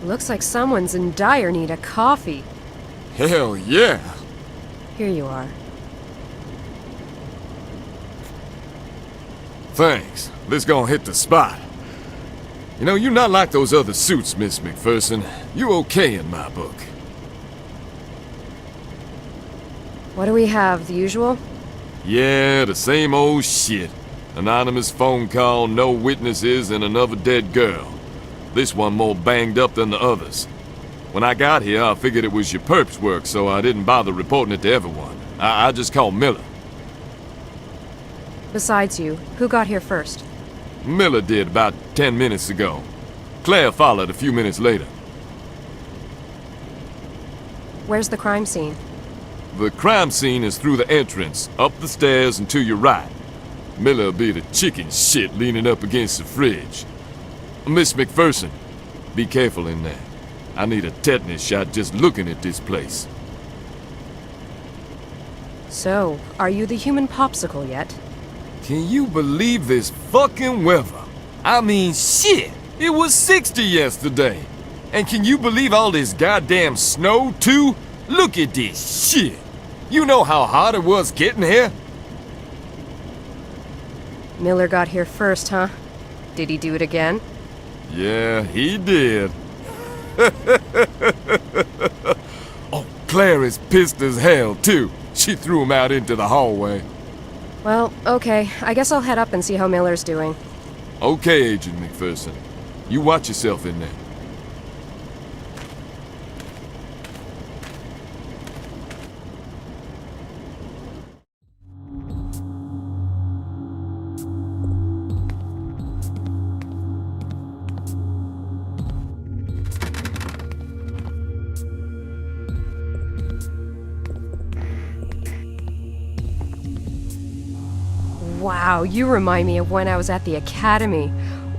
Looks like someone's in dire need of coffee. Hell yeah! Here you are. Thanks. Let's go and hit the spot. You know, you're not like those other suits, Miss MacPherson. You're okay in my book. What do we have, the usual? Yeah, the same old shit. Anonymous phone call, no witnesses, and another dead girl. This one more banged up than the others. When I got here, I figured it was your perp's work, so I didn't bother reporting it to everyone. I just called Miller. Besides you, who got here first? Miller did about 10 minutes ago. Claire followed a few minutes later. Where's the crime scene? The crime scene is through the entrance, up the stairs and to your right. Miller'll be the chicken shit leaning up against the fridge. Miss MacPherson, be careful in there. I need a tetanus shot just looking at this place. So, are you the human popsicle yet? Can you believe this fucking weather? I mean, shit! It was 60 yesterday. And can you believe all this goddamn snow, too? Look at this shit! You know how hard it was getting here? Miller got here first, huh? Did he do it again? Yeah, he did. Oh, Claire is pissed as hell, too. She threw him out into the hallway. Well, okay. I guess I'll head up and see how Miller's doing. Okay, Agent MacPherson. You watch yourself in there. Wow, you remind me of when I was at the academy.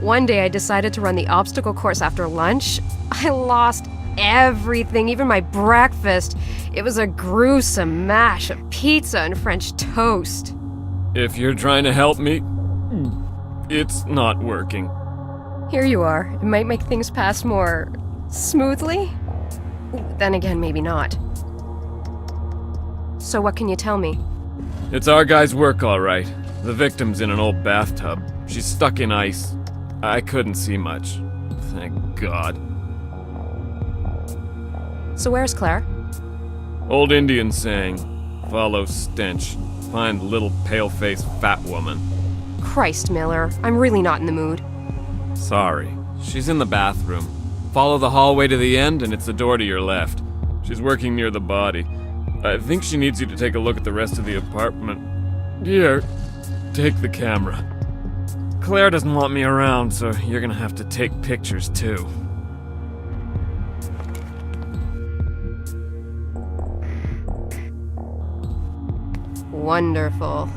One day I decided to run the obstacle course after lunch. I lost everything, even my breakfast. It was a gruesome mash of pizza and French toast. If you're trying to help me, it's not working. Here you are. It might make things pass more smoothly. Then again, maybe not. So what can you tell me? It's our guy's work, all right. The victim's in an old bathtub. She's stuck in ice. I couldn't see much. Thank God. So where's Claire? Old Indian saying, follow stench. Find little pale-faced fat woman. Christ, Miller. I'm really not in the mood. Sorry. She's in the bathroom. Follow the hallway to the end and it's the door to your left. She's working near the body. I think she needs you to take a look at the rest of the apartment. Here, take the camera. Claire doesn't want me around, so you're gonna have to take pictures too. Wonderful.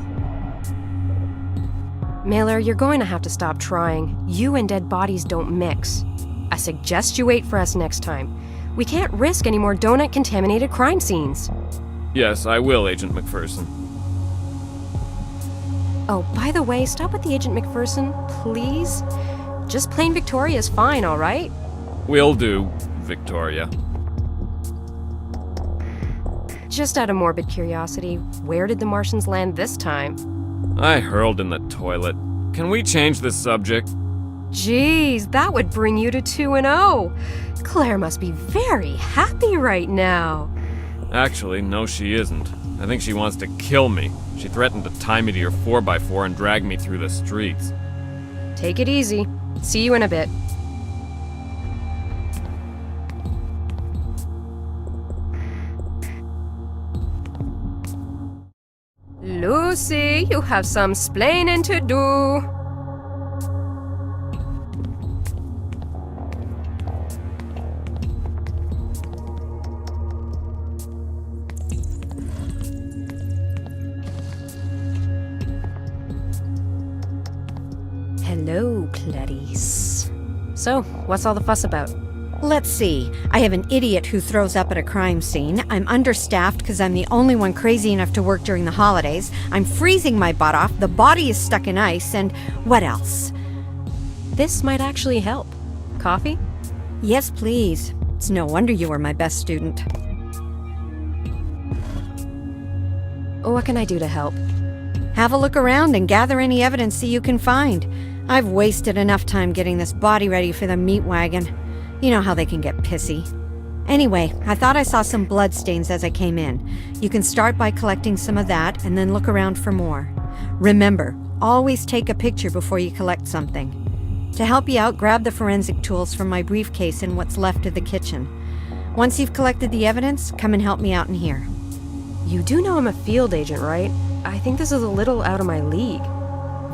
Miller, you're going to have to stop trying. You and dead bodies don't mix. I suggest you wait for us next time. We can't risk any more donut-contaminated crime scenes. Yes, I will, Agent MacPherson. Oh, by the way, stop with the Agent MacPherson, please. Just plain Victoria is fine, all right? Will do, Victoria. Just out of morbid curiosity, where did the Martians land this time? I hurled in the toilet. Can we change the subject? Jeez, that would bring you to 2-0. Claire must be very happy right now. Actually, no she isn't. I think she wants to kill me. She threatened to tie me to your 4x4 and drag me through the streets. Take it easy. See you in a bit. Lucy, you have some splaining to do. Hello, Clarice. So, what's all the fuss about? Let's see. I have an idiot who throws up at a crime scene. I'm understaffed because I'm the only one crazy enough to work during the holidays. I'm freezing my butt off. The body is stuck in ice. And what else? This might actually help. Coffee? Yes, please. It's no wonder you were my best student. What can I do to help? Have a look around and gather any evidence that you can find. I've wasted enough time getting this body ready for the meat wagon. You know how they can get pissy. Anyway, I thought I saw some bloodstains as I came in. You can start by collecting some of that and then look around for more. Remember, always take a picture before you collect something. To help you out, grab the forensic tools from my briefcase and what's left of the kitchen. Once you've collected the evidence, come and help me out in here. You do know I'm a field agent, right? I think this is a little out of my league.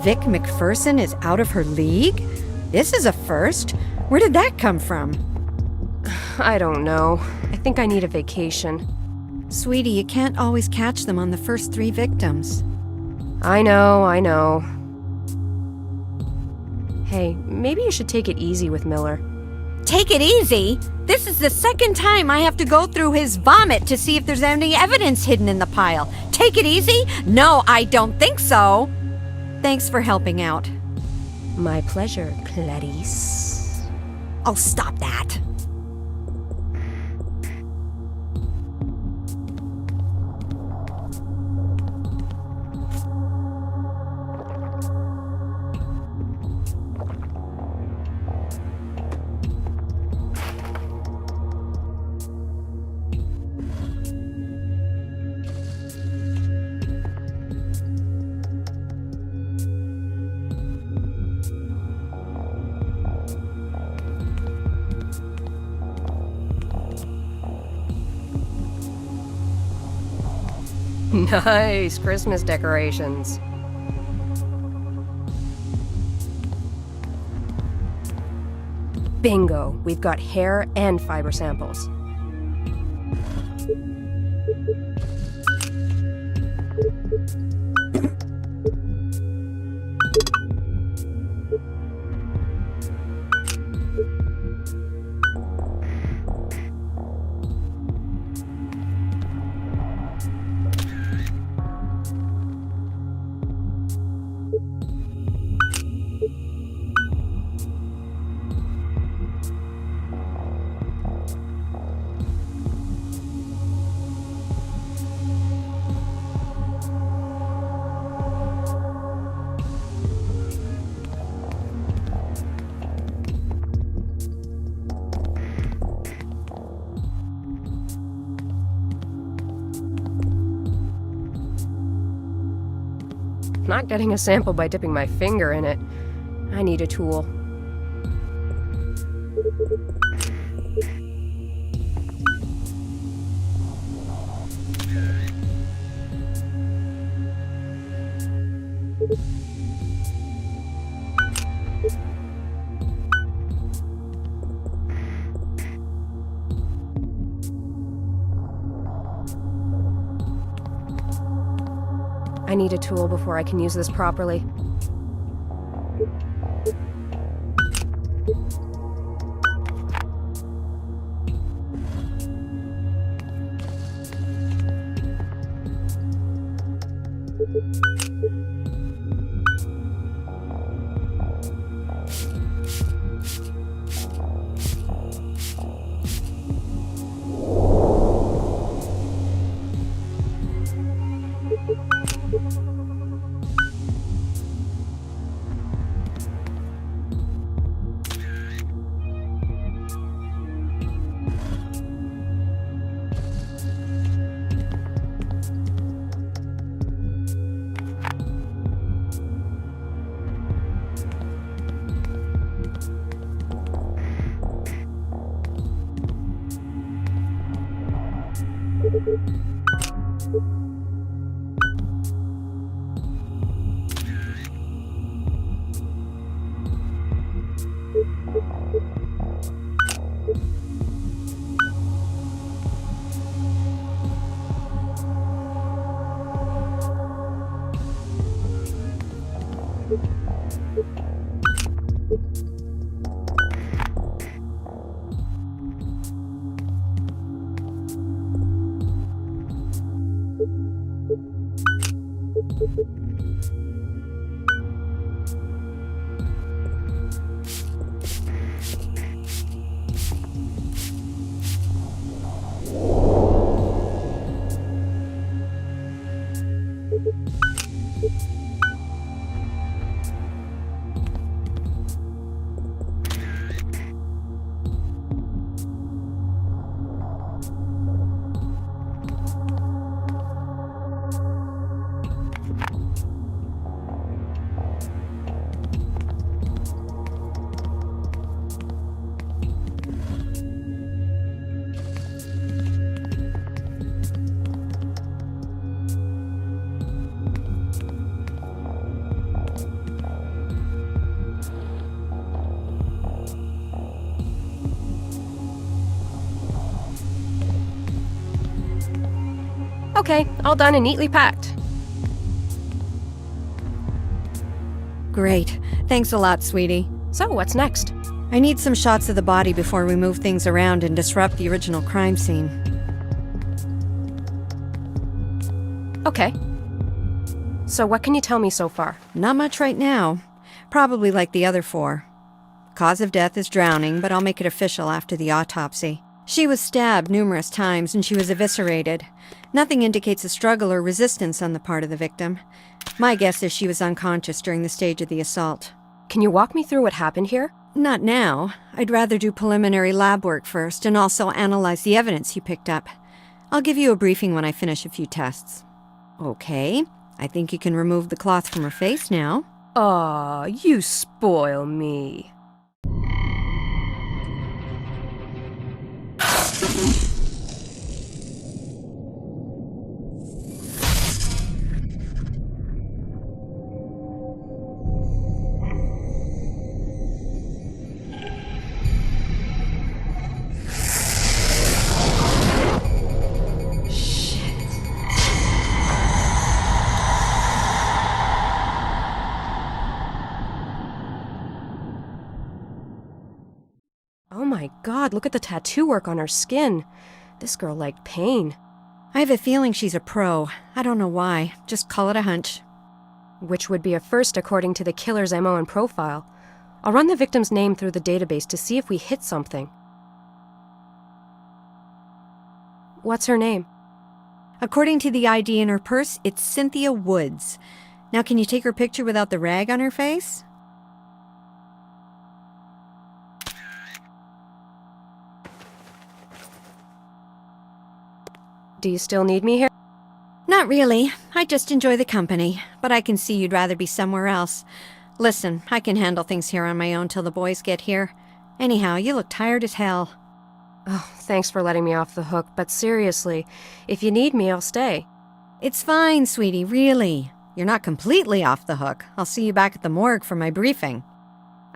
Vic MacFerson is out of her league? This is a first. Where did that come from? I don't know. I think I need a vacation. Sweetie, you can't always catch them on the first 3 victims. I know. Hey, maybe you should take it easy with Miller. Take it easy? This is the second time I have to go through his vomit to see if there's any evidence hidden in the pile. Take it easy? No, I don't think so. Thanks for helping out. My pleasure, Clarice. Oh, stop that. Nice Christmas decorations. Bingo! We've got hair and fiber samples. Not getting a sample by dipping my finger in it. I need a tool. I need a tool before I can use this properly. Okay, all done and neatly packed. Great. Thanks a lot, sweetie. So, what's next? I need some shots of the body before we move things around and disrupt the original crime scene. Okay. So, what can you tell me so far? Not much right now. Probably like the other 4. Cause of death is drowning, but I'll make it official after the autopsy. She was stabbed numerous times and she was eviscerated. Nothing indicates a struggle or resistance on the part of the victim. My guess is she was unconscious during the stage of the assault. Can you walk me through what happened here? Not now. I'd rather do preliminary lab work first and also analyze the evidence you picked up. I'll give you a briefing when I finish a few tests. Okay. I think you can remove the cloth from her face now. Aw, you spoil me. Oh my god, look at the tattoo work on her skin. This girl liked pain. I have a feeling she's a pro. I don't know why. Just call it a hunch. Which would be a first according to the killer's MO and profile. I'll run the victim's name through the database to see if we hit something. What's her name? According to the ID in her purse, it's Cynthia Woods. Now, can you take her picture without the rag on her face? Do you still need me here? Not really. I just enjoy the company, but I can see you'd rather be somewhere else. Listen, I can handle things here on my own till the boys get here. Anyhow, you look tired as hell. Oh, thanks for letting me off the hook, but seriously, if you need me, I'll stay. It's fine, sweetie, really. You're not completely off the hook. I'll see you back at the morgue for my briefing.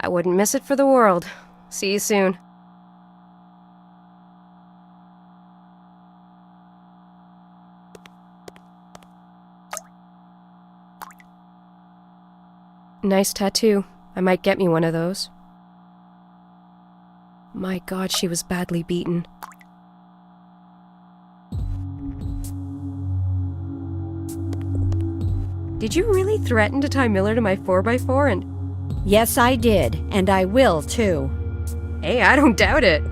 I wouldn't miss it for the world. See you soon. Nice tattoo. I might get me one of those. My god, she was badly beaten. Did you really threaten to tie Miller to my 4x4 and... Yes, I did, and I will, too. Hey, I don't doubt it.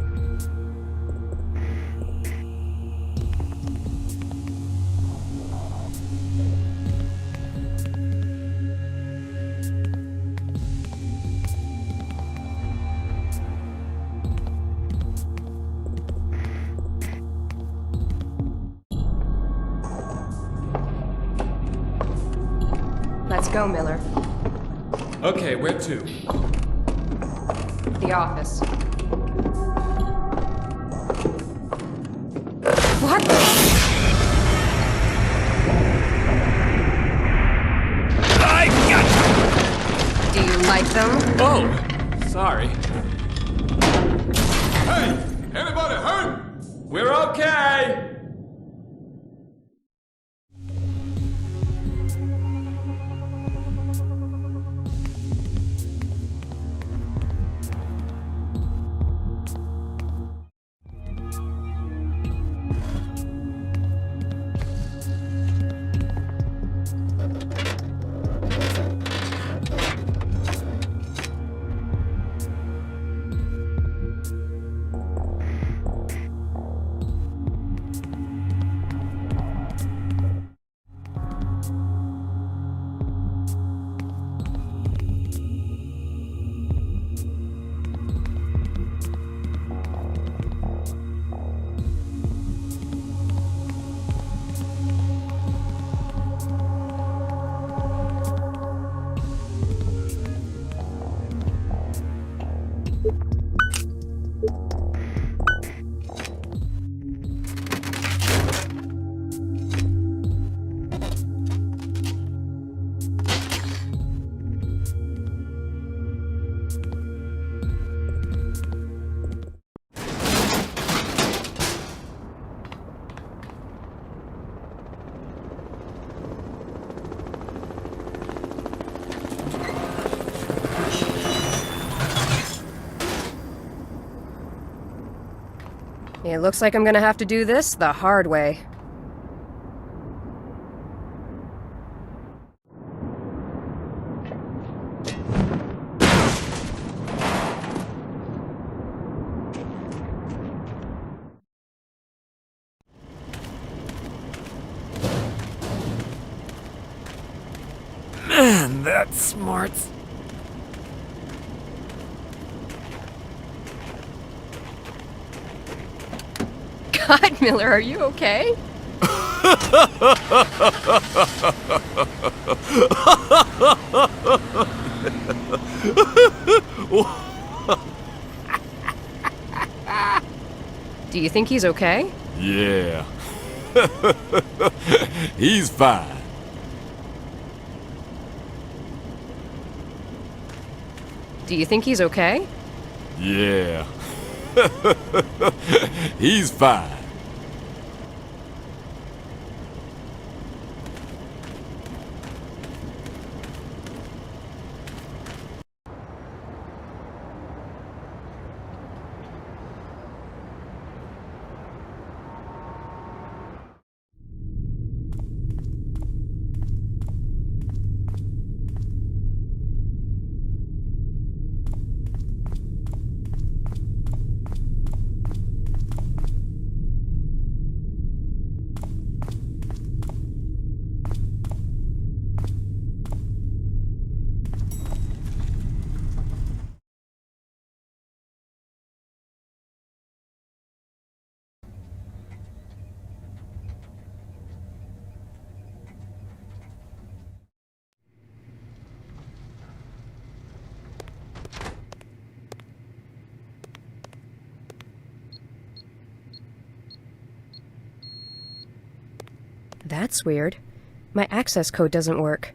Let's go, Miller. Okay, where to? The office. What? I got you! Do you like them? Oh, sorry. Hey! Anybody hurt? We're okay! It looks like I'm gonna have to do this the hard way. Man, that's smart. God, Miller, are you okay? Do you think he's okay? Yeah. He's fine. Do you think he's okay? Yeah. He's fine. That's weird. My access code doesn't work.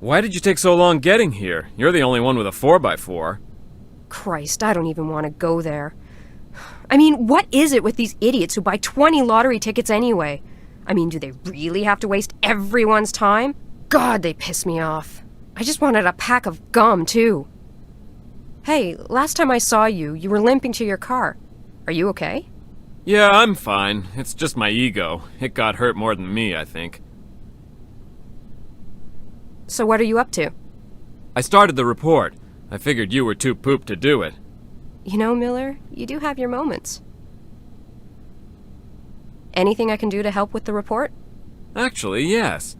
Why did you take so long getting here? You're the only one with a 4x4. Christ, I don't even want to go there. I mean, what is it with these idiots who buy 20 lottery tickets anyway? I mean, do they really have to waste everyone's time? God, they piss me off. I just wanted a pack of gum, too. Hey, last time I saw you, you were limping to your car. Are you okay? Yeah, I'm fine. It's just my ego. It got hurt more than me, I think. So what are you up to? I started the report. I figured you were too pooped to do it. You know, Miller, you do have your moments. Anything I can do to help with the report? Actually, yes.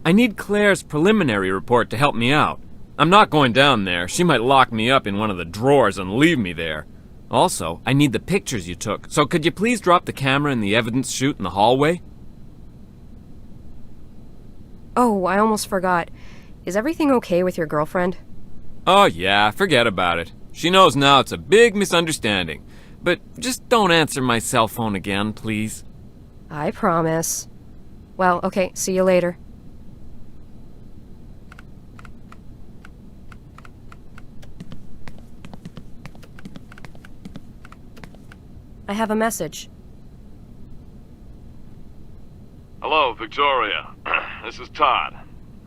I need Claire's preliminary report to help me out. I'm not going down there. She might lock me up in one of the drawers and leave me there. Also, I need the pictures you took, so could you please drop the camera in the evidence chute in the hallway? Oh, I almost forgot. Is everything okay with your girlfriend? Oh yeah, forget about it. She knows now it's a big misunderstanding. But just don't answer my cell phone again, please. I promise. Well, okay, see you later. I have a message. Hello, Victoria. This is Todd.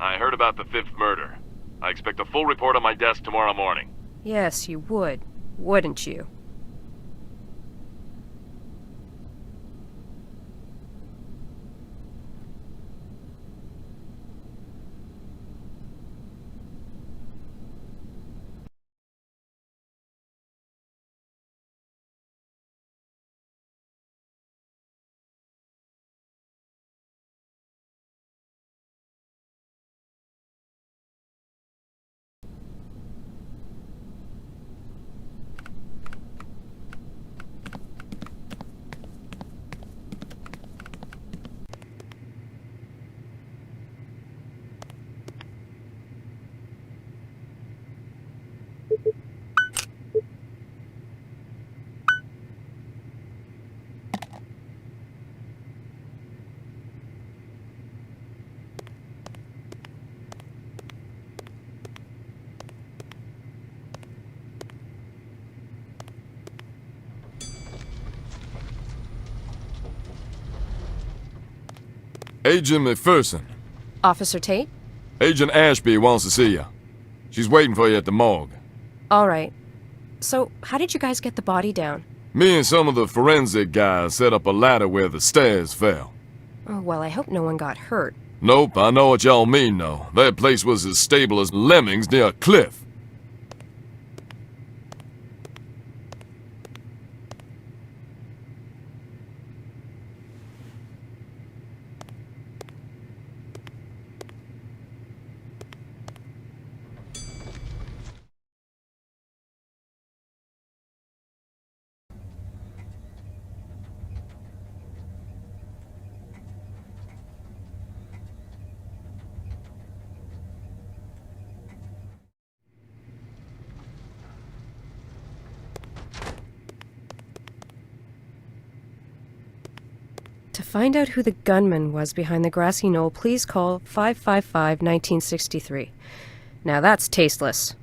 I heard about the 5th murder. I expect a full report on my desk tomorrow morning. Yes, you would, wouldn't you? Agent McPherson. Officer Tate? Agent Ashby wants to see you. She's waiting for you at the morgue. All right. So, how did you guys get the body down? Me and some of the forensic guys set up a ladder where the stairs fell. Oh, well, I hope no one got hurt. Nope, I know what y'all mean, though. That place was as stable as lemmings near a cliff. To find out who the gunman was behind the grassy knoll, please call 555-1963. Now that's tasteless.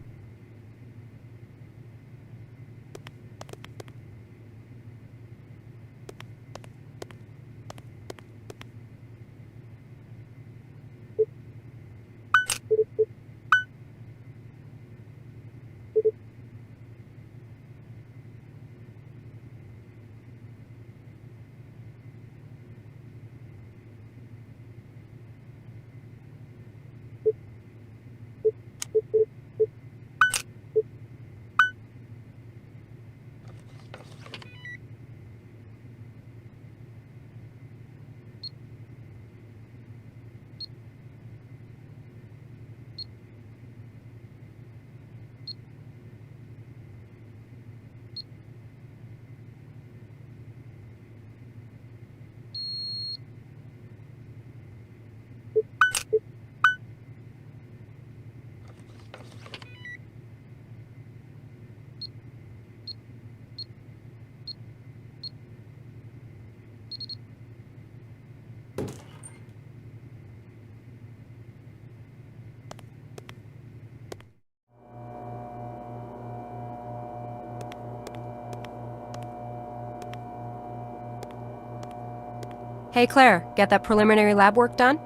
Hey, Claire, get that preliminary lab work done?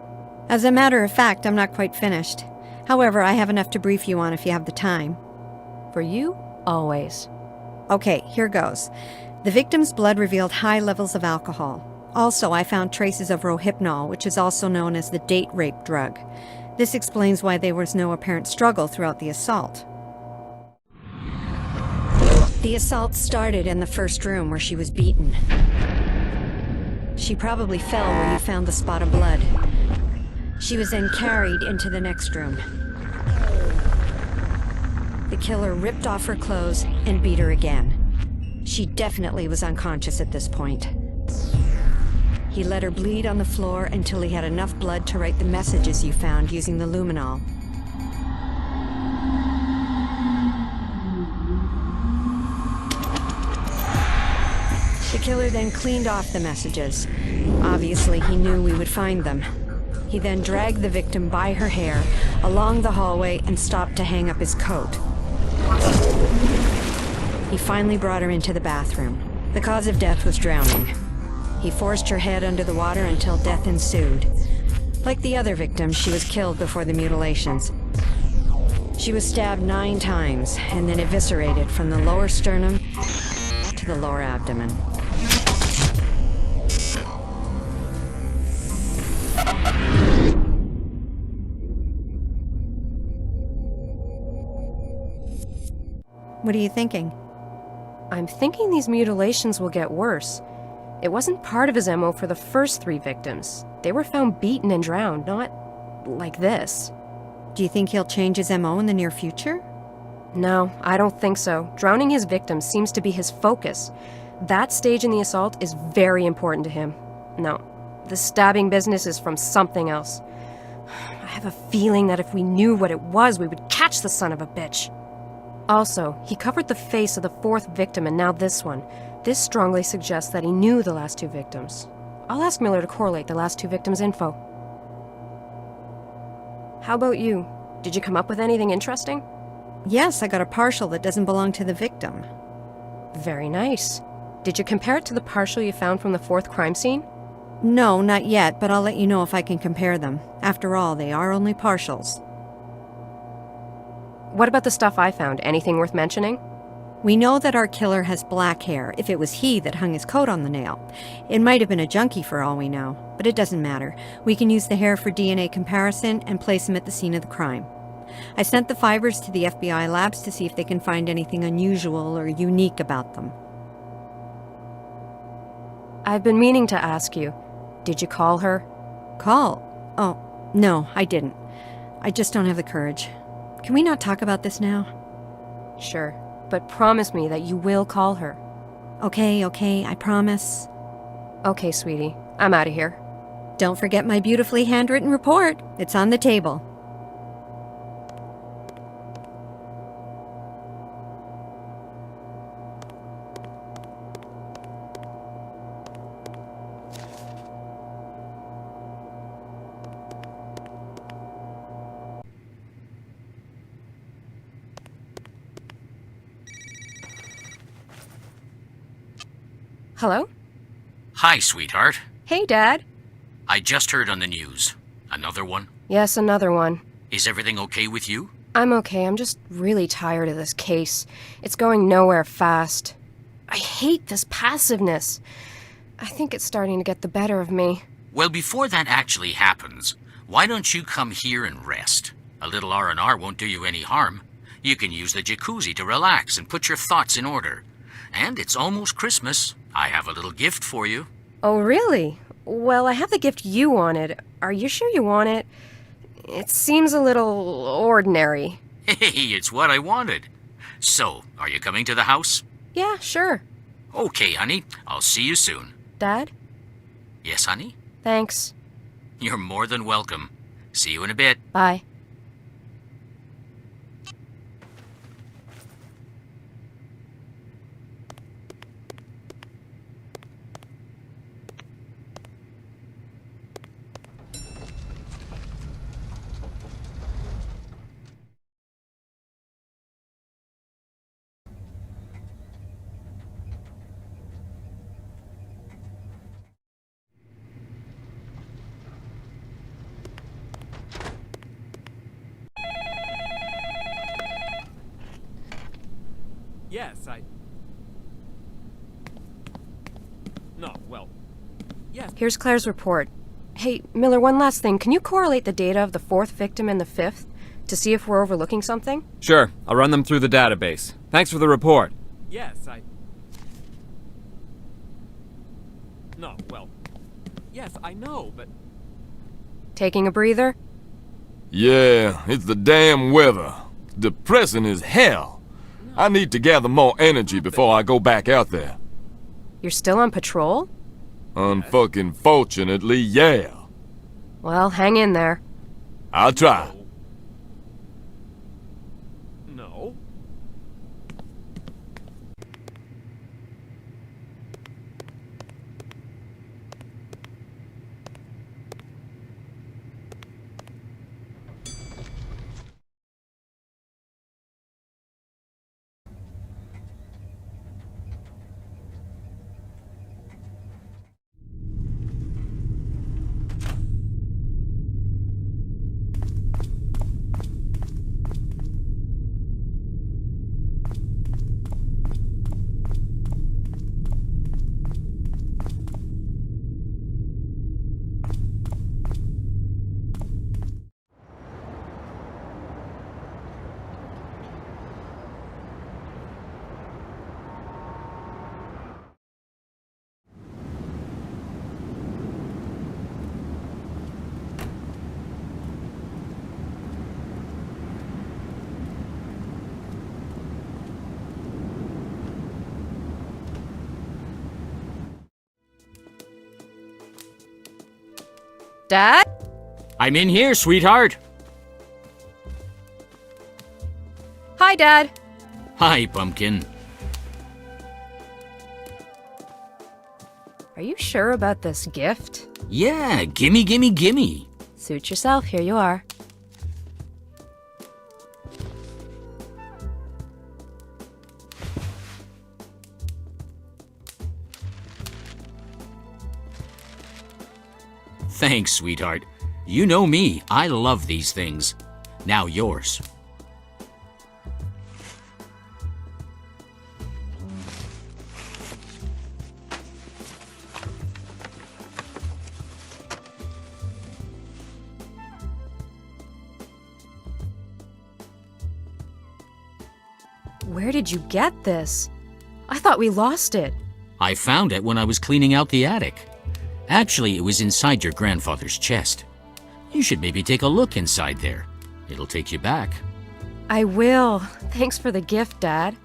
As a matter of fact, I'm not quite finished. However, I have enough to brief you on if you have the time. For you, always. Okay, here goes. The victim's blood revealed high levels of alcohol. Also, I found traces of rohypnol, which is also known as the date rape drug. This explains why there was no apparent struggle throughout the assault. The assault started in the first room where she was beaten. She probably fell where you found the spot of blood. She was then carried into the next room. The killer ripped off her clothes and beat her again. She definitely was unconscious at this point. He let her bleed on the floor until he had enough blood to write the messages you found using the luminol. The killer then cleaned off the messages. Obviously, he knew we would find them. He then dragged the victim by her hair along the hallway and stopped to hang up his coat. He finally brought her into the bathroom. The cause of death was drowning. He forced her head under the water until death ensued. Like the other victims, she was killed before the mutilations. She was stabbed 9 times and then eviscerated from the lower sternum to the lower abdomen. What are you thinking? I'm thinking these mutilations will get worse. It wasn't part of his MO for the first 3 victims. They were found beaten and drowned, not like this. Do you think he'll change his MO in the near future? No, I don't think so. Drowning his victims seems to be his focus. That stage in the assault is very important to him. No, the stabbing business is from something else. I have a feeling that if we knew what it was, we would catch the son of a bitch. Also, he covered the face of the 4th victim and now this one. This strongly suggests that he knew the last 2 victims. I'll ask Miller to correlate the last 2 victims' info. How about you? Did you come up with anything interesting? Yes, I got a partial that doesn't belong to the victim. Very nice. Did you compare it to the partial you found from the 4th crime scene? No, not yet, but I'll let you know if I can compare them. After all, they are only partials. What about the stuff I found? Anything worth mentioning? We know that our killer has black hair, if it was he that hung his coat on the nail. It might have been a junkie for all we know, but it doesn't matter. We can use the hair for DNA comparison and place him at the scene of the crime. I sent the fibers to the FBI labs to see if they can find anything unusual or unique about them. I've been meaning to ask you. Did you call her? Call? Oh, no, I didn't. I just don't have the courage. Can we not talk about this now? Sure, but promise me that you will call her. Okay, I promise. Okay, sweetie. I'm out of here. Don't forget my beautifully handwritten report. It's on the table. Hello? Hi, sweetheart. Hey, Dad. I just heard on the news. Another one? Yes, another one. Is everything okay with you? I'm okay. I'm just really tired of this case. It's going nowhere fast. I hate this passiveness. I think it's starting to get the better of me. Well, before that actually happens, why don't you come here and rest? A little R&R won't do you any harm. You can use the jacuzzi to relax and put your thoughts in order. And it's almost Christmas. I have a little gift for you. Oh, really? Well, I have the gift you wanted. Are you sure you want it? It seems a little ordinary. Hey, it's what I wanted. So, are you coming to the house? Yeah, sure. Okay, honey. I'll see you soon. Dad? Yes, honey? Thanks. You're more than welcome. See you in a bit. Bye. Yes, No, well... Yes. Here's Claire's report. Hey, Miller, one last thing. Can you correlate the data of the 4th victim and the 5th to see if we're overlooking something? Sure, I'll run them through the database. Thanks for the report. Yes, No, well... Yes, I know, but... Taking a breather? Yeah, it's the damn weather. It's depressing as hell. I need to gather more energy before I go back out there. You're still on patrol? Unfucking fortunately, yeah. Well, hang in there. I'll try. No. Dad? I'm in here, sweetheart. Hi, Dad. Hi, Pumpkin. Are you sure about this gift? Yeah, gimme. Suit yourself, here you are. Thanks, sweetheart. You know me, I love these things. Now yours. Where did you get this? I thought we lost it. I found it when I was cleaning out the attic. Actually, it was inside your grandfather's chest. You should maybe take a look inside there. It'll take you back. I will. Thanks for the gift, Dad.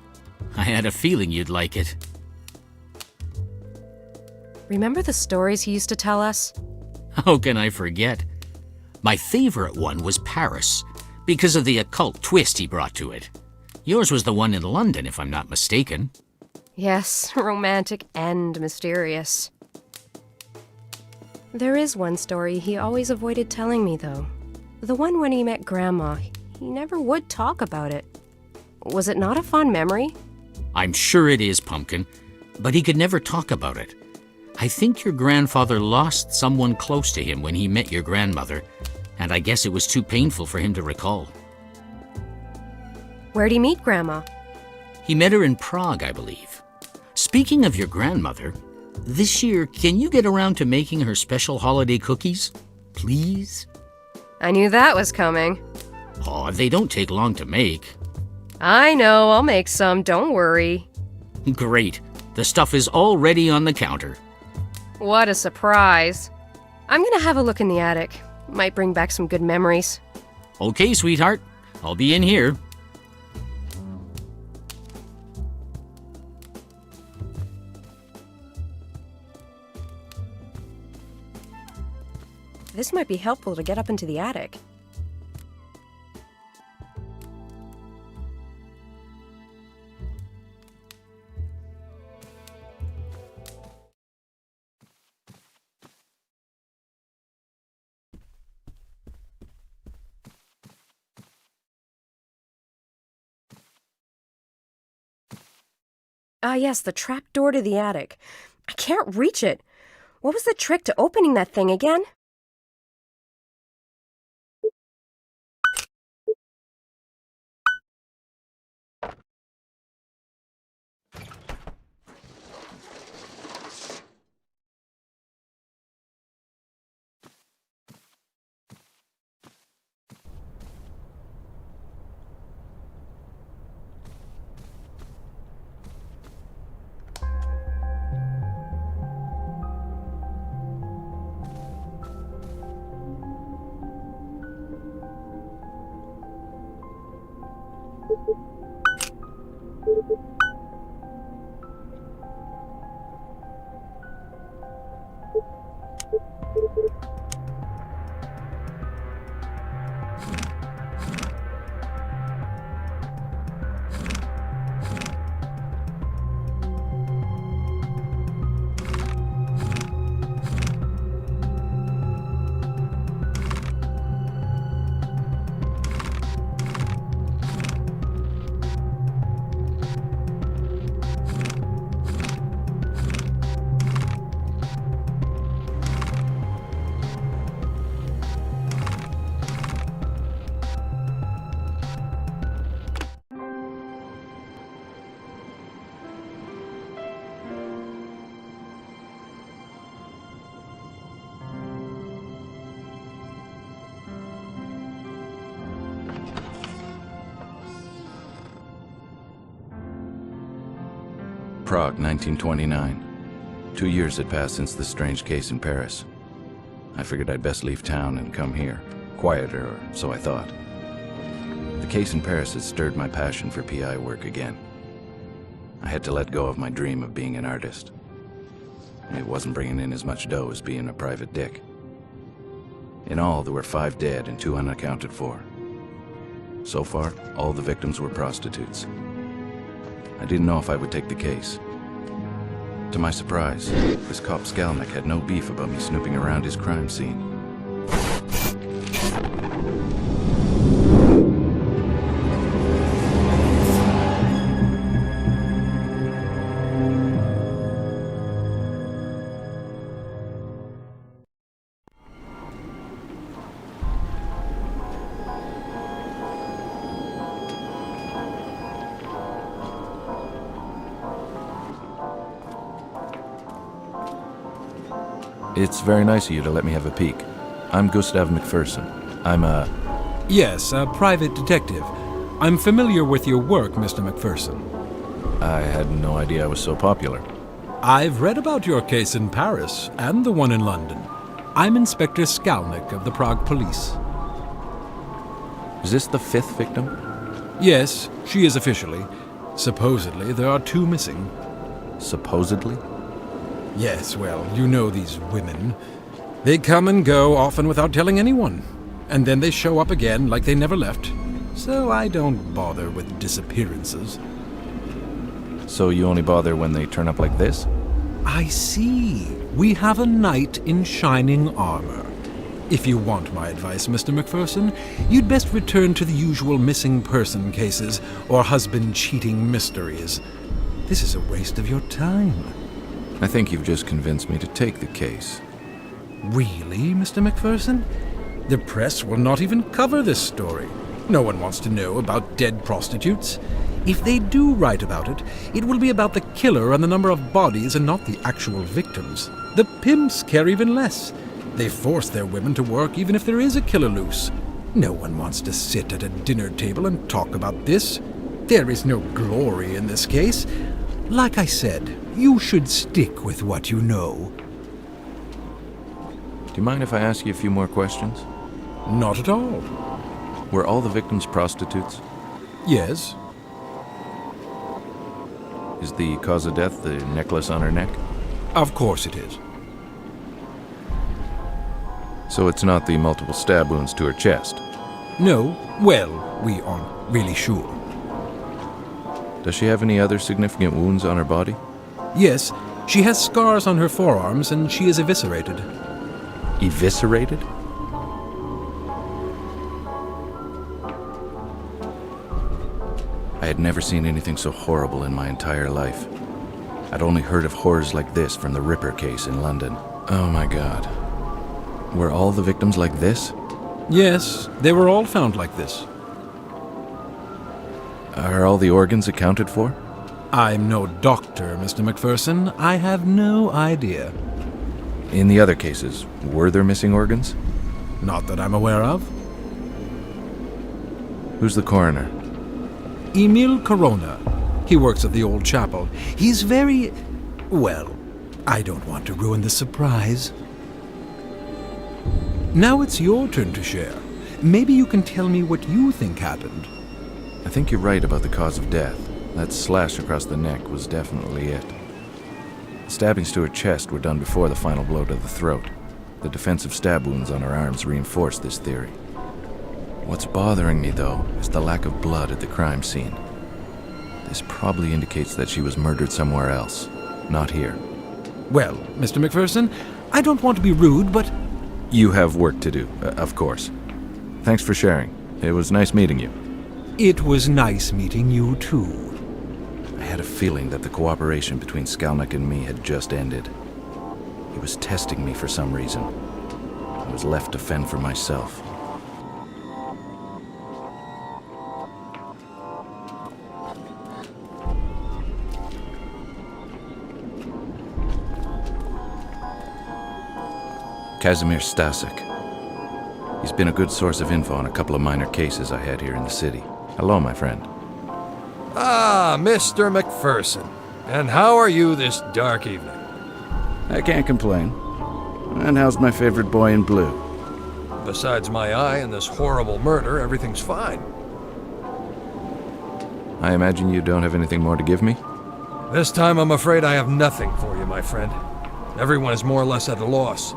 I had a feeling you'd like it. Remember the stories he used to tell us? How can I forget? My favorite one was Paris, because of the occult twist he brought to it. Yours was the one in London, if I'm not mistaken. Yes, romantic and mysterious. There is one story he always avoided telling me, though. The one when he met Grandma. He never would talk about it. Was it not a fond memory? I'm sure it is, Pumpkin, but he could never talk about it. I think your grandfather lost someone close to him when he met your grandmother, and I guess it was too painful for him to recall. Where'd he meet Grandma? He met her in Prague, I believe. Speaking of your grandmother, this year, can you get around to making her special holiday cookies? Please? I knew that was coming. Oh, they don't take long to make. I know, I'll make some, don't worry. Great. The stuff is already on the counter. What a surprise. I'm gonna have a look in the attic. Might bring back some good memories. Okay, sweetheart. I'll be in here. This might be helpful to get up into the attic. Ah, yes, the trap door to the attic. I can't reach it. What was the trick to opening that thing again? Prague, 1929. 2 years had passed since the strange case in Paris. I figured I'd best leave town and come here. Quieter, or so I thought. The case in Paris had stirred my passion for PI work again. I had to let go of my dream of being an artist. It wasn't bringing in as much dough as being a private dick. In all, there were 5 dead and 2 unaccounted for. So far, all the victims were prostitutes. I didn't know if I would take the case. To my surprise, this cop Skalnik had no beef about me snooping around his crime scene. It's very nice of you to let me have a peek. I'm Gustav MacPherson. I'm a... Yes, a private detective. I'm familiar with your work, Mr. MacPherson. I had no idea I was so popular. I've read about your case in Paris and the one in London. I'm Inspector Skalnick of the Prague Police. Is this the 5th victim? Yes, she is officially. Supposedly, there are 2 missing. Supposedly? Yes, well, you know these women. They come and go, often without telling anyone. And then they show up again like they never left. So I don't bother with disappearances. So you only bother when they turn up like this? I see. We have a knight in shining armor. If you want my advice, Mr. MacPherson, you'd best return to the usual missing person cases or husband-cheating mysteries. This is a waste of your time. I think you've just convinced me to take the case. Really, Mr. MacPherson? The press will not even cover this story. No one wants to know about dead prostitutes. If they do write about it, it will be about the killer and the number of bodies and not the actual victims. The pimps care even less. They force their women to work even if there is a killer loose. No one wants to sit at a dinner table and talk about this. There is no glory in this case. Like I said, you should stick with what you know. Do you mind if I ask you a few more questions? Not at all. Were all the victims prostitutes? Yes. Is the cause of death the necklace on her neck? Of course it is. So it's not the multiple stab wounds to her chest? No. Well, we aren't really sure. Does she have any other significant wounds on her body? Yes, she has scars on her forearms and she is eviscerated. Eviscerated? I had never seen anything so horrible in my entire life. I'd only heard of horrors like this from the Ripper case in London. Oh my God. Were all the victims like this? Yes, they were all found like this. Are all the organs accounted for? I'm no doctor, Mr. MacPherson. I have no idea. In the other cases, were there missing organs? Not that I'm aware of. Who's the coroner? Emil Corona. He works at the old chapel. He's very... well, I don't want to ruin the surprise. Now it's your turn to share. Maybe you can tell me what you think happened. I think you're right about the cause of death. That slash across the neck was definitely it. The stabbings to her chest were done before the final blow to the throat. The defensive stab wounds on her arms reinforced this theory. What's bothering me, though, is the lack of blood at the crime scene. This probably indicates that she was murdered somewhere else, not here. Well, Mr. MacPherson, I don't want to be rude, but... You have work to do, of course. Thanks for sharing. It was nice meeting you. It was nice meeting you, too. I had a feeling that the cooperation between Skalnick and me had just ended. He was testing me for some reason. I was left to fend for myself. Kazimir Stasek. He's been a good source of info on a couple of minor cases I had here in the city. Hello, my friend. Ah, Mr. MacPherson. And how are you this dark evening? I can't complain. And how's my favorite boy in blue? Besides my eye and this horrible murder, everything's fine. I imagine you don't have anything more to give me? This time I'm afraid I have nothing for you, my friend. Everyone is more or less at a loss.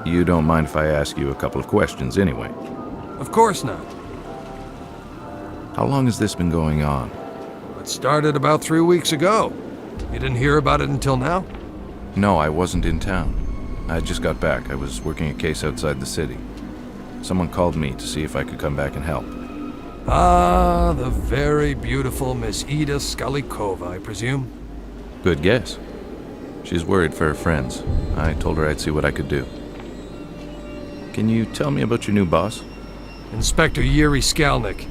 You don't mind if I ask you a couple of questions anyway? Of course not. How long has this been going on? It started about 3 weeks ago. You didn't hear about it until now? No, I wasn't in town. I just got back. I was working a case outside the city. Someone called me to see if I could come back and help. Ah, the very beautiful Miss Ida Skalikova, I presume? Good guess. She's worried for her friends. I told her I'd see what I could do. Can you tell me about your new boss? Inspector Yuri Skalnick.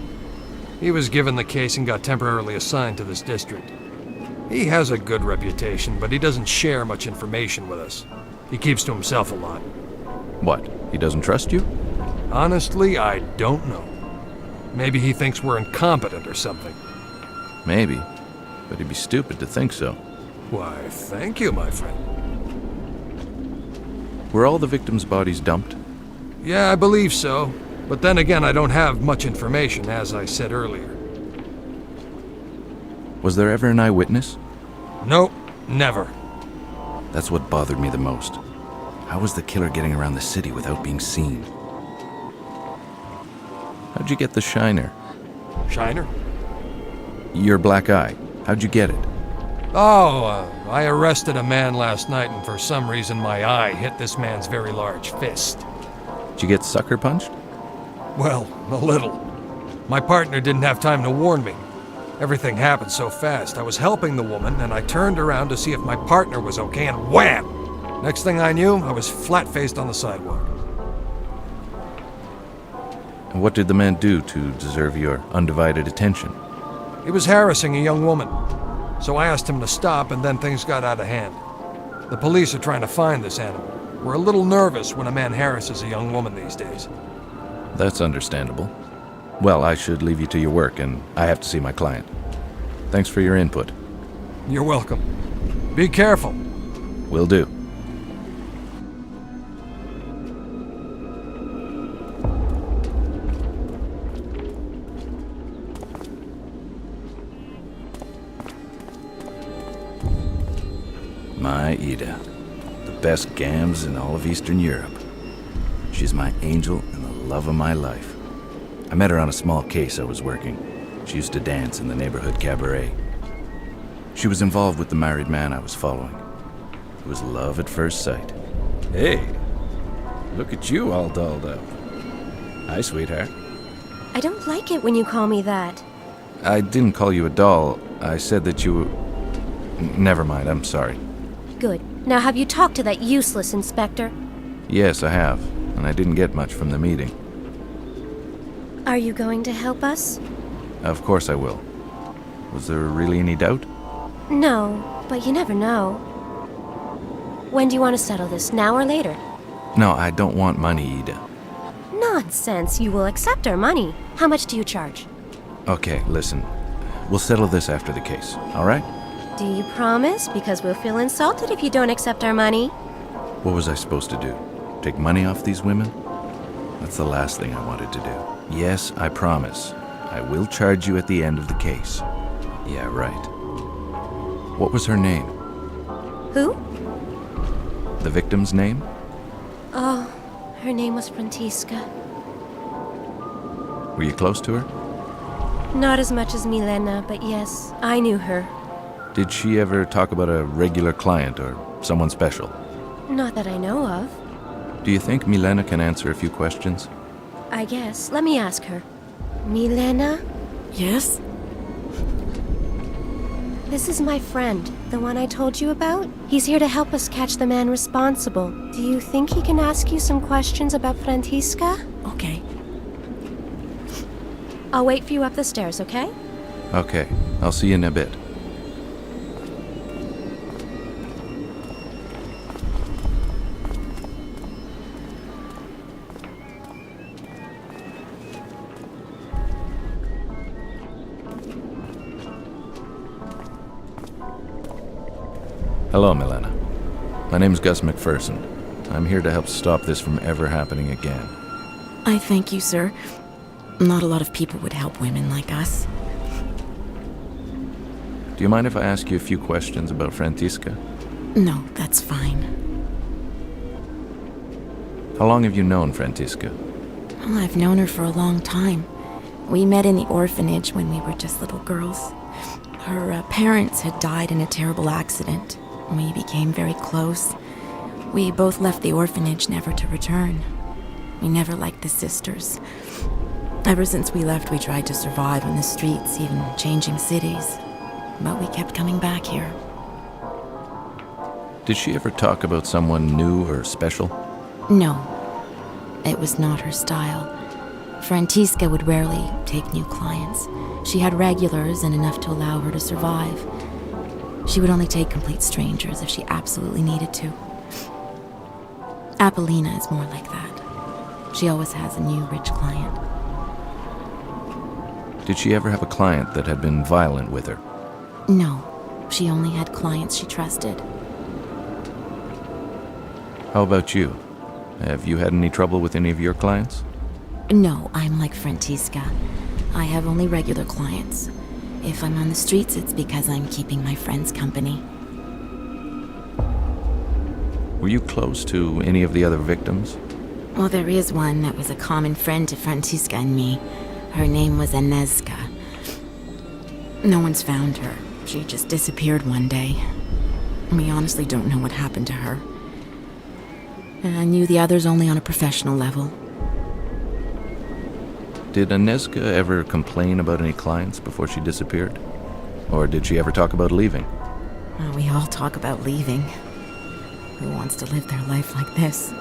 He was given the case and got temporarily assigned to this district. He has a good reputation, but he doesn't share much information with us. He keeps to himself a lot. What? He doesn't trust you? Honestly, I don't know. Maybe he thinks we're incompetent or something. Maybe. But he'd be stupid to think so. Why, thank you, my friend. Were all the victims' bodies dumped? Yeah, I believe so. But then again, I don't have much information, as I said earlier. Was there ever an eyewitness? Nope, never. That's what bothered me the most. How was the killer getting around the city without being seen? How'd you get the shiner? Shiner? Your black eye. How'd you get it? Oh, I arrested a man last night, and for some reason my eye hit this man's very large fist. Did you get sucker punched? Well, a little. My partner didn't have time to warn me. Everything happened so fast. I was helping the woman, and I turned around to see if my partner was okay, and wham! Next thing I knew, I was flat-faced on the sidewalk. And what did the man do to deserve your undivided attention? He was harassing a young woman. So I asked him to stop, and then things got out of hand. The police are trying to find this animal. We're a little nervous when a man harasses a young woman these days. That's understandable. Well, I should leave you to your work, and I have to see my client. Thanks for your input. You're welcome. Be careful. Will do. My Ida. The best gams in all of Eastern Europe. She's my angel and the love of my life. I met her on a small case I was working. She used to dance in the neighborhood cabaret. She was involved with the married man I was following. It was love at first sight. Hey, look at you all dolled up. Hi, sweetheart. I don't like it when you call me that. I didn't call you a doll. I said that you... Never mind, I'm sorry. Good. Now have you talked to that useless inspector? Yes, I have, and I didn't get much from the meeting. Are you going to help us? Of course I will. Was there really any doubt? No, but you never know. When do you want to settle this, now or later? No, I don't want money, Ida. Nonsense, you will accept our money. How much do you charge? Okay, listen. We'll settle this after the case, all right? Do you promise? Because we'll feel insulted if you don't accept our money. What was I supposed to do? Take money off these women? That's the last thing I wanted to do. Yes, I promise. I will charge you at the end of the case. Yeah, right. What was her name? Who? The victim's name? Oh, her name was Frantiska. Were you close to her? Not as much as Milena, but yes, I knew her. Did she ever talk about a regular client or someone special? Not that I know of. Do you think Milena can answer a few questions? I guess. Let me ask her. Milena? Yes? This is my friend, the one I told you about. He's here to help us catch the man responsible. Do you think he can ask you some questions about Frantiska? Okay. I'll wait for you up the stairs, okay? Okay, I'll see you in a bit. Hello, Milena. My name's Gus MacFerson. I'm here to help stop this from ever happening again. I thank you, sir. Not a lot of people would help women like us. Do you mind if I ask you a few questions about Frantiska? No, that's fine. How long have you known Frantiska? Well, I've known her for a long time. We met in the orphanage when we were just little girls. Her parents had died in a terrible accident. We became very close. We both left the orphanage never to return. We never liked the sisters. Ever since we left, we tried to survive on the streets, even changing cities. But we kept coming back here. Did she ever talk about someone new or special? No. It was not her style. Frantiska would rarely take new clients. She had regulars and enough to allow her to survive. She would only take complete strangers if she absolutely needed to. Apollina is more like that. She always has a new rich client. Did she ever have a client that had been violent with her? No, she only had clients she trusted. How about you? Have you had any trouble with any of your clients? No, I'm like Francisca. I have only regular clients. If I'm on the streets, it's because I'm keeping my friends company. Were you close to any of the other victims? Well, there is one that was a common friend to Francisca and me. Her name was Inezka. No one's found her. She just disappeared one day. We honestly don't know what happened to her. And I knew the others only on a professional level. Did Inezka ever complain about any clients before she disappeared? Or did she ever talk about leaving? Well, we all talk about leaving. Who wants to live their life like this?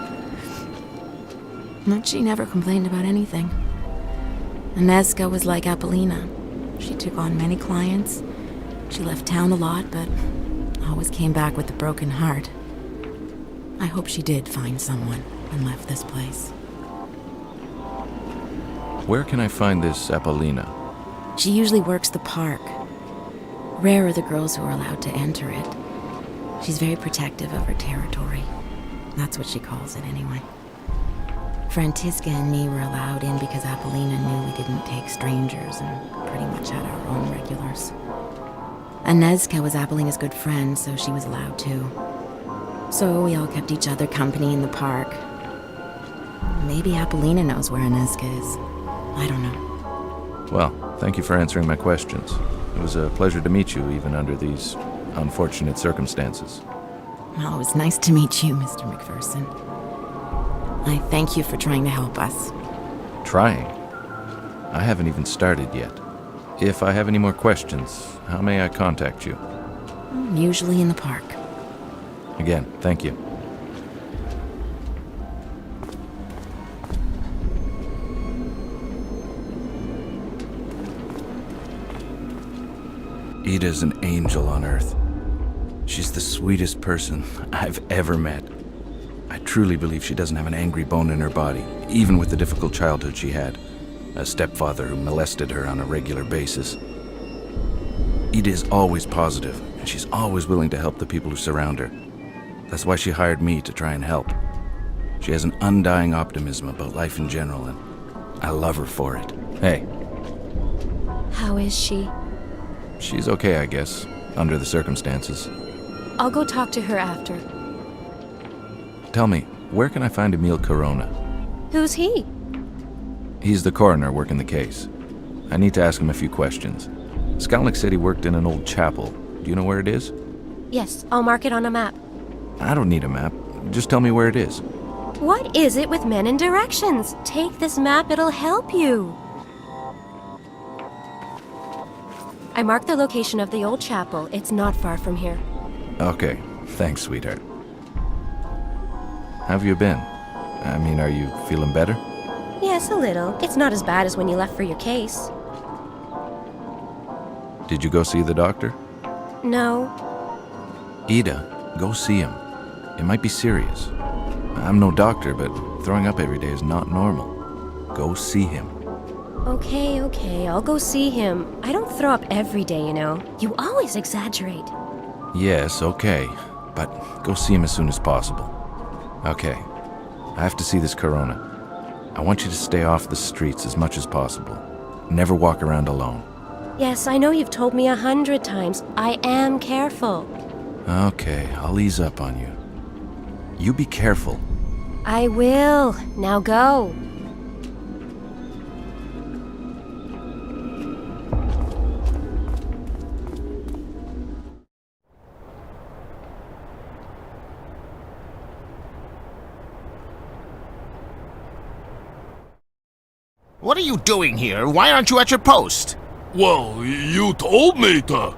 But she never complained about anything. Inezka was like Apollina. She took on many clients. She left town a lot, but always came back with a broken heart. I hope she did find someone and left this place. Where can I find this Apollina? She usually works the park. Rare are the girls who are allowed to enter it. She's very protective of her territory. That's what she calls it anyway. Francisca and me were allowed in because Apollina knew we didn't take strangers and pretty much had our own regulars. Inezka was Apollina's good friend, so she was allowed too. So we all kept each other company in the park. Maybe Apollina knows where Inezka is. I don't know. Well, thank you for answering my questions. It was a pleasure to meet you, even under these unfortunate circumstances. Well, it was nice to meet you, Mr. MacPherson. I thank you for trying to help us. Trying? I haven't even started yet. If I have any more questions, how may I contact you? Usually in the park. Again, thank you. Ida's an angel on Earth. She's the sweetest person I've ever met. I truly believe she doesn't have an angry bone in her body, even with the difficult childhood she had. A stepfather who molested her on a regular basis. Ida is always positive, and she's always willing to help the people who surround her. That's why she hired me to try and help. She has an undying optimism about life in general, and I love her for it. Hey. How is she? She's okay, I guess, under the circumstances. I'll go talk to her after. Tell me, where can I find Emil Corona? Who's he? He's the coroner working the case. I need to ask him a few questions. Skalnick said he worked in an old chapel. Do you know where it is? Yes, I'll mark it on a map. I don't need a map. Just tell me where it is. What is it with men and directions? Take this map, it'll help you. I marked the location of the old chapel. It's not far from here. Okay, thanks, sweetheart. How have you been? I mean, are you feeling better? Yes, a little. It's not as bad as when you left for your case. Did you go see the doctor? No. Ida, go see him. It might be serious. I'm no doctor, but throwing up every day is not normal. Go see him. Okay, I'll go see him. I don't throw up every day, you know. You always exaggerate. Yes, okay. But go see him as soon as possible. Okay. I have to see this Corona. I want you to stay off the streets as much as possible. Never walk around alone. Yes, I know you've told me 100 times. I am careful. Okay, I'll ease up on you. You be careful. I will. Now go. What are you doing here? Why aren't you at your post? Well, you told me to.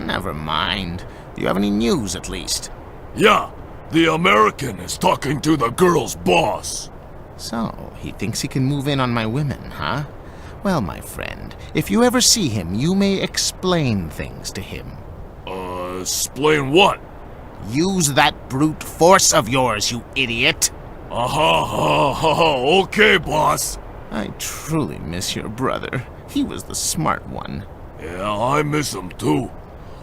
Never mind. Do you have any news, at least? Yeah, the American is talking to the girl's boss. So, he thinks he can move in on my women, huh? Well, my friend, if you ever see him, you may explain things to him. Explain what? Use that brute force of yours, you idiot! Okay, boss. I truly miss your brother. He was the smart one. Yeah, I miss him too.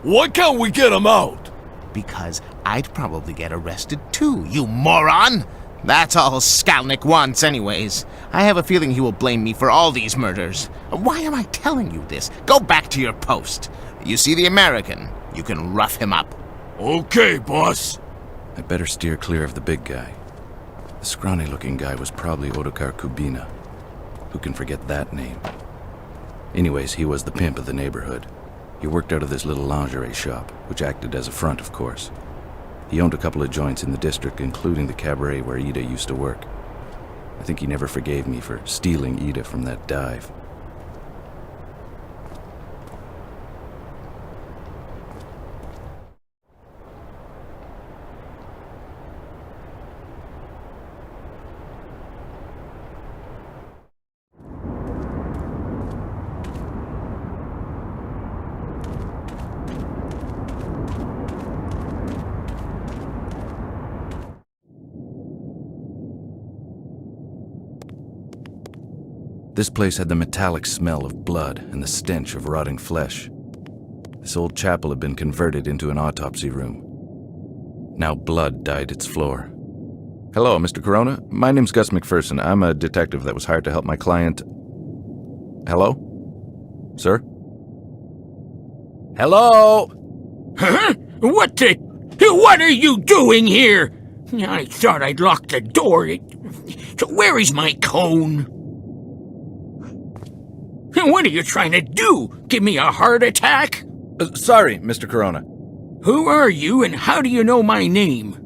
Why can't we get him out? Because I'd probably get arrested too, you moron! That's all Skalnick wants anyways. I have a feeling he will blame me for all these murders. Why am I telling you this? Go back to your post. You see the American? You can rough him up. Okay, boss. I'd better steer clear of the big guy. The scrawny-looking guy was probably Ottokar Kubina. Who can forget that name? Anyways, he was the pimp of the neighborhood. He worked out of this little lingerie shop, which acted as a front, of course. He owned a couple of joints in the district, including the cabaret where Ida used to work. I think he never forgave me for stealing Ida from that dive. This place had the metallic smell of blood and the stench of rotting flesh. This old chapel had been converted into an autopsy room. Now blood dyed its floor. Hello, Mr. Corona. My name's Gus MacFerson. I'm a detective that was hired to help my client... Hello? Sir? Hello? Huh? What are you doing here? I thought I'd locked the door. Where is my cone? What are you trying to do? Give me a heart attack? Sorry, Mr. Corona. Who are you and how do you know my name?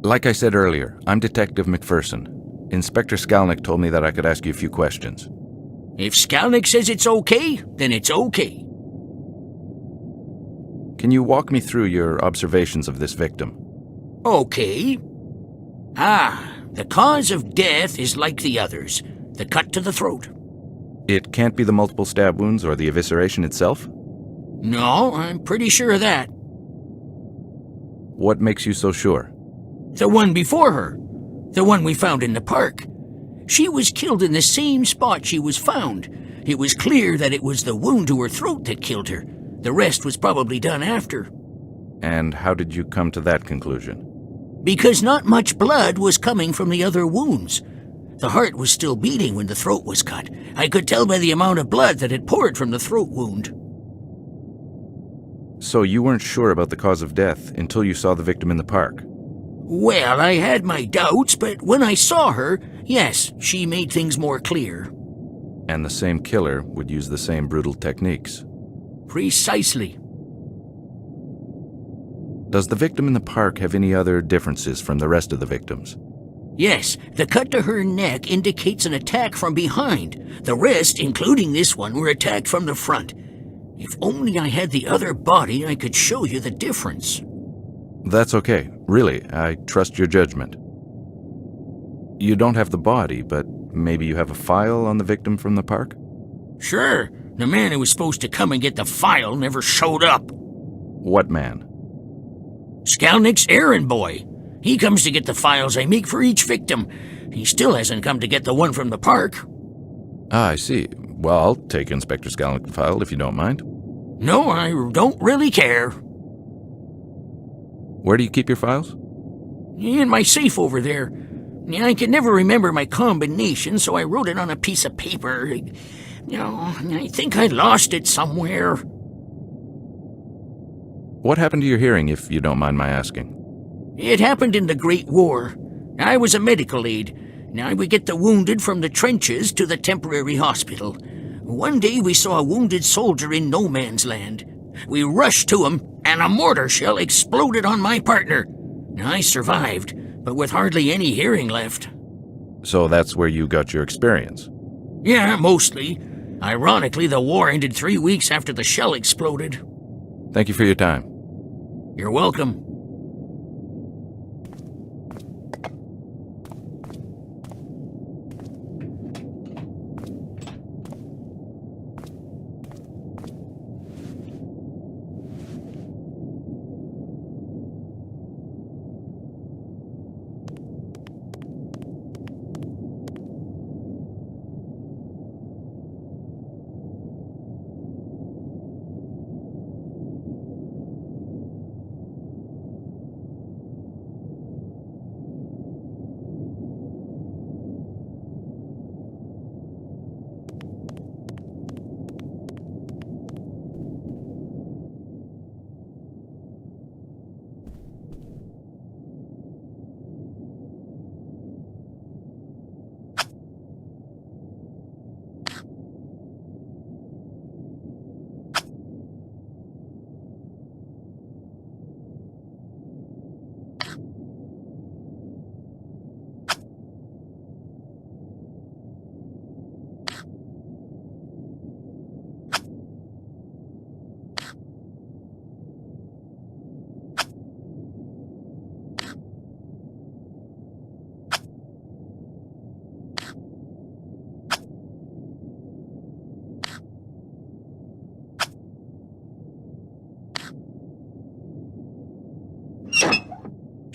Like I said earlier, I'm Detective MacFerson. Inspector Skalnick told me that I could ask you a few questions. If Skalnick says it's okay, then it's okay. Can you walk me through your observations of this victim? Okay. The cause of death is like the others. The cut to the throat. It can't be the multiple stab wounds or the evisceration itself? No, I'm pretty sure of that. What makes you so sure? The one before her. The one we found in the park. She was killed in the same spot she was found. It was clear that it was the wound to her throat that killed her. The rest was probably done after. And how did you come to that conclusion? Because not much blood was coming from the other wounds. The heart was still beating when the throat was cut. I could tell by the amount of blood that had poured from the throat wound. So you weren't sure about the cause of death until you saw the victim in the park? Well, I had my doubts, but when I saw her, yes, she made things more clear. And the same killer would use the same brutal techniques? Precisely. Does the victim in the park have any other differences from the rest of the victims? Yes, the cut to her neck indicates an attack from behind. The rest, including this one, were attacked from the front. If only I had the other body, I could show you the difference. That's okay. Really, I trust your judgment. You don't have the body, but maybe you have a file on the victim from the park? Sure. The man who was supposed to come and get the file never showed up. What man? Skalnick's errand boy. He comes to get the files I make for each victim. He still hasn't come to get the one from the park. I see. Well, I'll take Inspector Skalnick's file if you don't mind. No, I don't really care. Where do you keep your files? In my safe over there. I could never remember my combination, so I wrote it on a piece of paper. I think I lost it somewhere. What happened to your hearing, if you don't mind my asking? It happened in the Great War. I was a medical aide. I would get the wounded from the trenches to the temporary hospital. One day we saw a wounded soldier in no man's land. We rushed to him, and a mortar shell exploded on my partner. I survived, but with hardly any hearing left. So that's where you got your experience? Yeah, mostly. Ironically, the war ended 3 weeks after the shell exploded. Thank you for your time. You're welcome.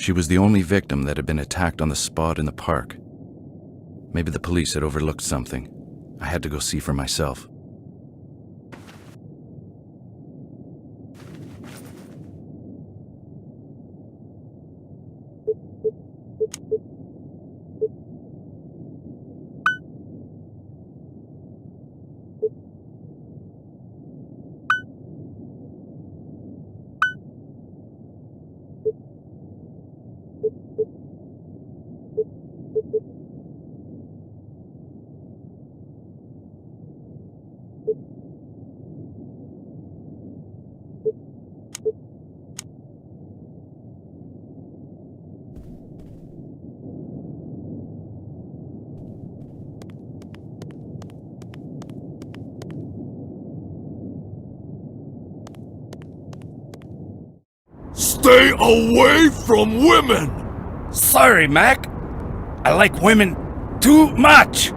She was the only victim that had been attacked on the spot in the park. Maybe the police had overlooked something. I had to go see for myself. Stay away from women! Sorry, Mac. I like women too much.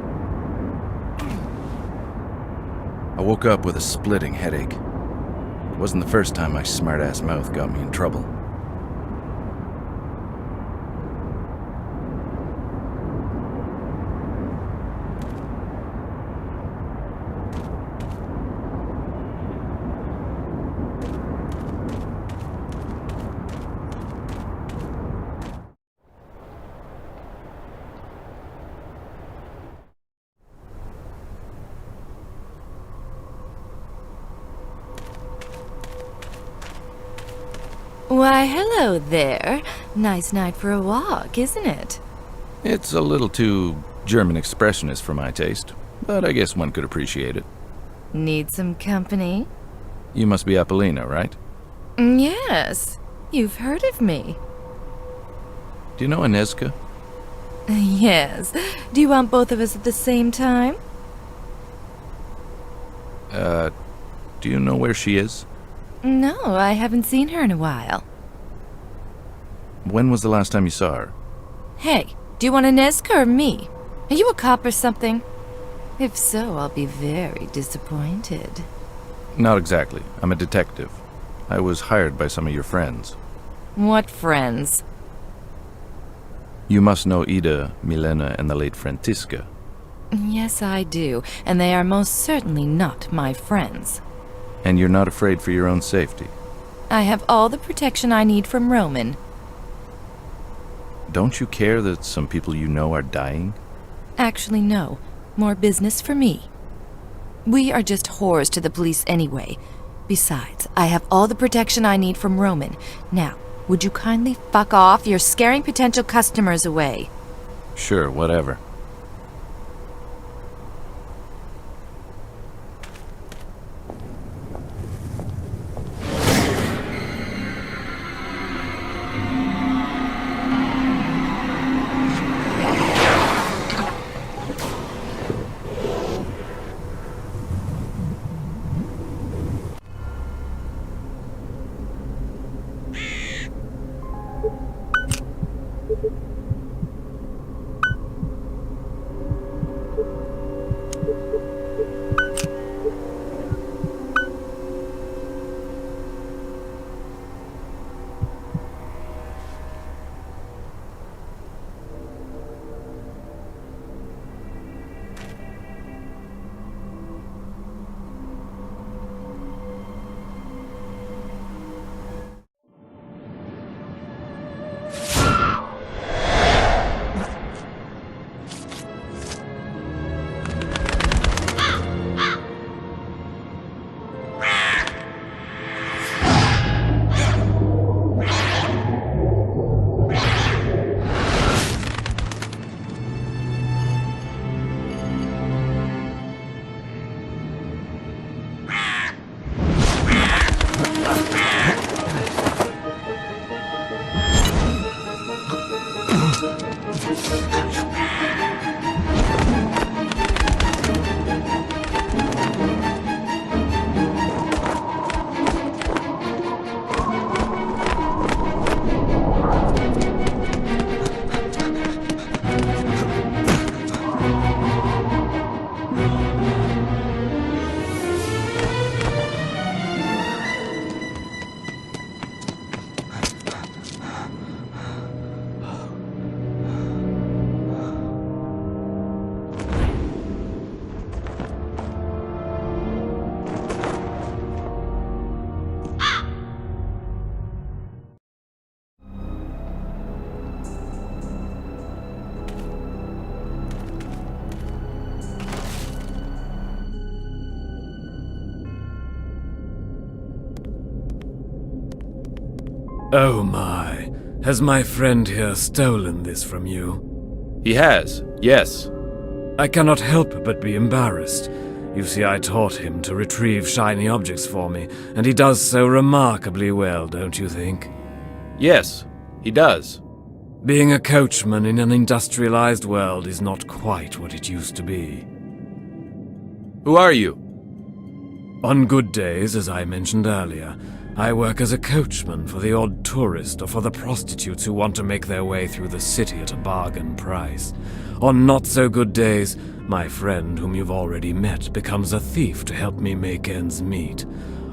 I woke up with a splitting headache. It wasn't the first time my smart-ass mouth got me in trouble. Why, hello there. Nice night for a walk, isn't it? It's a little too German expressionist for my taste, but I guess one could appreciate it. Need some company? You must be Apollina, right? Yes. You've heard of me. Do you know Inezka? Yes. Do you want both of us at the same time? Do you know where she is? No, I haven't seen her in a while. When was the last time you saw her? Hey, do you want Inezka or me? Are you a cop or something? If so, I'll be very disappointed. Not exactly. I'm a detective. I was hired by some of your friends. What friends? You must know Ida, Milena, and the late Frantiska. Yes, I do, and they are most certainly not my friends. And you're not afraid for your own safety? I have all the protection I need from Roman. Don't you care that some people you know are dying? Actually, no. More business for me. We are just whores to the police anyway. Besides, I have all the protection I need from Roman. Now, would you kindly fuck off? You're scaring potential customers away. Sure, whatever. Oh my. Has my friend here stolen this from you? He has, yes. I cannot help but be embarrassed. You see, I taught him to retrieve shiny objects for me, and he does so remarkably well, don't you think? Yes, he does. Being a coachman in an industrialized world is not quite what it used to be. Who are you? On good days, as I mentioned earlier, I work as a coachman for the odd tourist or for the prostitutes who want to make their way through the city at a bargain price. On not-so-good days, my friend, whom you've already met, becomes a thief to help me make ends meet.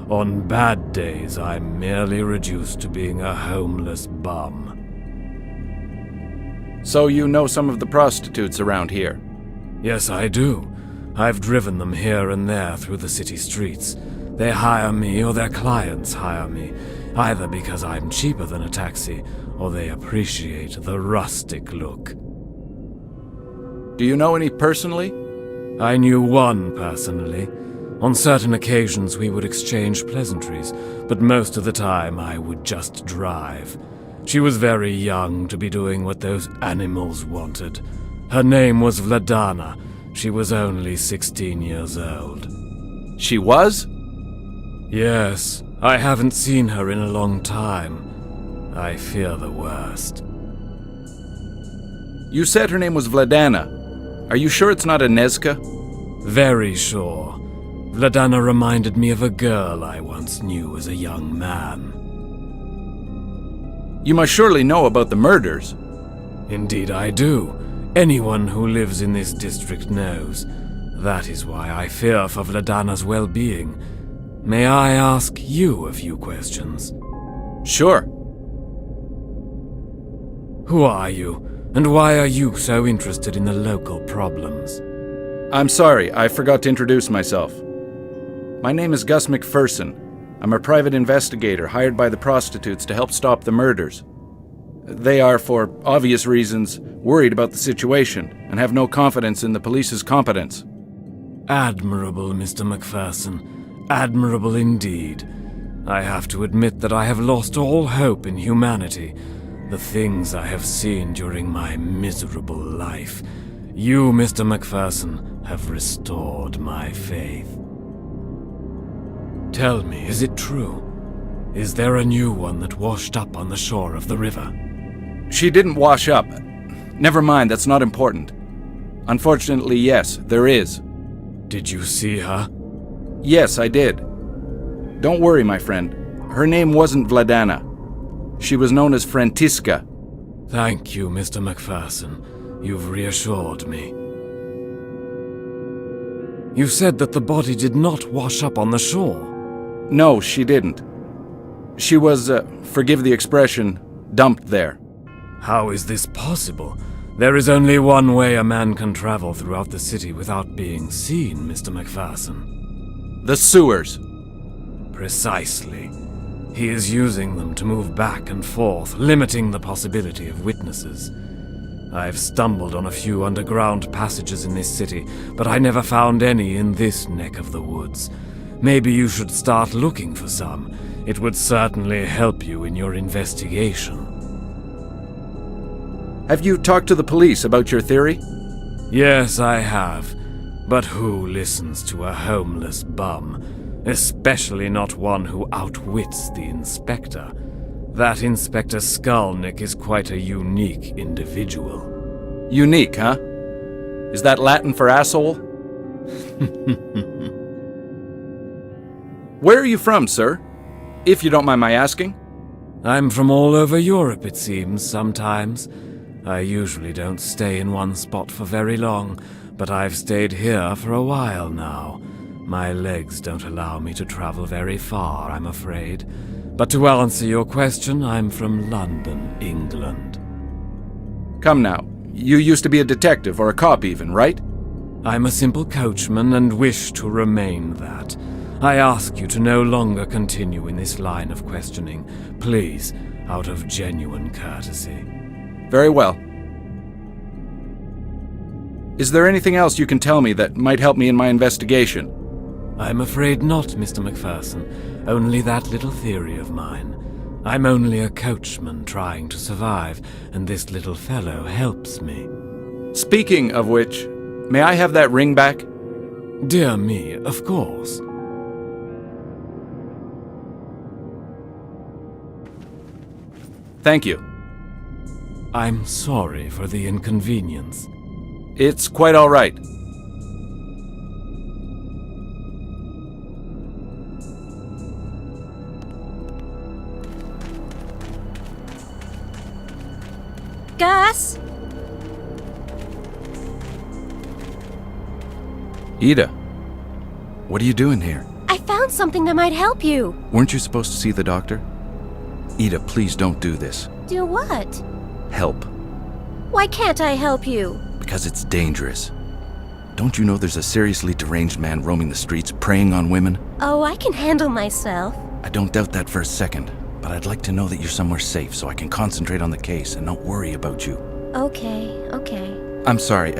On bad days, I'm merely reduced to being a homeless bum. So you know some of the prostitutes around here? Yes, I do. I've driven them here and there through the city streets. They hire me or their clients hire me, either because I'm cheaper than a taxi or they appreciate the rustic look. Do you know any personally? I knew one personally. On certain occasions we would exchange pleasantries, but most of the time I would just drive. She was very young to be doing what those animals wanted. Her name was Vladana. She was only 16 years old. She was? Yes, I haven't seen her in a long time. I fear the worst. You said her name was Vladana. Are you sure it's not Inezka? Very sure. Vladana reminded me of a girl I once knew as a young man. You must surely know about the murders. Indeed I do. Anyone who lives in this district knows. That is why I fear for Vladana's well-being. May I ask you a few questions? Sure. Who are you, and why are you so interested in the local problems? I'm sorry, I forgot to introduce myself. My name is Gus MacFerson. I'm a private investigator hired by the prostitutes to help stop the murders. They are, for obvious reasons, worried about the situation and have no confidence in the police's competence. Admirable, Mr. MacPherson. Admirable indeed. I have to admit that I have lost all hope in humanity. The things I have seen during my miserable life. You, Mr. MacPherson, have restored my faith. Tell me, is it true? Is there a new one that washed up on the shore of the river? She didn't wash up. Never mind, that's not important. Unfortunately, yes, there is. Did you see her? Yes, I did. Don't worry, my friend. Her name wasn't Vladana. She was known as Frantiska. Thank you, Mr. MacPherson. You've reassured me. You said that the body did not wash up on the shore. No, she didn't. She was, forgive the expression, dumped there. How is this possible? There is only one way a man can travel throughout the city without being seen, Mr. MacPherson. The sewers. Precisely. He is using them to move back and forth, limiting the possibility of witnesses. I've stumbled on a few underground passages in this city, but I never found any in this neck of the woods. Maybe you should start looking for some. It would certainly help you in your investigation. Have you talked to the police about your theory? Yes, I have. But who listens to a homeless bum? Especially not one who outwits the inspector. That Inspector Skulnick is quite a unique individual. Unique, huh? Is that Latin for asshole? Where are you from, sir? If you don't mind my asking. I'm from all over Europe, it seems, sometimes. I usually don't stay in one spot for very long, but I've stayed here for a while now. My legs don't allow me to travel very far, I'm afraid. But to answer your question, I'm from London, England. Come now, you used to be a detective, or a cop even, right? I'm a simple coachman and wish to remain that. I ask you to no longer continue in this line of questioning, please, out of genuine courtesy. Very well. Is there anything else you can tell me that might help me in my investigation? I'm afraid not, Mr. MacPherson. Only that little theory of mine. I'm only a coachman trying to survive, and this little fellow helps me. Speaking of which, may I have that ring back? Dear me, of course. Thank you. I'm sorry for the inconvenience. It's quite all right. Gus? Ida, what are you doing here? I found something that might help you. Weren't you supposed to see the doctor? Ida, please don't do this. Do what? Help. Why can't I help you? Because it's dangerous. Don't you know there's a seriously deranged man roaming the streets, preying on women? Oh, I can handle myself. I don't doubt that for a second, but I'd like to know that you're somewhere safe so I can concentrate on the case and not worry about you. Okay. I'm sorry,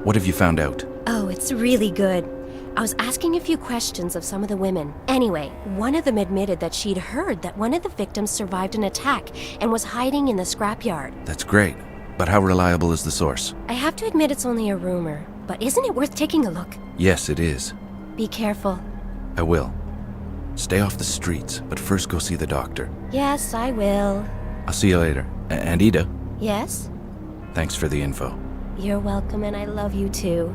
what have you found out? Oh, it's really good. I was asking a few questions of some of the women. Anyway, one of them admitted that she'd heard that one of the victims survived an attack and was hiding in the scrapyard. That's great, but how reliable is the source? I have to admit it's only a rumor, but isn't it worth taking a look? Yes, it is. Be careful. I will. Stay off the streets, but first go see the doctor. Yes, I will. I'll see you later. And Ida, Yes? thanks for the info. You're welcome, and I love you too.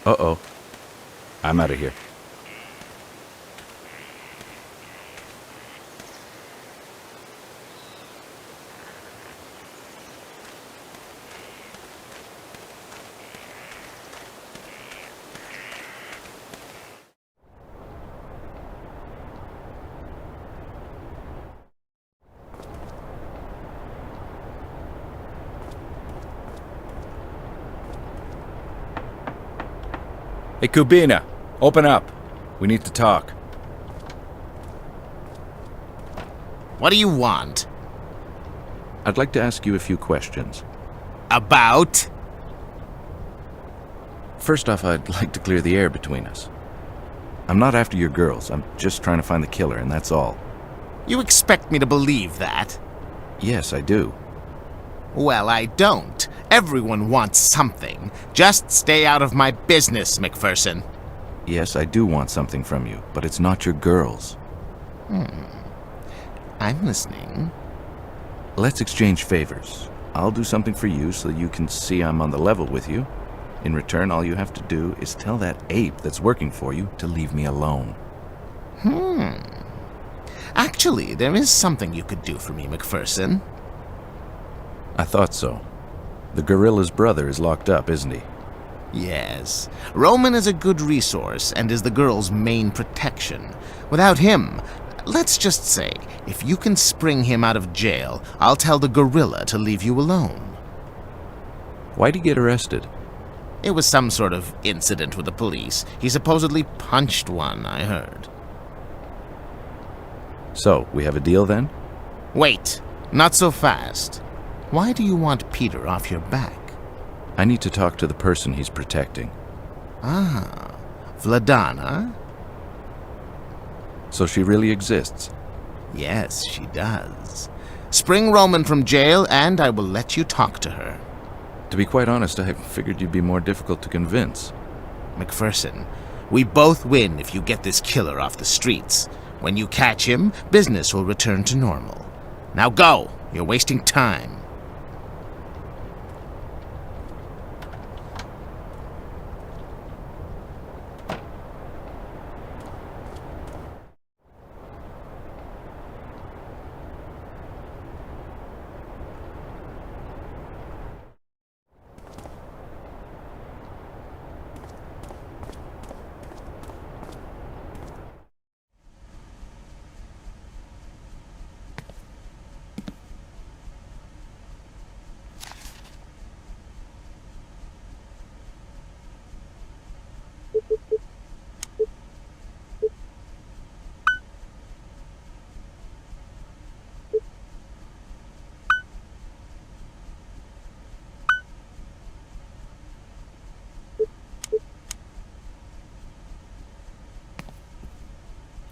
Uh-oh. I'm out of here. Hey, Kubina, open up. We need to talk. What do you want? I'd like to ask you a few questions. About? First off, I'd like to clear the air between us. I'm not after your girls. I'm just trying to find the killer, and that's all. You expect me to believe that? Yes, I do. Well, I don't. Everyone wants something. Just stay out of my business, MacPherson. Yes, I do want something from you, but it's not your girls. I'm listening. Let's exchange favors. I'll do something for you so you can see I'm on the level with you. In return, all you have to do is tell that ape that's working for you to leave me alone. Actually, there is something you could do for me, MacPherson. I thought so. The gorilla's brother is locked up, isn't he? Yes. Roman is a good resource and is the girl's main protection. Without him, let's just say, if you can spring him out of jail, I'll tell the gorilla to leave you alone. Why'd he get arrested? It was some sort of incident with the police. He supposedly punched one, I heard. So, we have a deal then? Wait, not so fast. Why do you want Peter off your back? I need to talk to the person he's protecting. Ah, Vladana? So she really exists? Yes, she does. Spring Roman from jail, and I will let you talk to her. To be quite honest, I figured you'd be more difficult to convince. MacPherson, We both win if you get this killer off the streets. When you catch him, business will return to normal. Now go! You're wasting time.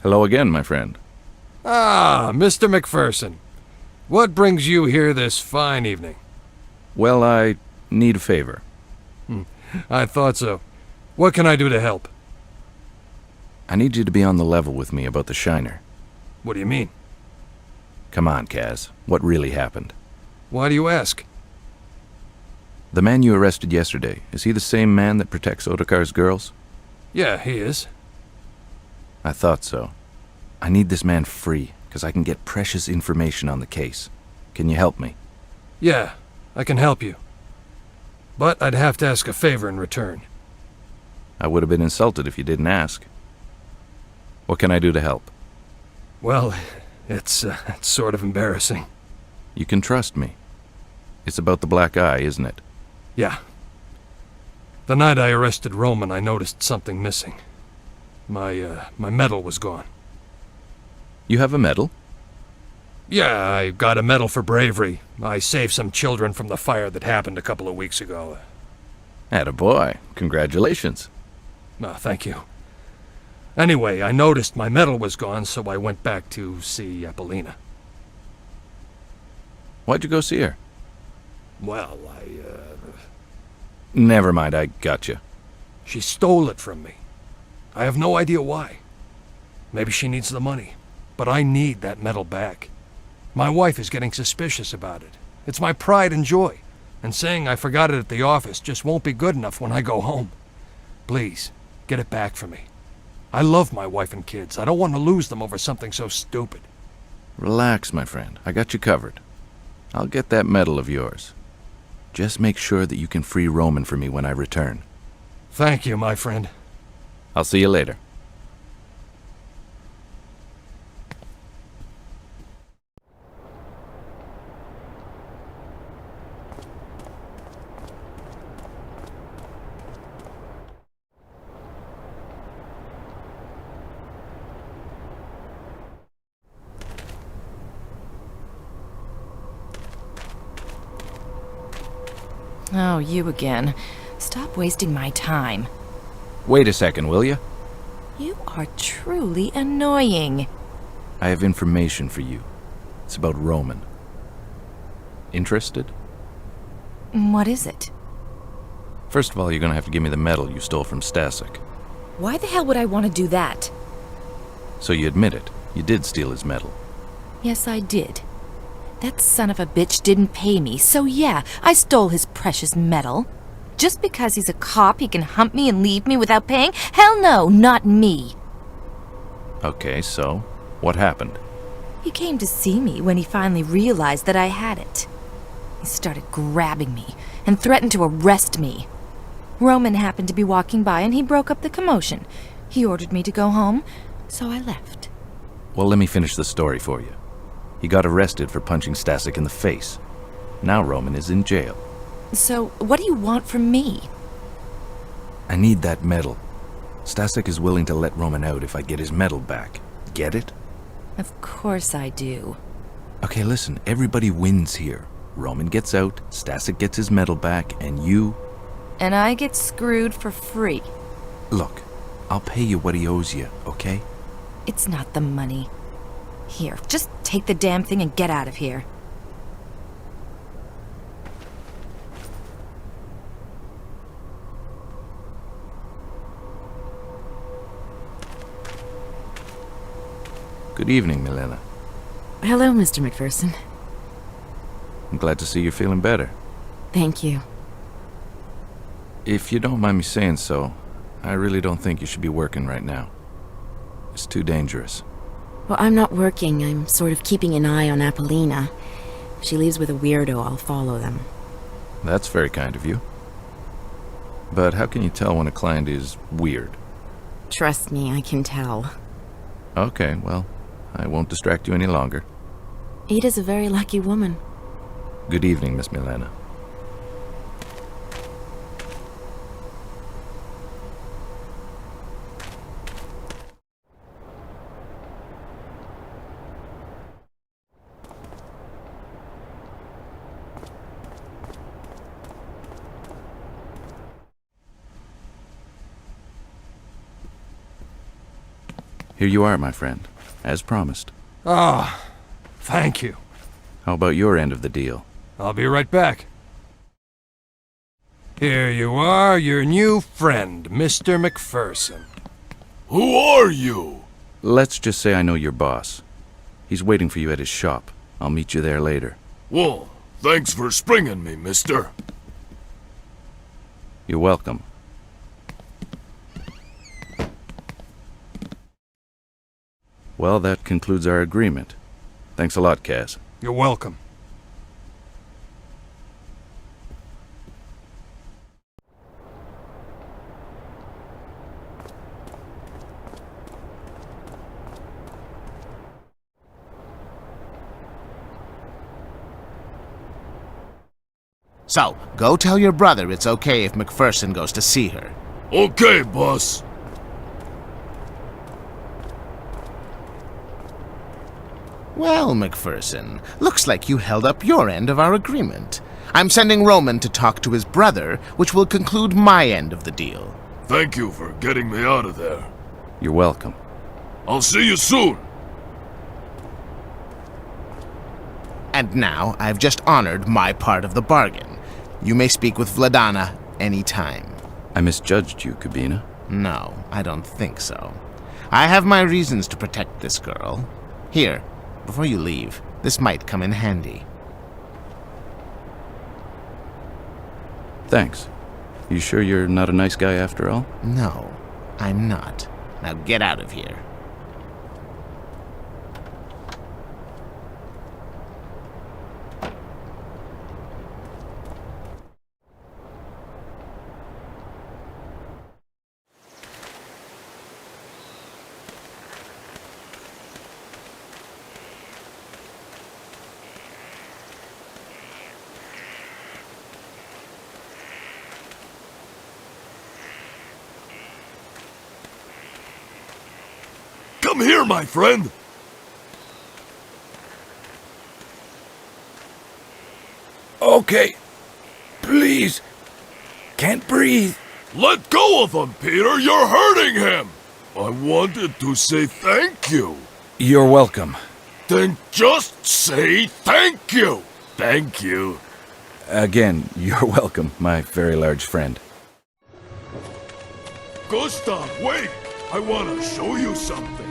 Hello again, my friend. Ah, Mr. MacPherson. What brings you here this fine evening? Well, I need a favor. I thought so. What can I do to help? I need you to be on the level with me about the Shiner. What do you mean? Come on, Kaz. What really happened? Why do you ask? The man you arrested yesterday, is he the same man that protects Otakar's girls? Yeah, he is. I thought so. I need this man free, because I can get precious information on the case. Can you help me? Yeah, I can help you. But I'd have to ask a favor in return. I would have been insulted if you didn't ask. What can I do to help? Well, it's sort of embarrassing. You can trust me. It's about the black eye, isn't it? Yeah. The night I arrested Roman, I noticed something missing. My medal was gone. You have a medal? Yeah, I got a medal for bravery. I saved some children from the fire that happened a couple of weeks ago. Attaboy. Congratulations. No, thank you. Anyway, I noticed my medal was gone, so I went back to see Apollina. Why'd you go see her? Well, Never mind, I gotcha. She stole it from me. I have no idea why. Maybe she needs the money, but I need that medal back. My wife is getting suspicious about it. It's my pride and joy, and saying I forgot it at the office just won't be good enough when I go home. Please, get it back for me. I love my wife and kids. I don't want to lose them over something so stupid. Relax, my friend. I got you covered. I'll get that medal of yours. Just make sure that you can free Roman for me when I return. Thank you, my friend. I'll see you later. Oh, you again. Stop wasting my time. Wait a second, will you? You are truly annoying. I have information for you. It's about Roman. Interested? What is it? First of all, you're gonna have to give me the medal you stole from Stasek. Why the hell would I want to do that? So you admit it. You did steal his medal. Yes, I did. That son of a bitch didn't pay me, so yeah, I stole his precious medal. Just because he's a cop, he can hump me and leave me without paying? Hell no, not me. Okay, so what happened? He came to see me when he finally realized that I had it. He started grabbing me and threatened to arrest me. Roman happened to be walking by and he broke up the commotion. He ordered me to go home, so I left. Well, let me finish the story for you. He got arrested for punching Stasek in the face. Now Roman is in jail. So, what do you want from me? I need that medal. Stasek is willing to let Roman out if I get his medal back. Get it? Of course I do. Okay, listen, everybody wins here. Roman gets out, Stasek gets his medal back, and you... And I get screwed for free. Look, I'll pay you what he owes you, okay? It's not the money. Here, just take the damn thing and get out of here. Good evening, Milena. Hello, Mr. MacPherson. I'm glad to see you're feeling better. Thank you. If you don't mind me saying so, I really don't think you should be working right now. It's too dangerous. Well, I'm not working. I'm sort of keeping an eye on Apollina. If she leaves with a weirdo, I'll follow them. That's very kind of you. But how can you tell when a client is weird? Trust me, I can tell. Okay, well, I won't distract you any longer. Ada's a very lucky woman. Good evening, Miss Milena. Here you are, my friend, as promised. Ah, thank you. How about your end of the deal? I'll be right back. Here you are, your new friend, Mr. MacPherson. Who are you? Let's just say I know your boss. He's waiting for you at his shop. I'll meet you there later. Well, thanks for springing me, mister. You're welcome. Well, that concludes our agreement. Thanks a lot, Kaz. You're welcome. So, go tell your brother it's okay if MacPherson goes to see her. Okay, boss. Well, MacPherson, looks like you held up your end of our agreement. I'm sending Roman to talk to his brother, which will conclude my end of the deal. Thank you for getting me out of there. You're welcome. I'll see you soon. And now, I've just honored my part of the bargain. You may speak with Vladana any time. I misjudged you, Kubina. No, I don't think so. I have my reasons to protect this girl. Here, before you leave, this might come in handy. Thanks. You sure you're not a nice guy after all? No, I'm not. Now get out of here. Come here, my friend. Okay. Please. Can't breathe. Let go of him, Peter. You're hurting him. I wanted to say thank you. You're welcome. Then just say thank you. Thank you. Again, you're welcome, my very large friend. Gustav, wait. I want to show you something.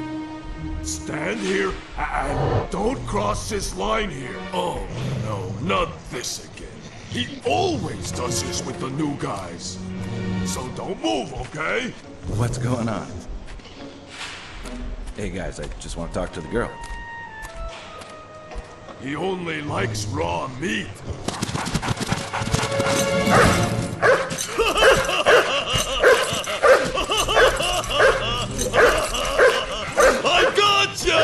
Stand here and don't cross this line here. Oh, no, not this again. He always does this with the new guys. So don't move, okay? What's going on? Hey guys, I just want to talk to the girl. He only likes raw meat. I gotcha!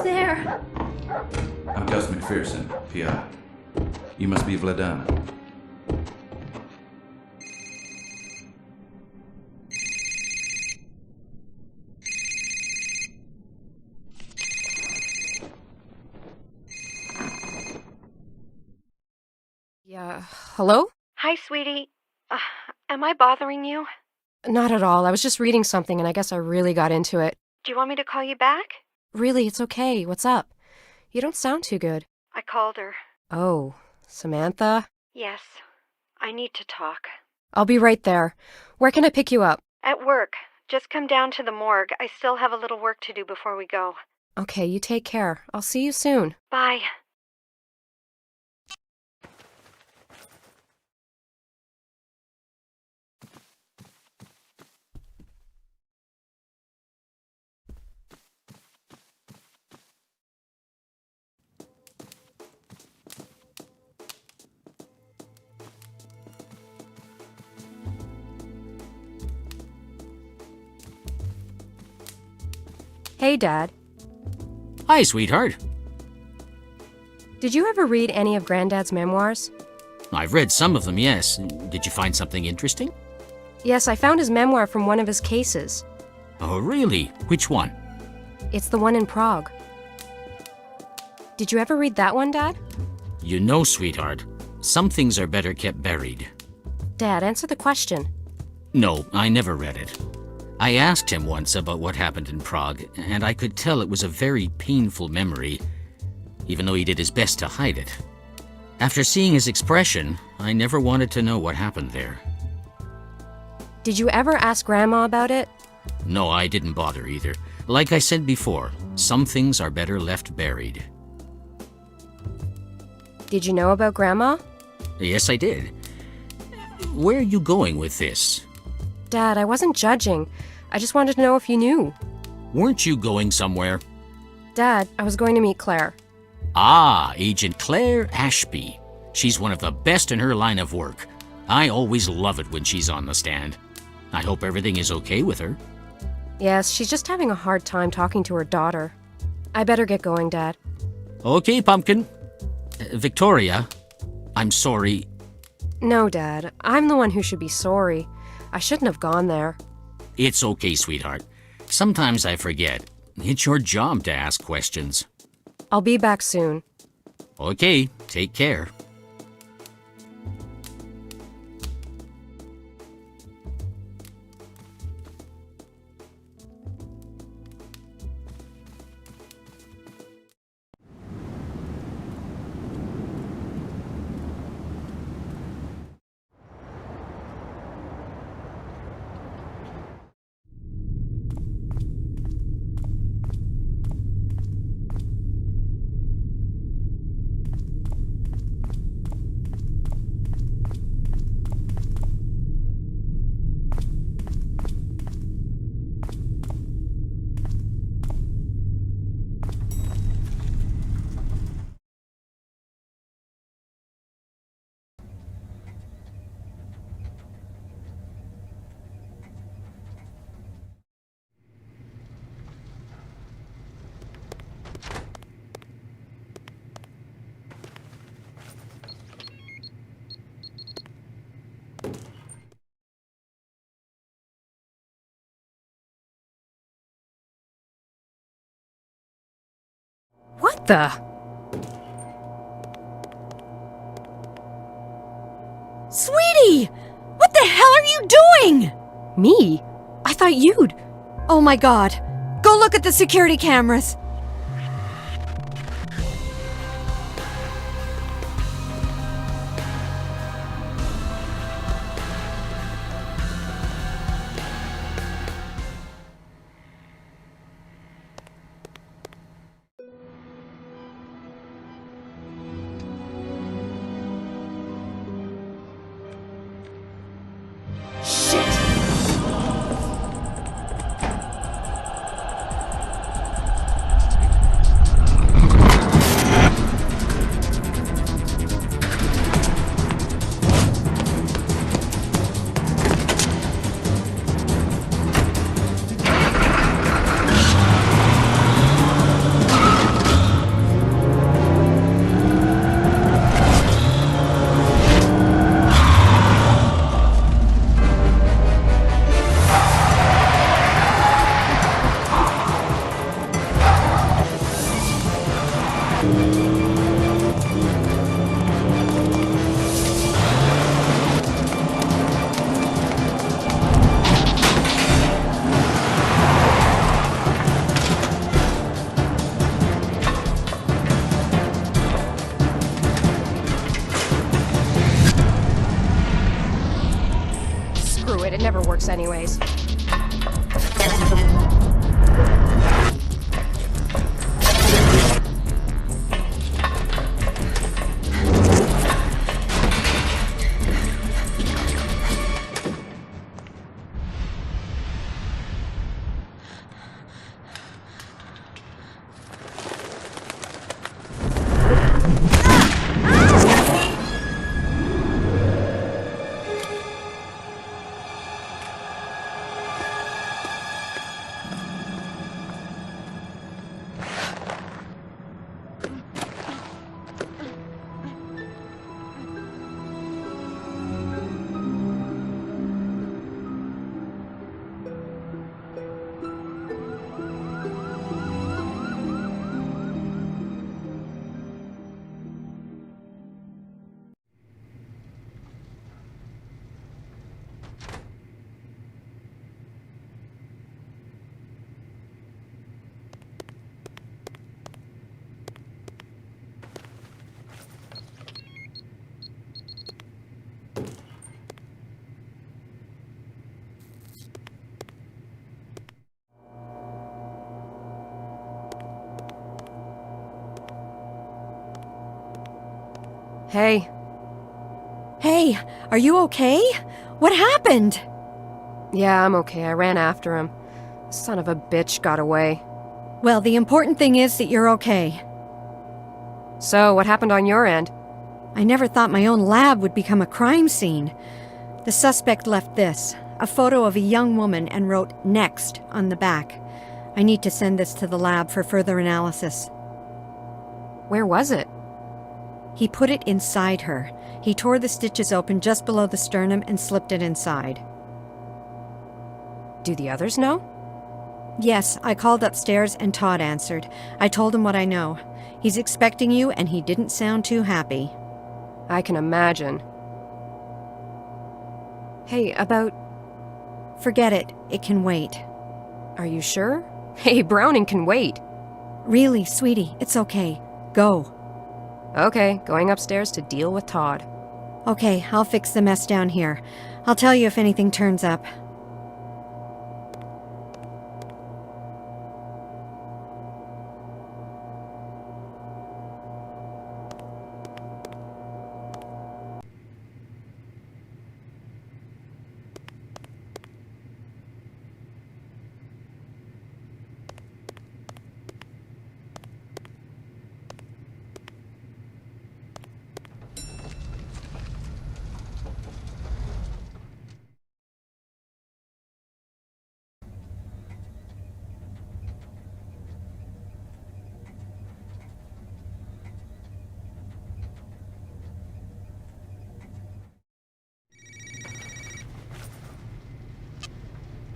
there? I'm Gus MacFerson, PI. You must be Vladana. Yeah, hello? Hi, sweetie. Am I bothering you? Not at all. I was just reading something and I guess I really got into it. Do you want me to call you back? Really, it's okay. What's up? You don't sound too good. I called her. Oh, Samantha? Yes. I need to talk. I'll be right there. Where can I pick you up? At work. Just come down to the morgue. I still have a little work to do before we go. Okay, you take care. I'll see you soon. Bye. Hey, Dad. Hi, sweetheart. Did you ever read any of Granddad's memoirs? I've read some of them, yes. Did you find something interesting? Yes, I found his memoir from one of his cases. Oh, really? Which one? It's the one in Prague. Did you ever read that one, Dad? You know, sweetheart, some things are better kept buried. Dad, answer the question. No, I never read it. I asked him once about what happened in Prague, and I could tell it was a very painful memory, even though he did his best to hide it. After seeing his expression, I never wanted to know what happened there. Did you ever ask Grandma about it? No, I didn't bother either. Like I said before, some things are better left buried. Did you know about Grandma? Yes, I did. Where are you going with this? Dad, I wasn't judging. I just wanted to know if you knew. Weren't you going somewhere? Dad, I was going to meet Claire. Ah, Agent Claire Ashby. She's one of the best in her line of work. I always love it when she's on the stand. I hope everything is okay with her. Yes, she's just having a hard time talking to her daughter. I better get going, Dad. Okay, Pumpkin. Victoria, I'm sorry. No, Dad. I'm the one who should be sorry. I shouldn't have gone there. It's okay, sweetheart. Sometimes I forget. It's your job to ask questions. I'll be back soon. Okay, take care. What the? Sweetie! What the hell are you doing? Me? I thought you'd... Oh my god. Go look at the security cameras. anyways. Hey. Hey, are you okay? What happened? Yeah, I'm okay. I ran after him. Son of a bitch got away. Well, the important thing is that you're okay. So, what happened on your end? I never thought my own lab would become a crime scene. The suspect left this, a photo of a young woman, and wrote "Next" on the back. I need to send this to the lab for further analysis. Where was it? He put it inside her. He tore the stitches open just below the sternum and slipped it inside. Do the others know? Yes, I called upstairs and Todd answered. I told him what I know. He's expecting you and he didn't sound too happy. I can imagine. Hey, about... Forget it. It can wait. Are you sure? Hey, Browning can wait. Really, sweetie, it's okay. Go. Okay, going upstairs to deal with Todd. Okay, I'll fix the mess down here. I'll tell you if anything turns up.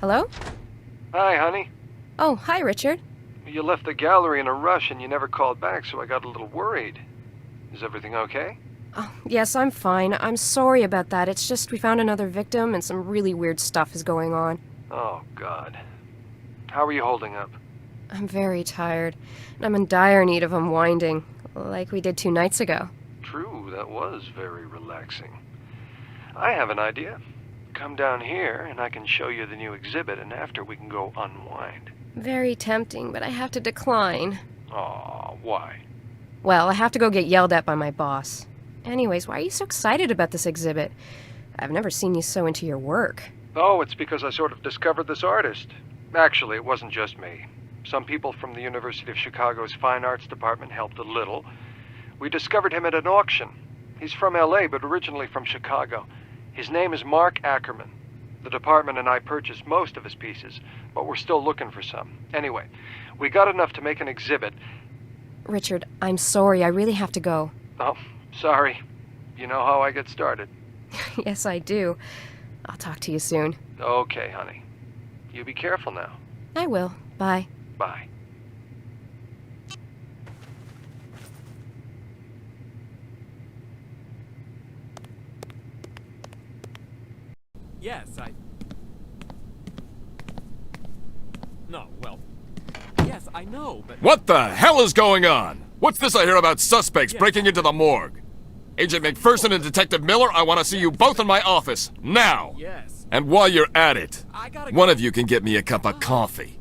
Hello? Hi, honey. Oh, hi, Richard. You left the gallery in a rush and you never called back, so I got a little worried. Is everything okay? Oh, yes, I'm fine. I'm sorry about that. It's just we found another victim and some really weird stuff is going on. Oh, God. How are you holding up? I'm very tired, and I'm in dire need of unwinding, like we did 2 nights ago. True, that was very relaxing. I have an idea. Come down here and I can show you the new exhibit, and after we can go unwind. Very tempting, but I have to decline. Aw, why? Well, I have to go get yelled at by my boss. Anyways, why are you so excited about this exhibit? I've never seen you so into your work. Oh, it's because I sort of discovered this artist. Actually, it wasn't just me. Some people from the University of Chicago's Fine Arts Department helped a little. We discovered him at an auction. He's from LA, but originally from Chicago. His name is Mark Ackerman. The department and I purchased most of his pieces, but we're still looking for some. Anyway, we got enough to make an exhibit. Richard, I'm sorry. I really have to go. Oh, sorry. You know how I get started. Yes, I do. I'll talk to you soon. Okay, honey. You be careful now. I will. Bye. Bye. Yes, No, well... Yes, I know, but... What the hell is going on? What's this I hear about suspects breaking into the morgue? Agent MacFerson and Detective Miller, I want to see you both in my office, now! Yes, And while you're at it, one of you can get me a cup of coffee.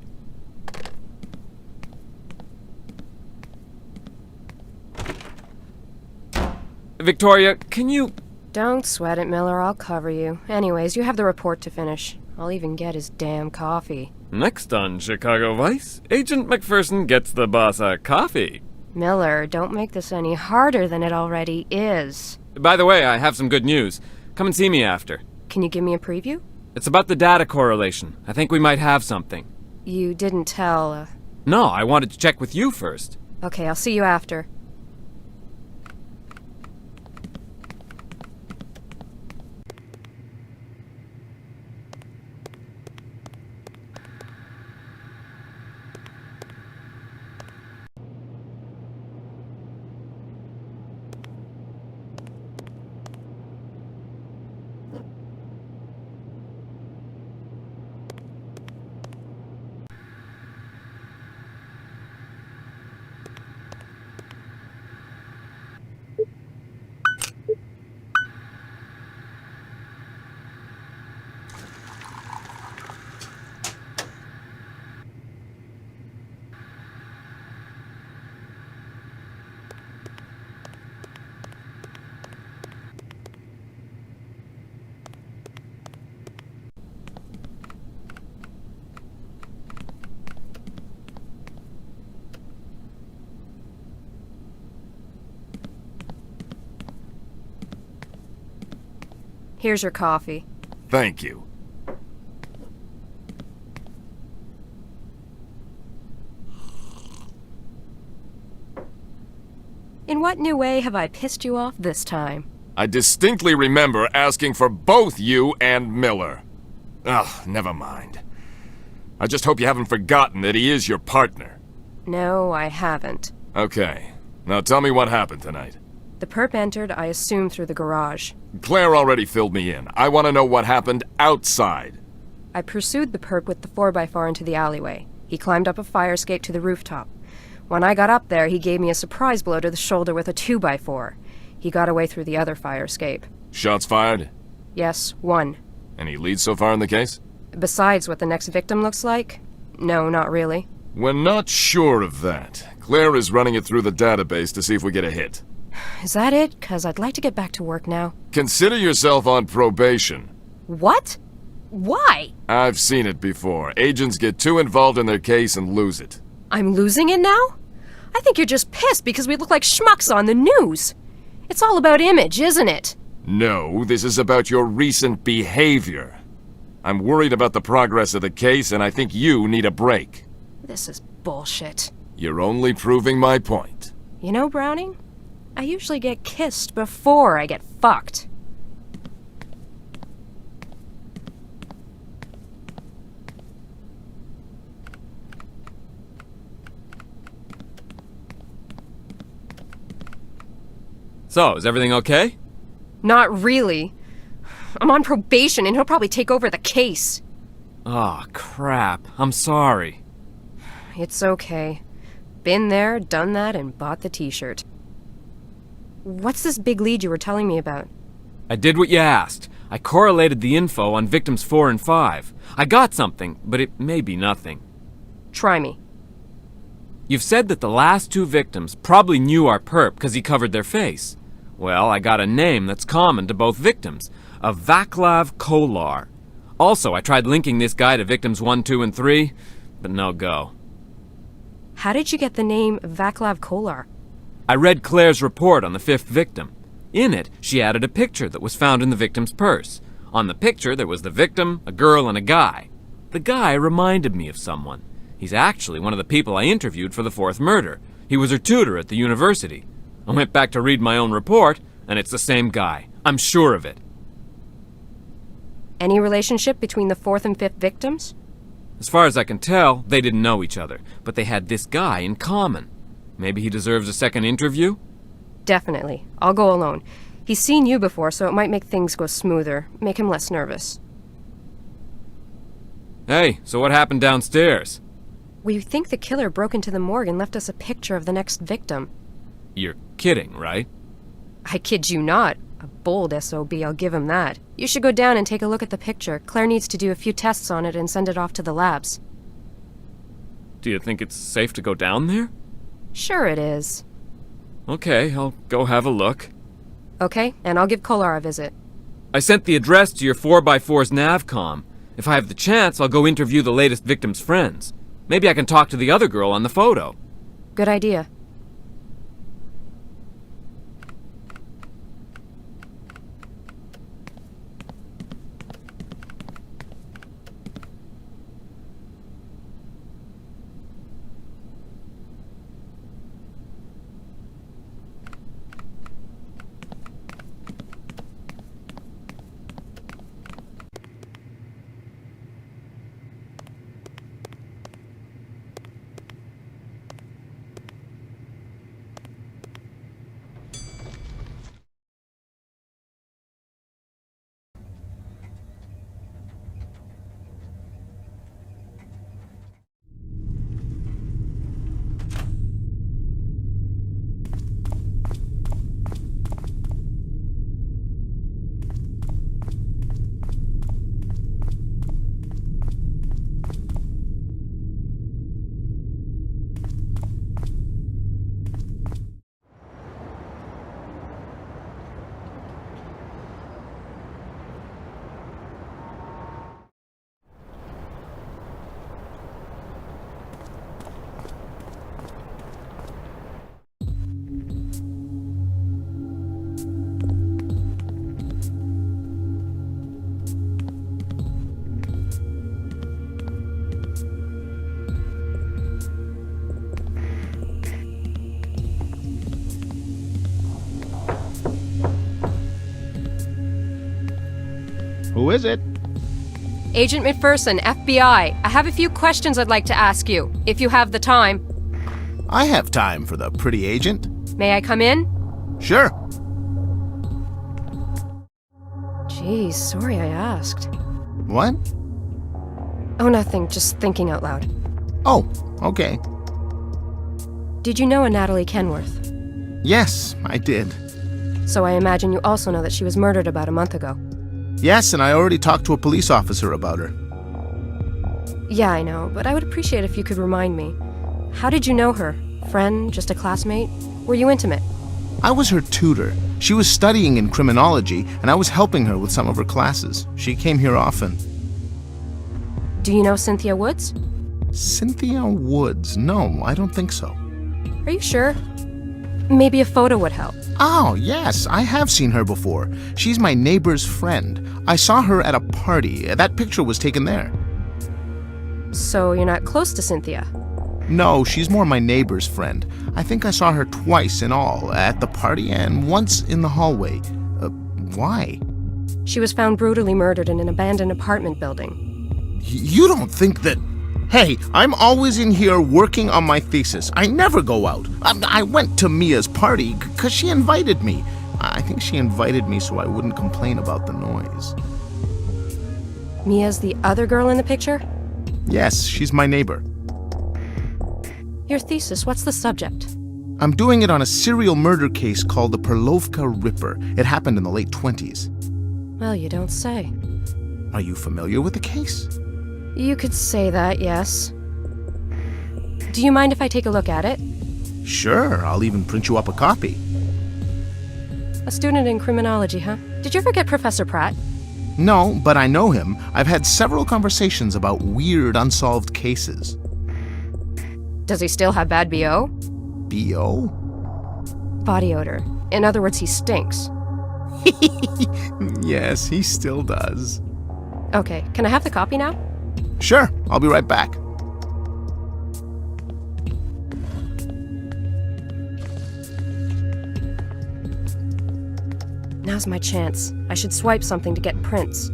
Victoria, can you... Don't sweat it, Miller. I'll cover you. Anyways, you have the report to finish. I'll even get his damn coffee. Next on Chicago Vice, Agent MacFerson gets the boss a coffee. Miller, don't make this any harder than it already is. By the way, I have some good news. Come and see me after. Can you give me a preview? It's about the data correlation. I think we might have something. You didn't tell, No, I wanted to check with you first. Okay, I'll see you after. Here's your coffee. Thank you. In what new way have I pissed you off this time? I distinctly remember asking for both you and Miller. Ugh, never mind. I just hope you haven't forgotten that he is your partner. No, I haven't. Okay. Now tell me what happened tonight. The perp entered, I assume, through the garage. Claire already filled me in. I want to know what happened outside. I pursued the perp with the 4x4 into the alleyway. He climbed up a fire escape to the rooftop. When I got up there, he gave me a surprise blow to the shoulder with a 2x4. He got away through the other fire escape. Shots fired? Yes, one. Any leads so far in the case? Besides what the next victim looks like? No, not really. We're not sure of that. Claire is running it through the database to see if we get a hit. Is that it? 'Cause I'd like to get back to work now. Consider yourself on probation. What? Why? I've seen it before. Agents get too involved in their case and lose it. I'm losing it now? I think you're just pissed because we look like schmucks on the news. It's all about image, isn't it? No, this is about your recent behavior. I'm worried about the progress of the case, and I think you need a break. This is bullshit. You're only proving my point. You know, Browning? I usually get kissed before I get fucked. So, is everything okay? Not really. I'm on probation and he'll probably take over the case. Aw, crap. I'm sorry. It's okay. Been there, done that, and bought the t-shirt. What's this big lead you were telling me about? I did what you asked. I correlated the info on victims 4 and 5. I got something, but it may be nothing. Try me. You've said that the last 2 victims probably knew our perp because he covered their face. Well, I got a name that's common to both victims, a Vaclav Kolar. Also, I tried linking this guy to victims 1, 2, and 3, but no go. How did you get the name Vaclav Kolar? I read Claire's report on the 5th victim. In it, she added a picture that was found in the victim's purse. On the picture, there was the victim, a girl, and a guy. The guy reminded me of someone. He's actually one of the people I interviewed for the 4th murder. He was her tutor at the university. I went back to read my own report, and it's the same guy. I'm sure of it. Any relationship between the 4th and 5th victims? As far as I can tell, they didn't know each other, but they had this guy in common. Maybe he deserves a second interview? Definitely. I'll go alone. He's seen you before, so it might make things go smoother, make him less nervous. Hey, so what happened downstairs? We think the killer broke into the morgue and left us a picture of the next victim. You're kidding, right? I kid you not. A bold SOB, I'll give him that. You should go down and take a look at the picture. Claire needs to do a few tests on it and send it off to the labs. Do you think it's safe to go down there? Sure it is. Okay, I'll go have a look. Okay, and I'll give Kolar a visit. I sent the address to your 4x4's navcom. If I have the chance, I'll go interview the latest victim's friends. Maybe I can talk to the other girl on the photo. Good idea. Who is it? Agent McPherson, FBI. I have a few questions I'd like to ask you, if you have the time. I have time for the pretty agent. May I come in? Sure. Geez, sorry I asked. What? Oh, nothing, just thinking out loud. Oh, okay. Did you know a Natalie Kenworth? Yes, I did. So I imagine you also know that she was murdered about a month ago. Yes, and I already talked to a police officer about her. Yeah, I know, but I would appreciate if you could remind me. How did you know her? Friend? Just a classmate? Were you intimate? I was her tutor. She was studying in criminology, and I was helping her with some of her classes. She came here often. Do you know Cynthia Woods? Cynthia Woods? No, I don't think so. Are you sure? Maybe a photo would help. Oh, yes, I have seen her before. She's my neighbor's friend. I saw her at a party. That picture was taken there. So you're not close to Cynthia? No, she's more my neighbor's friend. I think I saw her twice in all, at the party and once in the hallway. Why? She was found brutally murdered in an abandoned apartment building. You don't think that... Hey, I'm always in here working on my thesis. I never go out. I went to Mia's party because she invited me. I think she invited me so I wouldn't complain about the noise. Mia's the other girl in the picture? Yes, she's my neighbor. Your thesis, what's the subject? I'm doing it on a serial murder case called the Perlovka Ripper. It happened in the late 20s. Well, you don't say. Are you familiar with the case? You could say that, yes. Do you mind if I take a look at it? Sure, I'll even print you up a copy. A student in criminology, huh? Did you ever get Professor Pratt? No, but I know him. I've had several conversations about weird unsolved cases. Does he still have bad BO? BO? Body odor. In other words, he stinks. Yes, he still does. Okay, can I have the copy now? Sure, I'll be right back. Now's my chance. I should swipe something to get prints.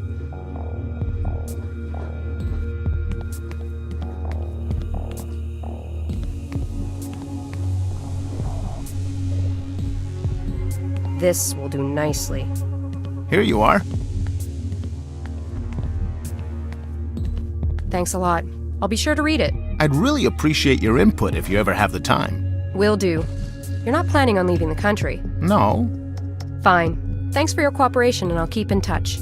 This will do nicely. Here you are. Thanks a lot. I'll be sure to read it. I'd really appreciate your input if you ever have the time. Will do. You're not planning on leaving the country? No. Fine. Thanks for your cooperation, and I'll keep in touch.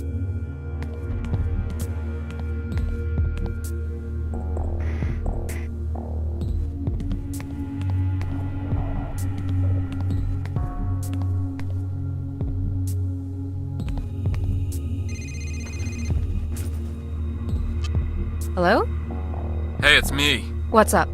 Hello? Hey, it's me. What's up?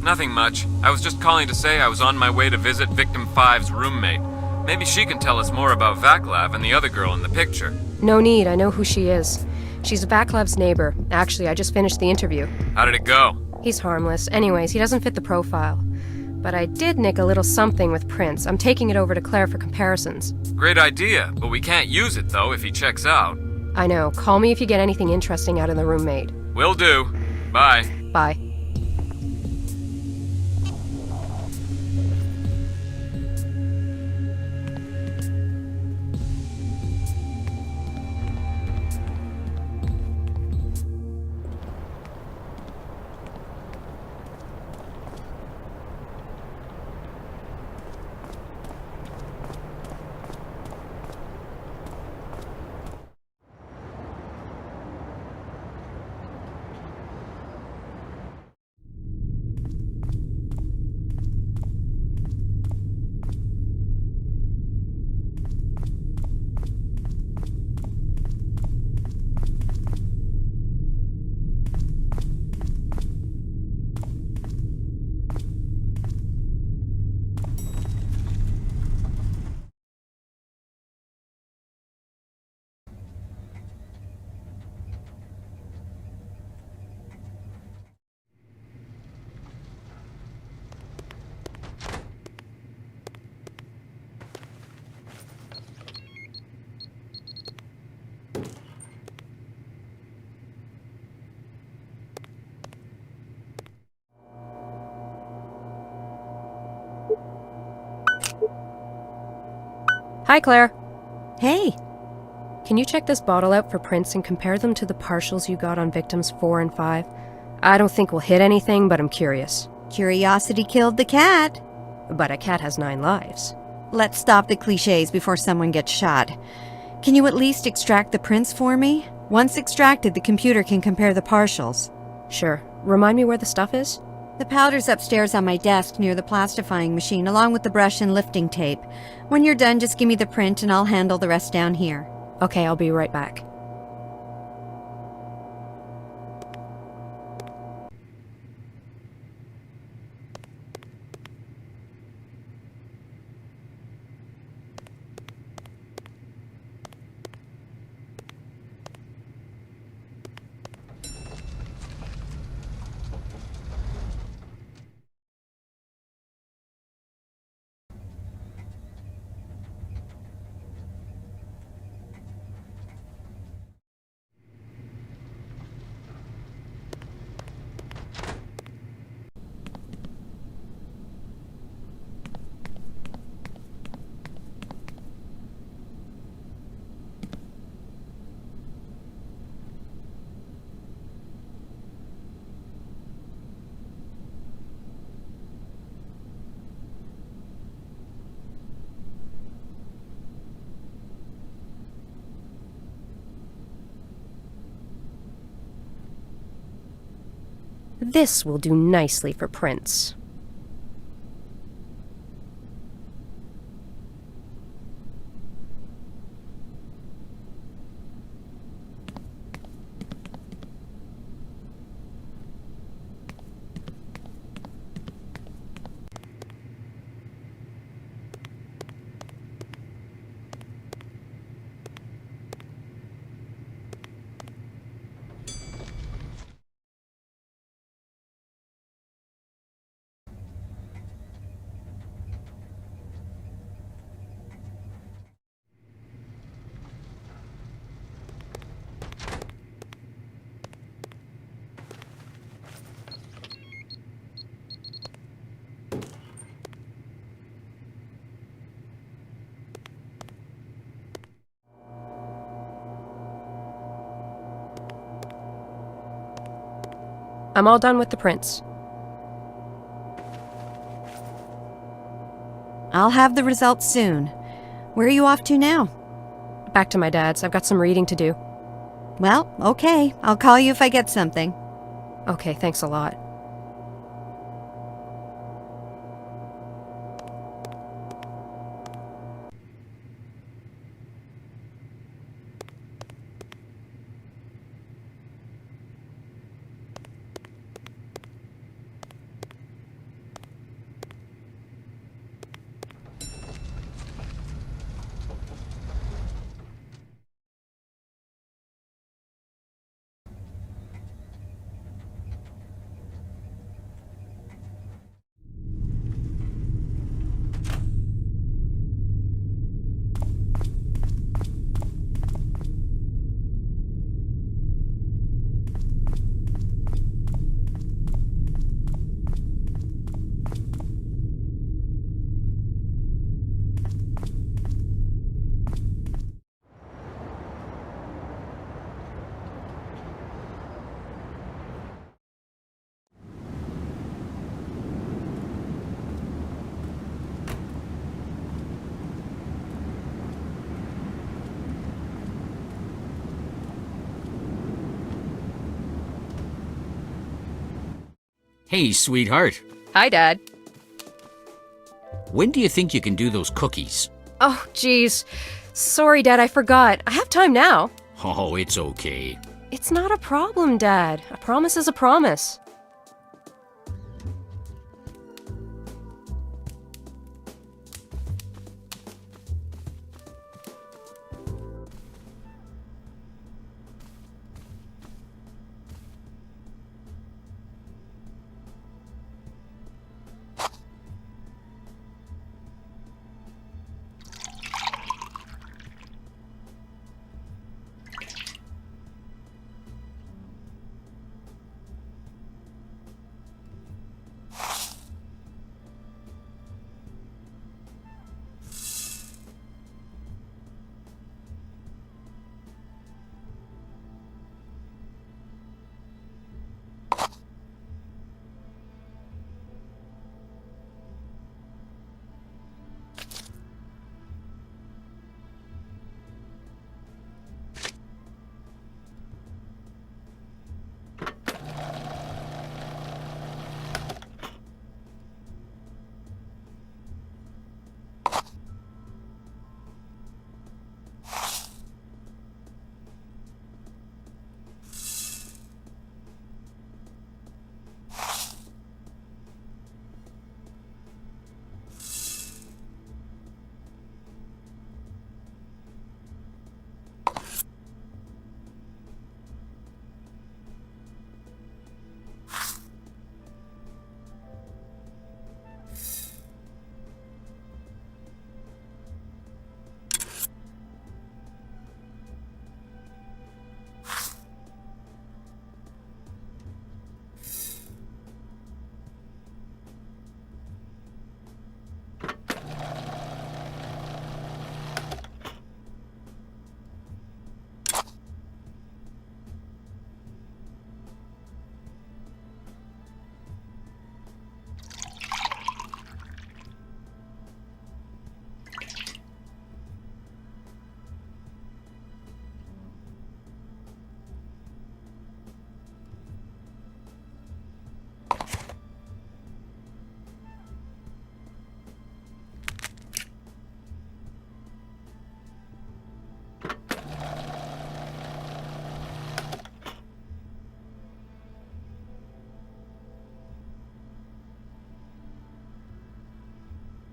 Nothing much. I was just calling to say I was on my way to visit Victim 5's roommate. Maybe she can tell us more about Vaclav and the other girl in the picture. No need, I know who she is. She's Vaclav's neighbor. Actually, I just finished the interview. How did it go? He's harmless. Anyways, he doesn't fit the profile. But I did nick a little something with Prince. I'm taking it over to Claire for comparisons. Great idea, but we can't use it though if he checks out. I know. Call me if you get anything interesting out of the roommate. Will do. Bye. Bye. Hi, Claire. Hey. Can you check this bottle out for prints and compare them to the partials you got on victims 4 and 5? I don't think we'll hit anything, but I'm curious. Curiosity killed the cat. But a cat has 9 lives. Let's stop the cliches before someone gets shot. Can you at least extract the prints for me? Once extracted, the computer can compare the partials. Sure. Remind me where the stuff is? The powder's upstairs on my desk near the plastifying machine, along with the brush and lifting tape. When you're done, just give me the print and I'll handle the rest down here. Okay, I'll be right back. This will do nicely for prints. I'm all done with the prints. I'll have the results soon. Where are you off to now? back to my dad's. I've got some reading to do. Well, okay. I'll call you if I get something. Okay, thanks a lot. Hey, sweetheart. Hi, Dad. When do you think you can do those cookies? Oh, geez. Sorry, Dad, I forgot. I have time now. Oh, it's okay. It's not a problem, Dad. A promise is a promise.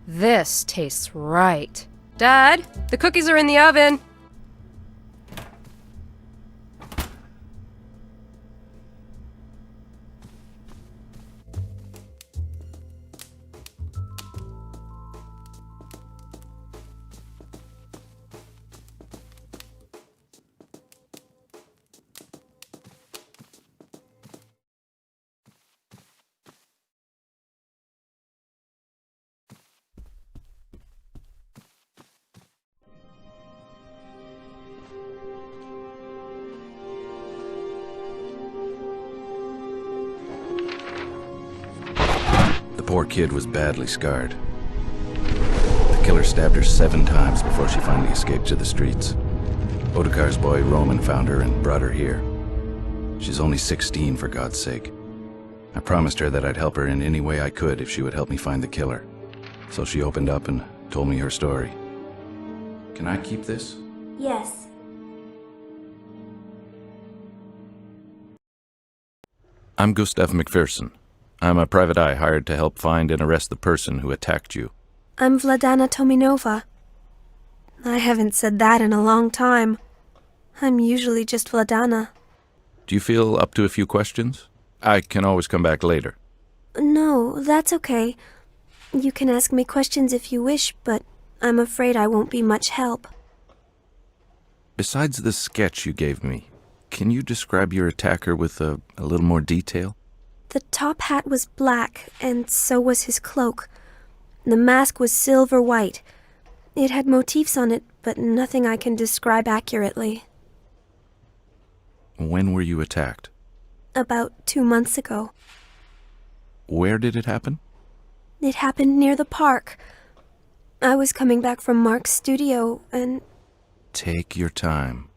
This tastes right. Dad, the cookies are in the oven. The poor kid was badly scarred. The killer stabbed her 7 times before she finally escaped to the streets. Otakar's boy Roman found her and brought her here. She's only 16, for God's sake. I promised her that I'd help her in any way I could if she would help me find the killer. So she opened up and told me her story. Can I keep this? Yes. I'm Gustav MacFerson. I'm a private eye hired to help find and arrest the person who attacked you. I'm Vladana Tominova. I haven't said that in a long time. I'm usually just Vladana. Do you feel up to a few questions? I can always come back later. No, that's okay. You can ask me questions if you wish, but I'm afraid I won't be much help. Besides the sketch you gave me, can you describe your attacker with a little more detail? The top hat was black, and so was his cloak. The mask was silver-white. It had motifs on it, but nothing I can describe accurately. When were you attacked? About 2 months ago. Where did it happen? It happened near the park. I was coming back from Mark's studio, and... Take your time.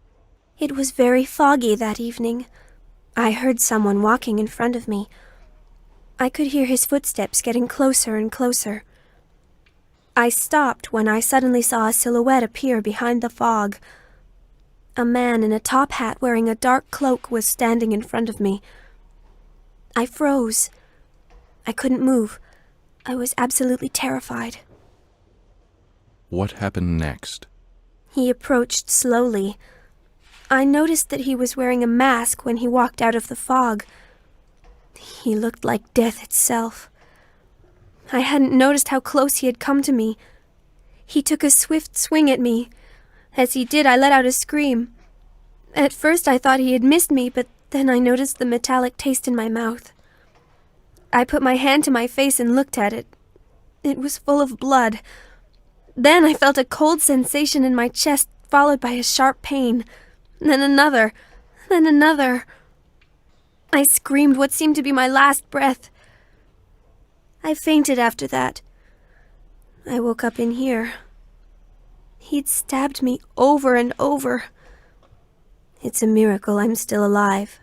It was very foggy that evening. I heard someone walking in front of me. I could hear his footsteps getting closer and closer. I stopped when I suddenly saw a silhouette appear behind the fog. A man in a top hat wearing a dark cloak was standing in front of me. I froze. I couldn't move. I was absolutely terrified. What happened next? He approached slowly. I noticed that he was wearing a mask when he walked out of the fog. He looked like death itself. I hadn't noticed how close he had come to me. He took a swift swing at me. As he did, I let out a scream. At first I thought he had missed me, but then I noticed the metallic taste in my mouth. I put my hand to my face and looked at it. It was full of blood. Then I felt a cold sensation in my chest, followed by a sharp pain. Then another. Then another. I screamed what seemed to be my last breath. I fainted after that. I woke up in here. He'd stabbed me over and over. It's a miracle I'm still alive.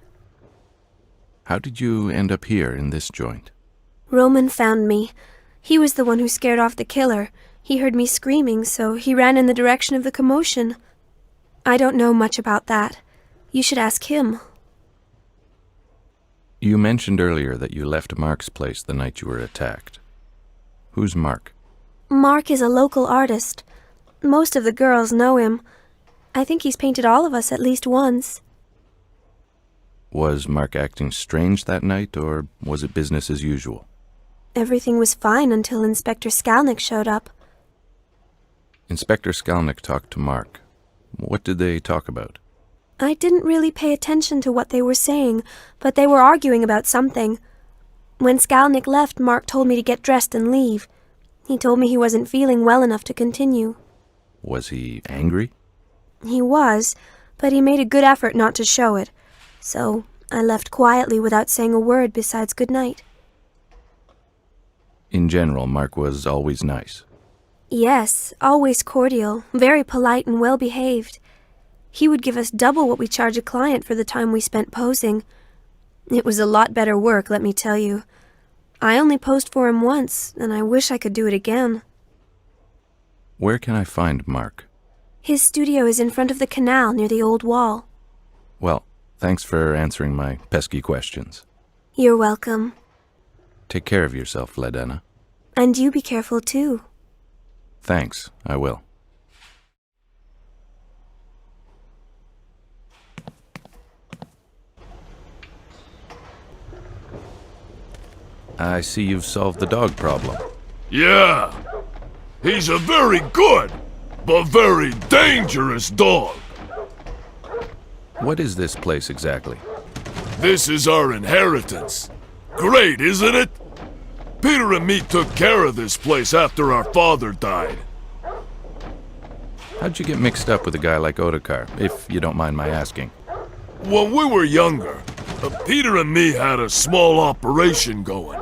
How did you end up here in this joint? Roman found me. He was the one who scared off the killer. He heard me screaming, so he ran in the direction of the commotion. I don't know much about that. You should ask him. You mentioned earlier that you left Mark's place the night you were attacked. Who's Mark? Mark is a local artist. Most of the girls know him. I think he's painted all of us at least once. Was Mark acting strange that night, or was it business as usual? Everything was fine until Inspector Skalnick showed up. Inspector Skalnick talked to Mark. What did they talk about? I didn't really pay attention to what they were saying, but they were arguing about something. When Skalnick left, Mark told me to get dressed and leave. He told me he wasn't feeling well enough to continue. Was he angry? He was, but he made a good effort not to show it. So I left quietly without saying a word besides good night. In general, Mark was always nice. Yes, always cordial, very polite and well-behaved. He would give us double what we charge a client for the time we spent posing. It was a lot better work, let me tell you. I only posed for him once, and I wish I could do it again. Where can I find Mark? His studio is in front of the canal near the old wall. Well, thanks for answering my pesky questions. You're welcome. Take care of yourself, Vladana. And you be careful, too. Thanks, I will. I see you've solved the dog problem. Yeah. He's a very good, but very dangerous dog. What is this place exactly? This is our inheritance. Great, isn't it? Peter and me took care of this place after our father died. How'd you get mixed up with a guy like Otakar, if you don't mind my asking? When we were younger, Peter and me had a small operation going.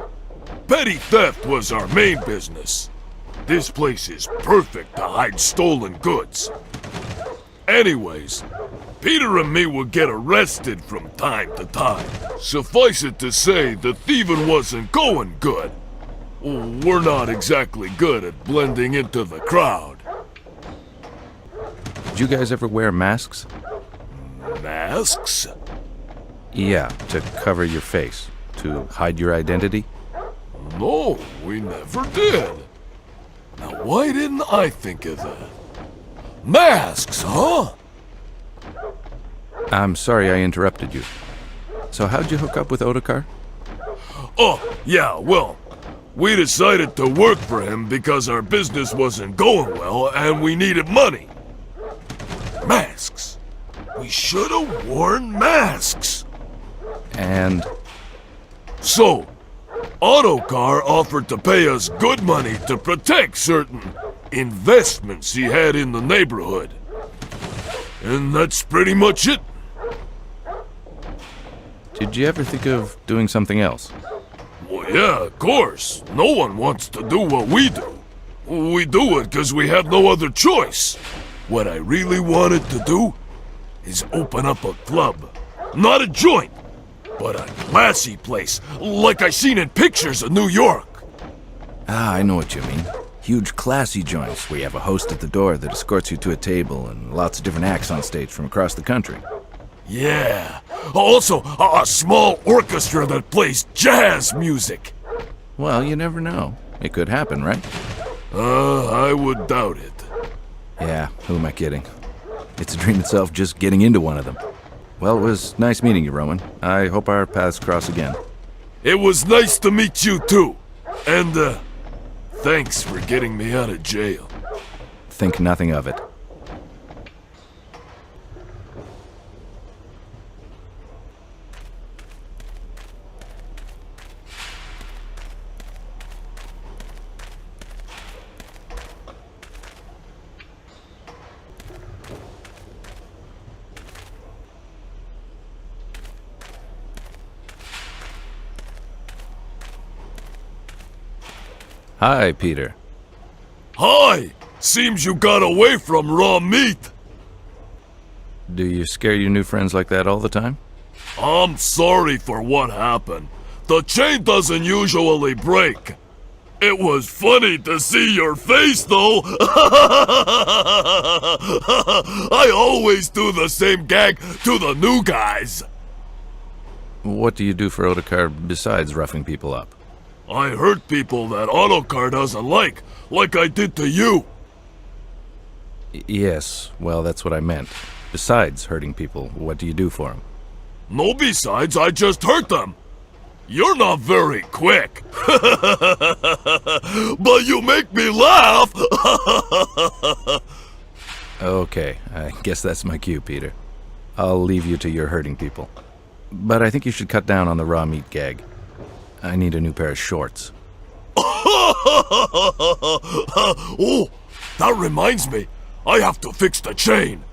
Petty theft was our main business. This place is perfect to hide stolen goods. Anyways, Peter and me would get arrested from time to time. Suffice it to say, the thieving wasn't going good. We're not exactly good at blending into the crowd. Did you guys ever wear masks? Masks? Yeah, to cover your face, to hide your identity. No, we never did. Now, why didn't I think of that? Masks, huh? I'm sorry I interrupted you. So how'd you hook up with Ottokar? Oh, yeah, well, we decided to work for him because our business wasn't going well and we needed money. Masks. We should have worn masks. And? So, Ottokar offered to pay us good money to protect certain investments he had in the neighborhood. And that's pretty much it. Did you ever think of doing something else? Well, yeah, of course. No one wants to do what we do. We do it because we have no other choice. What I really wanted to do is open up a club. Not a joint, but a classy place, like I seen in pictures of New York. Ah, I know what you mean. Huge classy joints where you have a host at the door that escorts you to a table and lots of different acts on stage from across the country. Yeah. Also, a small orchestra that plays jazz music. Well, you never know. It could happen, right? I would doubt it. Yeah, who am I kidding? It's a dream itself just getting into one of them. Well, it was nice meeting you, Roman. I hope our paths cross again. It was nice to meet you too. And, thanks for getting me out of jail. Think nothing of it. Hi, Peter. Hi! Seems you got away from raw meat. Do you scare your new friends like that all the time? I'm sorry for what happened. The chain doesn't usually break. It was funny to see your face, though. I always do the same gag to the new guys. What do you do for Ottokar besides roughing people up? I hurt people that Ottokar doesn't like I did to you. Yes, well, that's what I meant. Besides hurting people, what do you do for them? No besides, I just hurt them. You're not very quick. But you make me laugh. Okay, I guess that's my cue, Peter. I'll leave you to your hurting people. But I think you should cut down on the raw meat gag. I need a new pair of shorts. Oh, that reminds me. I have to fix the chain.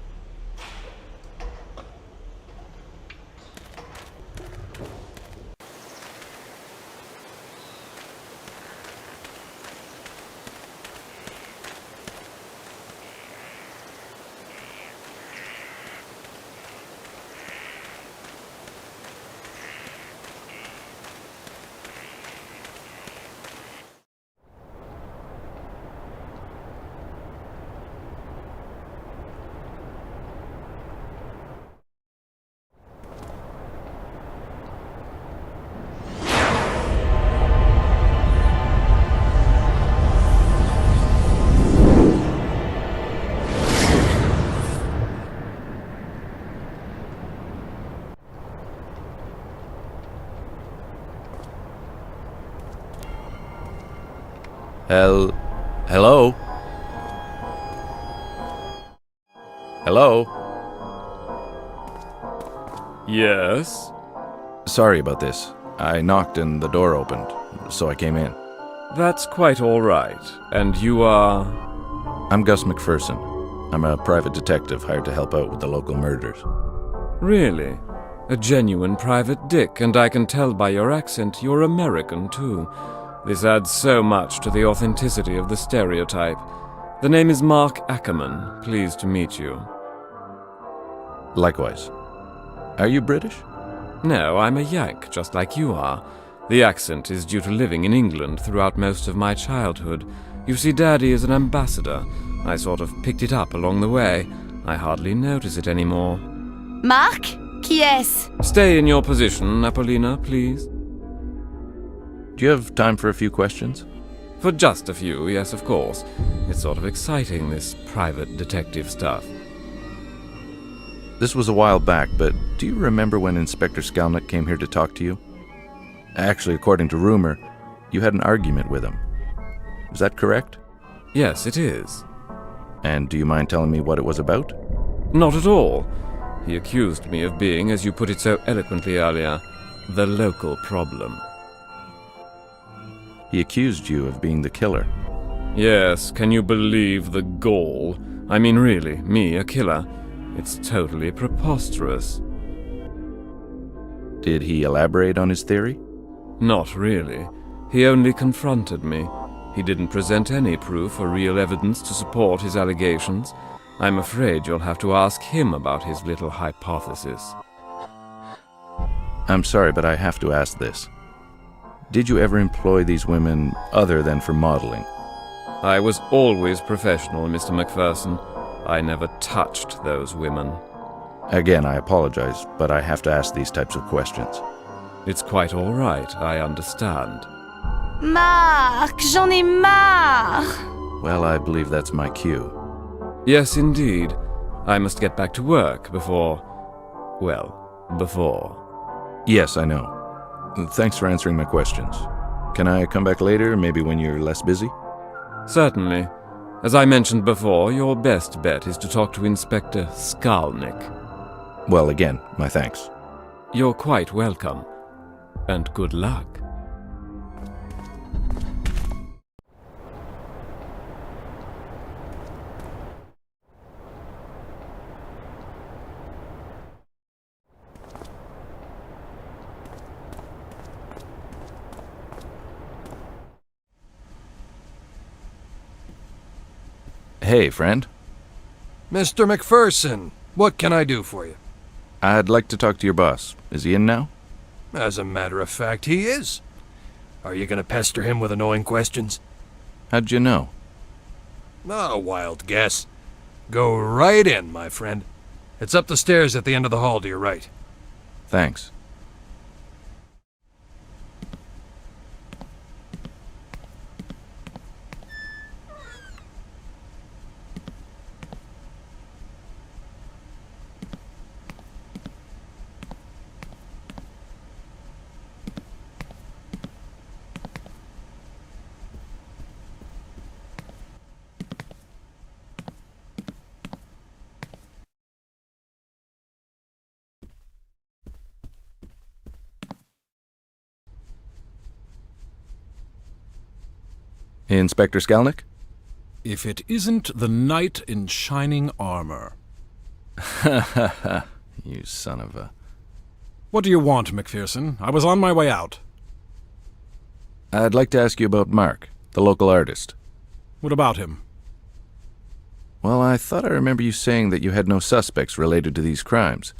Hello? Hello? Yes? Sorry about this. I knocked and the door opened, so I came in. That's quite all right. And you are? I'm Gus MacFerson. I'm a private detective hired to help out with the local murders. Really? A genuine private dick, and I can tell by your accent you're American, too. This adds so much to the authenticity of the stereotype. The name is Mark Ackerman. Pleased to meet you. Likewise. Are you British? No, I'm a Yank, just like you are. The accent is due to living in England throughout most of my childhood. You see, Daddy is an ambassador. I sort of picked it up along the way. I hardly notice it anymore. Marc? Qui est-ce? Stay in your position, Napolina, please. Do you have time for a few questions? For just a few, yes, of course. It's sort of exciting, this private detective stuff. This was a while back, but do you remember when Inspector Skalnick came here to talk to you? Actually, according to rumor, you had an argument with him. Is that correct? Yes, it is. And do you mind telling me what it was about? Not at all. He accused me of being, as you put it so eloquently earlier, the local problem. He accused you of being the killer. Yes, can you believe the gall? I mean, really, me, a killer? It's totally preposterous. Did he elaborate on his theory? Not really. He only confronted me. He didn't present any proof or real evidence to support his allegations. I'm afraid you'll have to ask him about his little hypothesis. I'm sorry, but I have to ask this. Did you ever employ these women other than for modeling? I was always professional, Mr. MacPherson. I never touched those women. Again, I apologize, but I have to ask these types of questions. It's quite all right, I understand. Marc, j'en ai marre! Well, I believe that's my cue. Yes, indeed. I must get back to work before... Yes, I know. Thanks for answering my questions. Can I come back later, maybe when you're less busy? Certainly. As I mentioned before, your best bet is to talk to Inspector Skalnick. Well, again, my thanks. You're quite welcome. And good luck. Hey, friend. Mr. MacPherson, what can I do for you? I'd like to talk to your boss. Is he in now? As a matter of fact, he is. Are you going to pester him with annoying questions? How'd you know? A wild guess. Go right in, my friend. It's up the stairs at the end of the hall to your right. Thanks. Inspector Skalnick? If it isn't the knight in shining armor. Ha ha ha, you son of a... What do you want, MacPherson? I was on my way out. I'd like to ask you about Mark, the local artist. What about him? Well, I thought I remember you saying that you had no suspects related to these crimes.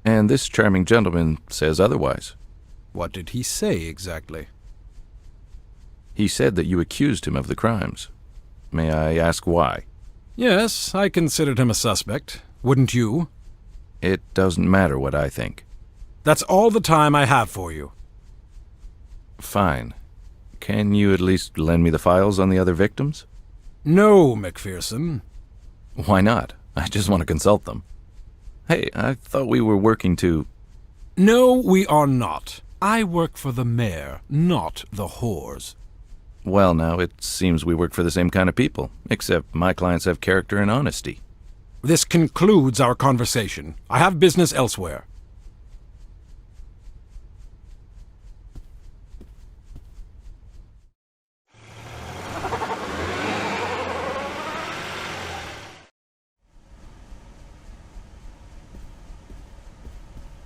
And this charming gentleman says otherwise. What did he say exactly? He said that you accused him of the crimes. May I ask why? Yes, I considered him a suspect. Wouldn't you? It doesn't matter what I think. That's all the time I have for you. Fine. Can you at least lend me the files on the other victims? No, MacPherson. Why not? I just want to consult them. Hey, I thought we were working to... No, we are not. I work for the mayor, not the whores. Well, now, it seems we work for the same kind of people, except my clients have character and honesty. This concludes our conversation. I have business elsewhere.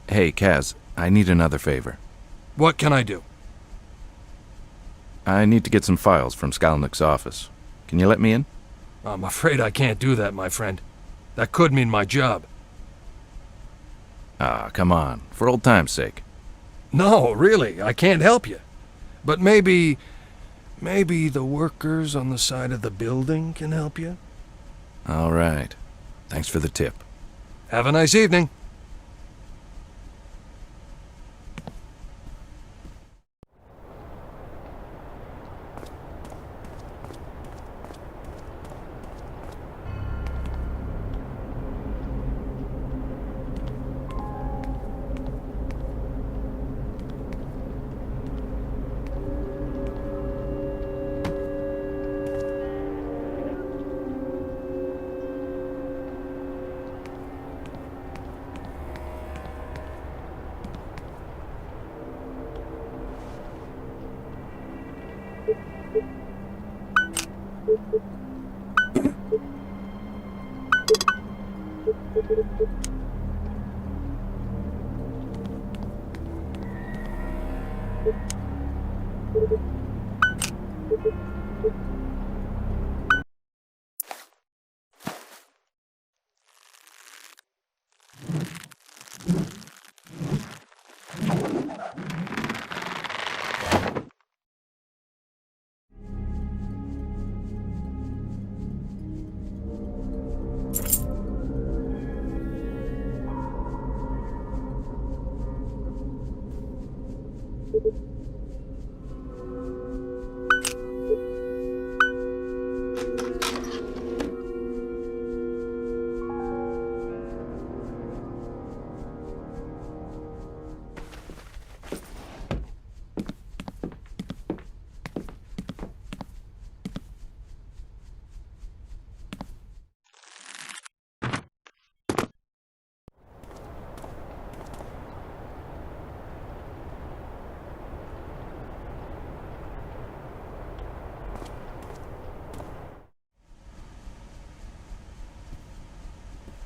Hey, Kaz, I need another favor. What can I do? I need to get some files from Skalnick's office. Can you let me in? I'm afraid I can't do that, my friend. That could mean my job. Ah, come on. For old time's sake. No, really, I can't help you. But maybe the workers on the side of the building can help you? All right. Thanks for the tip. Have a nice evening.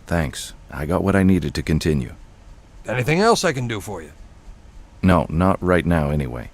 Thanks. I got what I needed to continue. Anything else I can do for you? No, not right now anyway.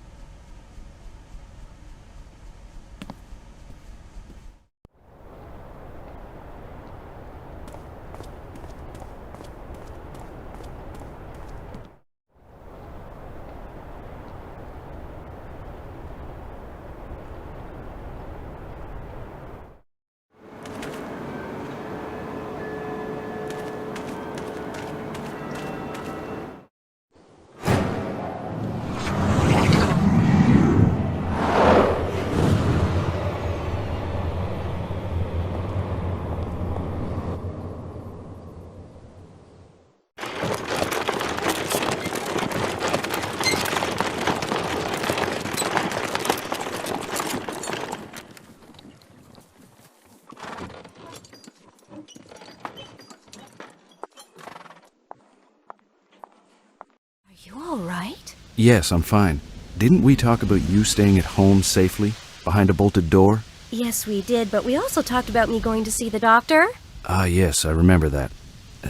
Yes, I'm fine. Didn't we talk about you staying at home safely, behind a bolted door? Yes, we did, but we also talked about me going to see the doctor. Ah, yes, I remember that.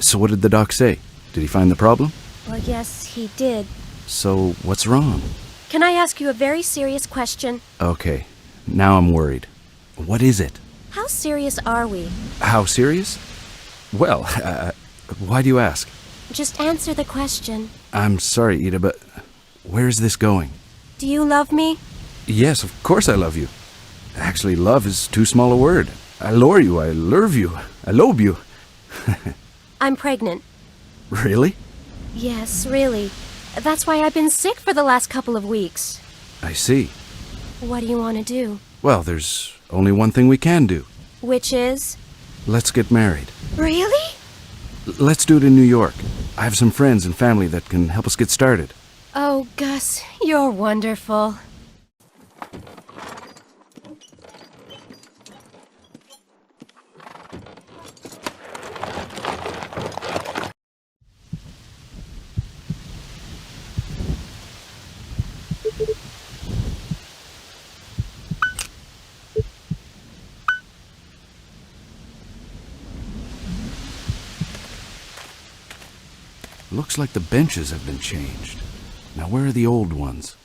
So what did the doc say? Did he find the problem? Well, yes, he did. So what's wrong? Can I ask you a very serious question? Okay, now I'm worried. What is it? How serious are we? How serious? Well, why do you ask? Just answer the question. I'm sorry, Ida, but where is this going? Do you love me? Yes, of course I love you. Actually, love is too small a word. I lure you, I lurve you, I lobe you. I'm pregnant. Really? Yes, really. That's why I've been sick for the last couple of weeks. I see. What do you want to do? Well, there's only one thing we can do. Which is? Let's get married. Really? Let's do it in New York. I have some friends and family that can help us get started. Oh, Gus, you're wonderful. Looks like the benches have been changed. Now where are the old ones?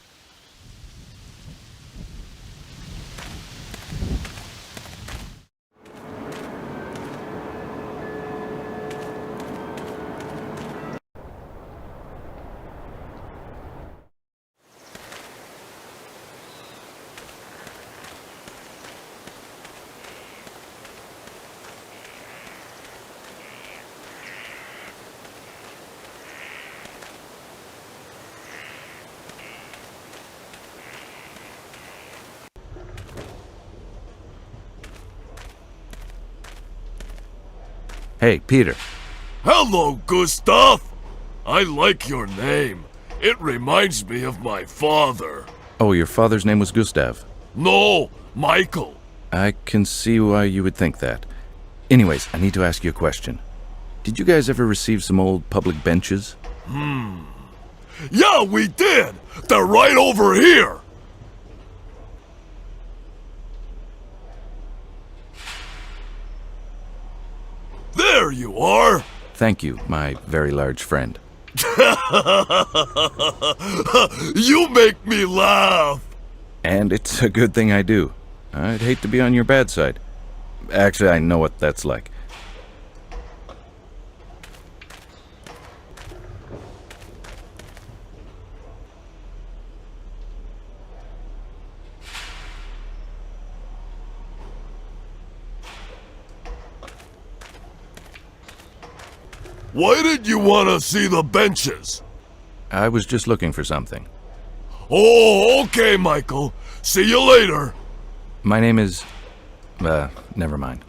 Hey, Peter. Hello, Gustav! I like your name. It reminds me of my father. Oh, your father's name was Gustav? No, Michael. I can see why you would think that. Anyways, I need to ask you a question. Did you guys ever receive some old public benches? Yeah, we did! They're right over here! There you are! Thank you, my very large friend. You make me laugh! And it's a good thing I do. I'd hate to be on your bad side. Actually, I know what that's like. Why did you want to see the benches? I was just looking for something. Oh, okay, Michael. See you later. My name is... never mind.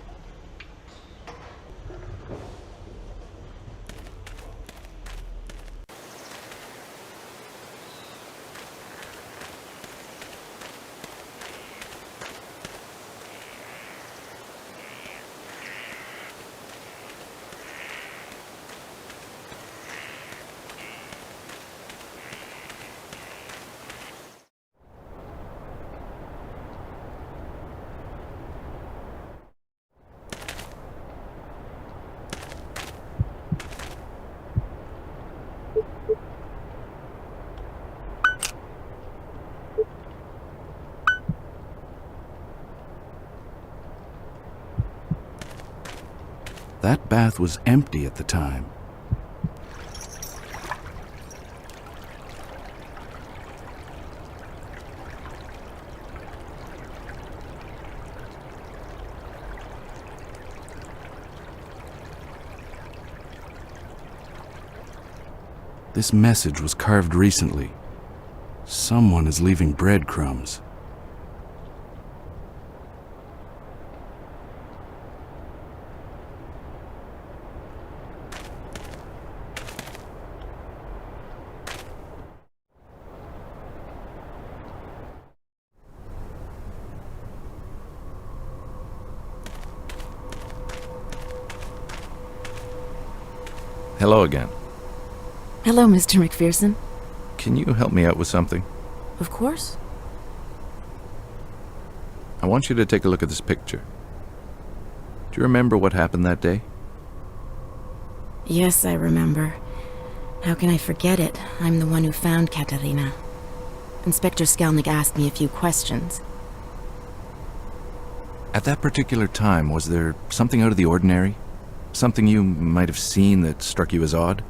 That bath was empty at the time. This message was carved recently. Someone is leaving breadcrumbs. Hello again. Hello, Mr. MacPherson. Can you help me out with something? Of course. I want you to take a look at this picture. Do you remember what happened that day? Yes, I remember. How can I forget it? I'm the one who found Katarina. Inspector Skalnik asked me a few questions. At that particular time, was there something out of the ordinary? Something you might have seen that struck you as odd?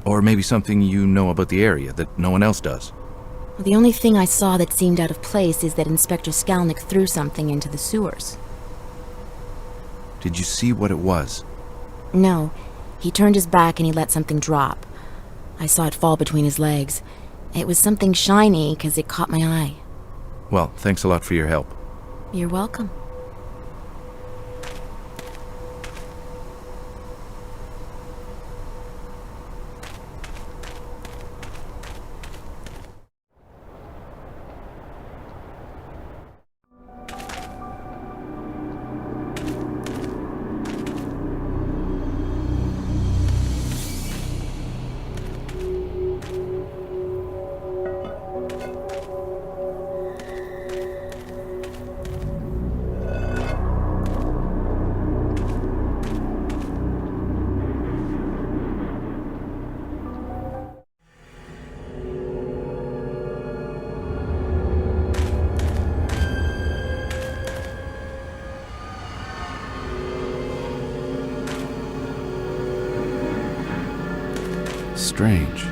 Or maybe something you know about the area that no one else does? Well, the only thing I saw that seemed out of place is that Inspector Skalnik threw something into the sewers. Did you see what it was? No. He turned his back and he let something drop. I saw it fall between his legs. It was something shiny because it caught my eye. Well, thanks a lot for your help. You're welcome. Strange.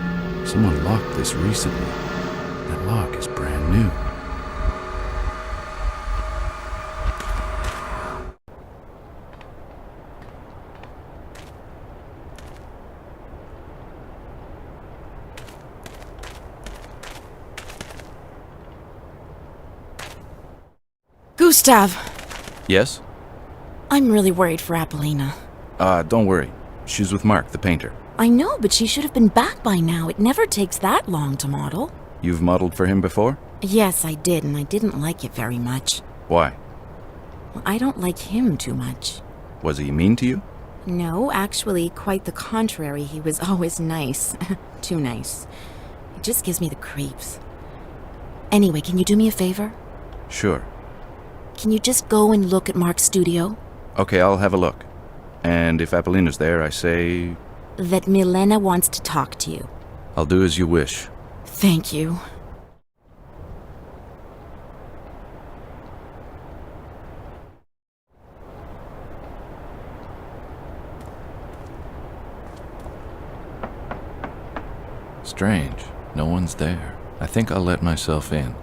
Someone locked this recently. That lock is brand new. Gustav! Yes? I'm really worried for Apollina. Don't worry. She's with Mark, the painter. I know, but she should have been back by now. It never takes that long to model. You've modeled for him before? Yes, I did, and I didn't like it very much. Why? Well, I don't like him too much. Was he mean to you? No, actually, quite the contrary. He was always nice. Too nice. It just gives me the creeps. Anyway, can you do me a favor? Sure. Can you just go and look at Mark's studio? Okay, I'll have a look. And if Apollina's there, I say... That Milena wants to talk to you. I'll do as you wish. Thank you. Strange. No one's there. I think I'll let myself in.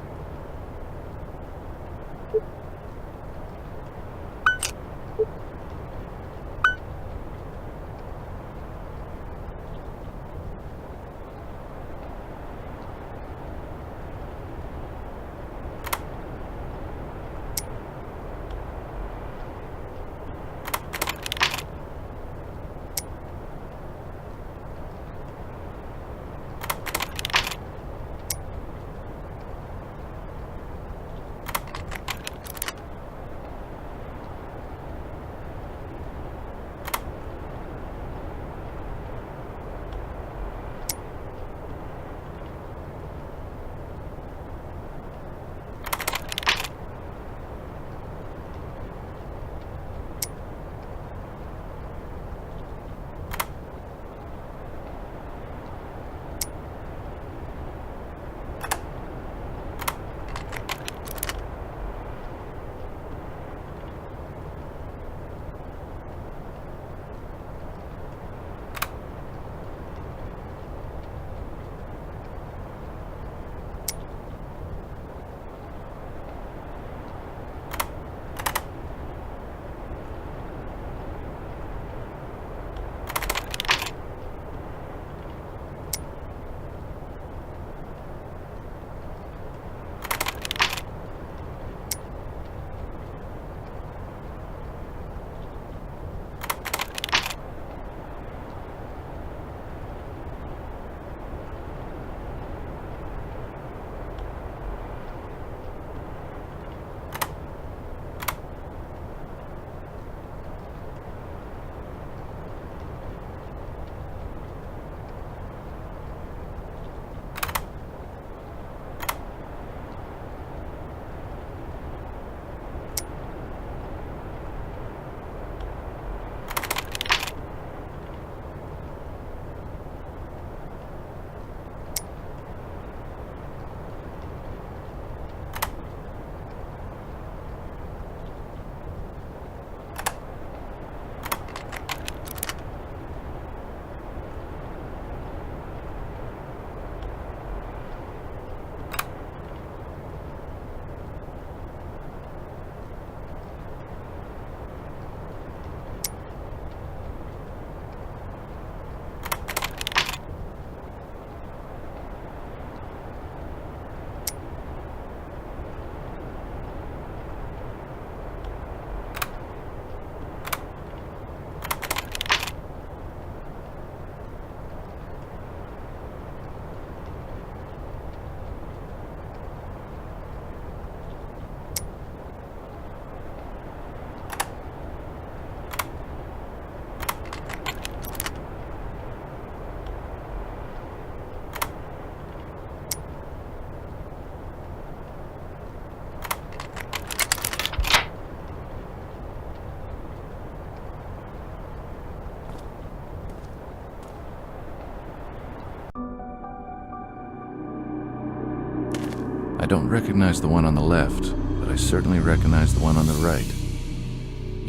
I don't recognize the one on the left, but I certainly recognize the one on the right.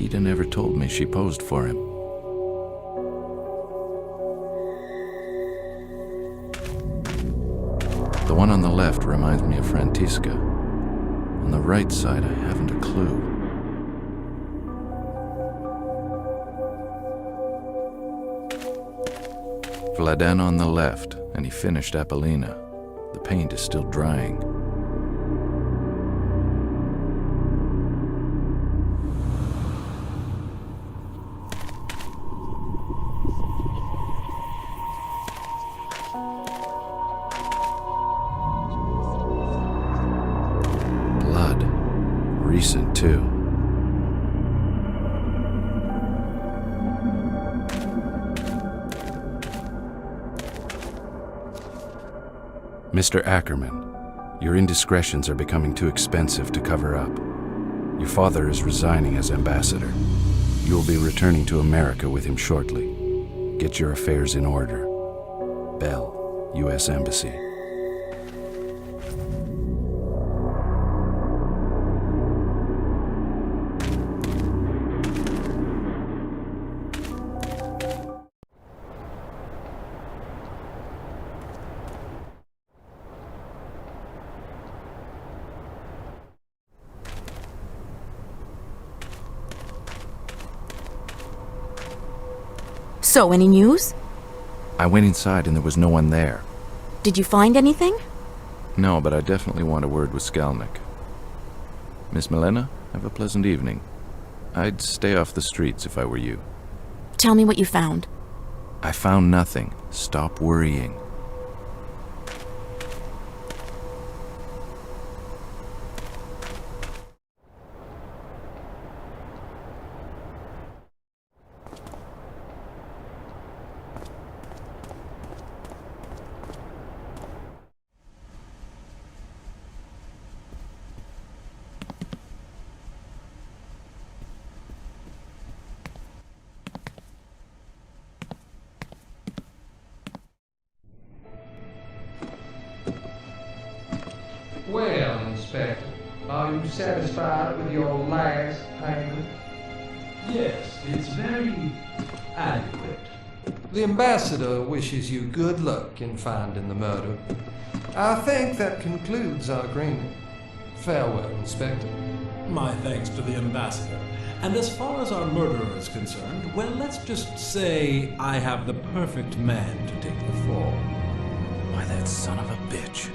Ida never told me she posed for him. The one on the left reminds me of Frantiska. On the right side, I haven't a clue. Vladan on the left, and he finished Apollina. The paint is still drying. Recent, too. Mr. Ackerman, your indiscretions are becoming too expensive to cover up. Your father is resigning as ambassador. You will be returning to America with him shortly. Get your affairs in order. Bell, U.S. Embassy. So, any news? I went inside and there was no one there. Did you find anything? No, but I definitely want a word with Skalnik. Miss Milena, have a pleasant evening. I'd stay off the streets if I were you. Tell me what you found. I found nothing. Stop worrying. Well, Inspector, are you satisfied with your last payment? Yes, it's very adequate. The ambassador wishes you good luck in finding the murder. I think that concludes our agreement. Farewell, Inspector. My thanks to the ambassador. And as far as our murderer is concerned, well, let's just say I have the perfect man to take the fall. Why, that son of a bitch.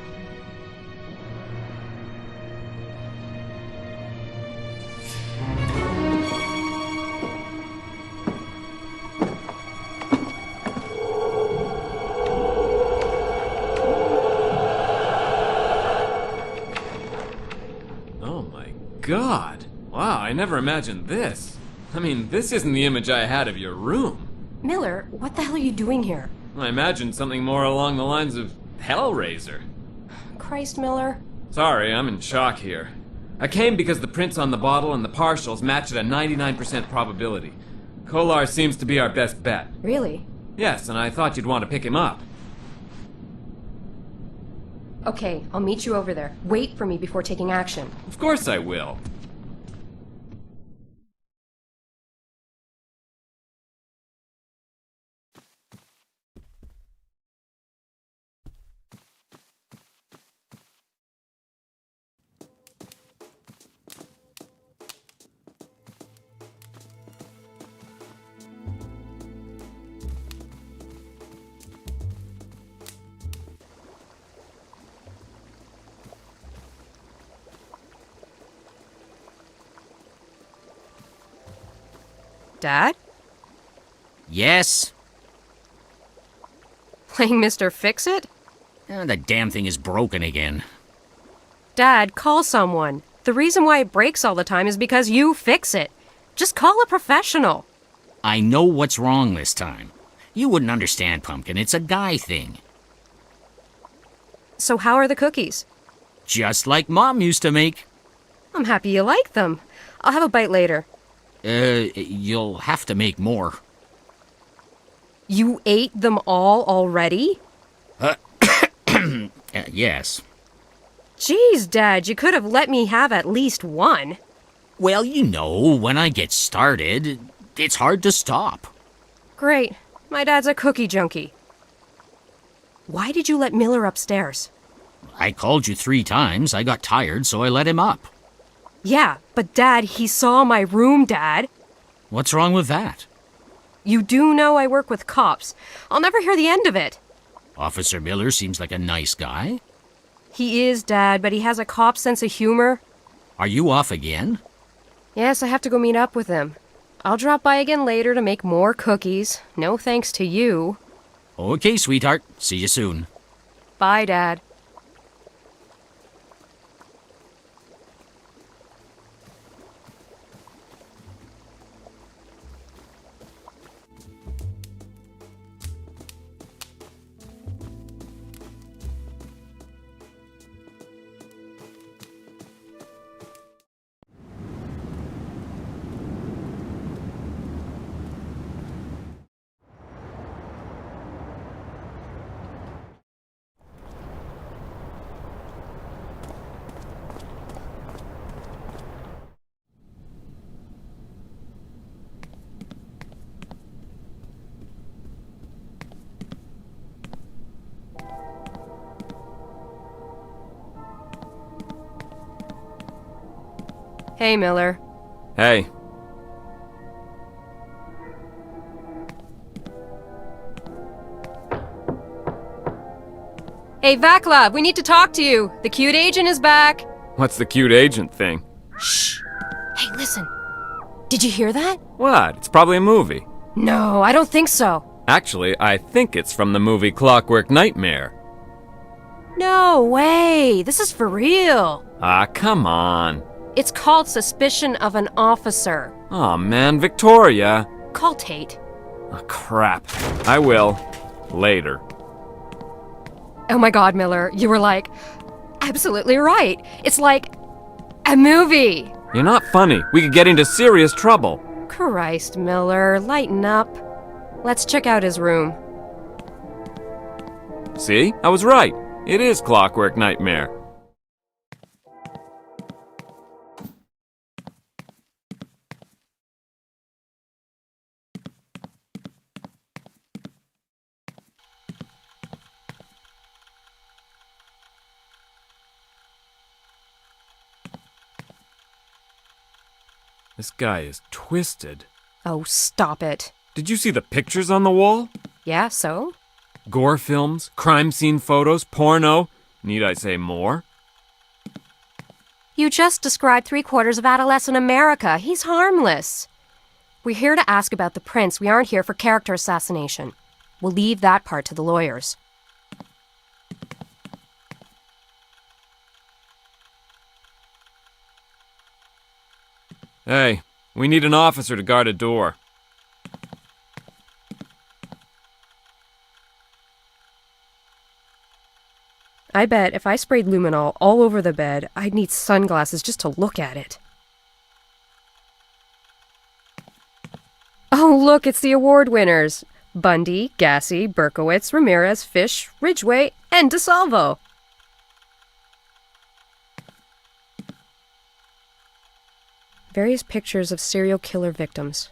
God! Wow, I never imagined this. I mean, this isn't the image I had of your room. Miller, what the hell are you doing here? I imagined something more along the lines of Hellraiser. Christ, Miller. Sorry, I'm in shock here. I came because the prints on the bottle and the partials match at a 99% probability. Kolar seems to be our best bet. Really? Yes, and I thought you'd want to pick him up. Okay, I'll meet you over there. Wait for me before taking action. Of course I will. Dad? Yes? Playing Mr. Fix-It? The damn thing is broken again. Dad, call someone. The reason why it breaks all the time is because you fix it. Just call a professional. I know what's wrong this time. You wouldn't understand, Pumpkin. It's a guy thing. So how are the cookies? Just like Mom used to make. I'm happy you like them. I'll have a bite later. You'll have to make more. You ate them all already? Yes. Jeez, Dad, you could have let me have at least one. Well, you know, when I get started, it's hard to stop. Great. My dad's a cookie junkie. Why did you let Miller upstairs? I called you 3 times. I got tired, so I let him up. Yeah, but Dad, he saw my room, Dad. What's wrong with that? You do know I work with cops. I'll never hear the end of it. Officer Miller seems like a nice guy. He is, Dad, but he has a cop sense of humor. Are you off again? Yes, I have to go meet up with him. I'll drop by again later to make more cookies. No thanks to you. Okay, sweetheart. See you soon. Bye, Dad. Hey, Miller. Hey. Hey, Vaclav, we need to talk to you. The cute agent is back. What's the cute agent thing? Shh. Hey, listen. Did you hear that? What? It's probably a movie. No, I don't think so. Actually, I think it's from the movie Clockwork Nightmare. No way. This is for real. Ah, come on. It's called Suspicion of an Officer. Aw, man, Victoria. Call Tate. Oh, crap. I will. Later. Oh my God, Miller, you were like, absolutely right. It's like a movie. You're not funny. We could get into serious trouble. Christ, Miller, lighten up. Let's check out his room. See? I was right. It is Clockwork Nightmare. This guy is twisted. Oh, stop it. Did you see the pictures on the wall? Yeah, so? Gore films, crime scene photos, porno. Need I say more? You just described 3/4 of adolescent America. He's harmless. We're here to ask about the prince. We aren't here for character assassination. We'll leave that part to the lawyers. Hey, we need an officer to guard a door. I bet if I sprayed luminol all over the bed, I'd need sunglasses just to look at it. Oh, look, it's the award winners. Bundy, Gassy, Berkowitz, Ramirez, Fish, Ridgway, and DeSalvo. Various pictures of serial killer victims.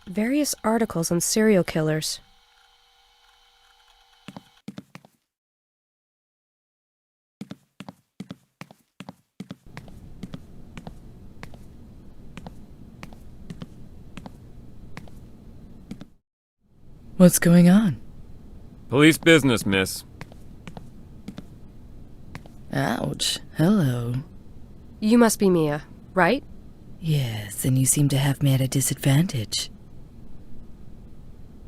Various articles on serial killers. What's going on? Police business, miss. Ouch. Hello. You must be Mia, right? Yes, and you seem to have me at a disadvantage.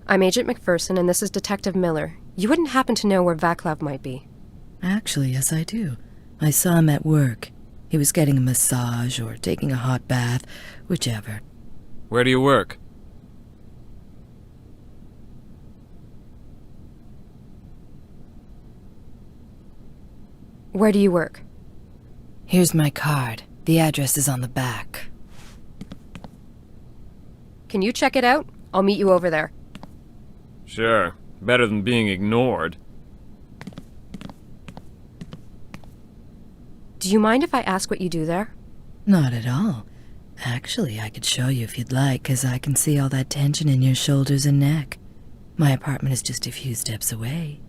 I'm Agent MacPherson, and this is Detective Miller. You wouldn't happen to know where Vaclav might be? Actually, yes I do. I saw him at work. He was getting a massage or taking a hot bath, whichever. Where do you work? Where do you work? Here's my card. The address is on the back. Can you check it out? I'll meet you over there. Sure. Better than being ignored. Do you mind if I ask what you do there? Not at all. Actually, I could show you if you'd like, 'cause I can see all that tension in your shoulders and neck. My apartment is just a few steps away.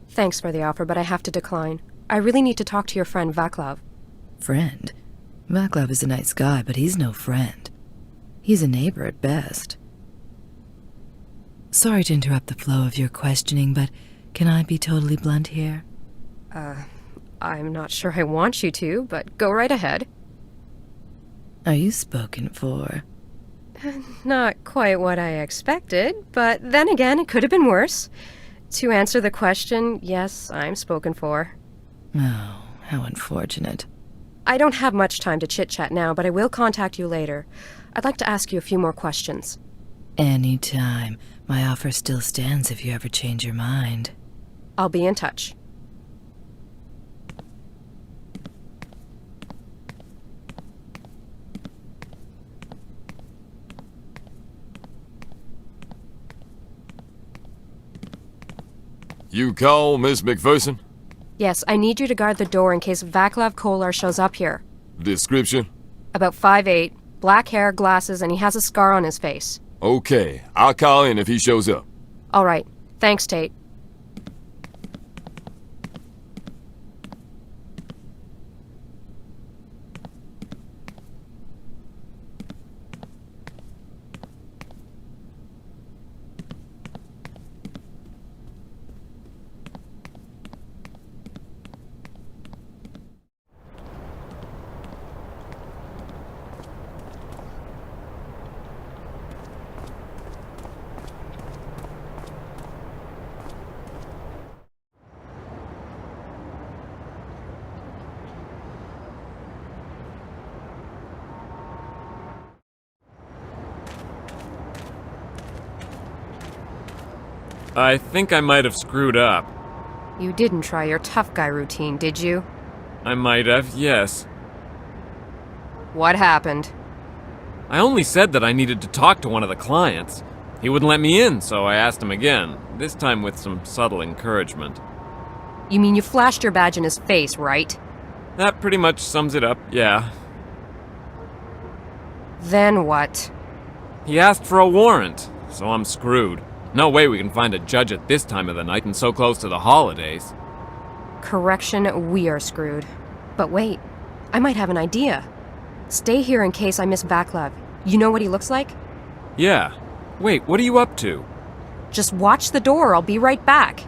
Thanks for the offer, but I have to decline. I really need to talk to your friend Vaclav. Friend? Vaclav is a nice guy, but he's no friend. He's a neighbor at best. Sorry to interrupt the flow of your questioning, but can I be totally blunt here? I'm not sure I want you to, but go right ahead. Are you spoken for? Not quite what I expected, but then again, it could have been worse. To answer the question, yes, I'm spoken for. Oh, how unfortunate. I don't have much time to chit-chat now, but I will contact you later. I'd like to ask you a few more questions. Anytime. My offer still stands if you ever change your mind. I'll be in touch. You call, Miss MacPherson? Yes, I need you to guard the door in case Vaclav Kolar shows up here. Description? About 5'8", black hair, glasses, and he has a scar on his face. Okay, I'll call in if he shows up. All right. Thanks, Tate. I think I might have screwed up. You didn't try your tough guy routine, did you? I might have, yes. What happened? I only said that I needed to talk to one of the clients. He wouldn't let me in, so I asked him again, this time with some subtle encouragement. You mean you flashed your badge in his face, right? That pretty much sums it up, yeah. Then what? He asked for a warrant, so I'm screwed. No way we can find a judge at this time of the night and so close to the holidays. Correction, we are screwed. But wait, I might have an idea. Stay here in case I miss Vaclav. You know what he looks like? Yeah. Wait, what are you up to? Just watch the door, I'll be right back.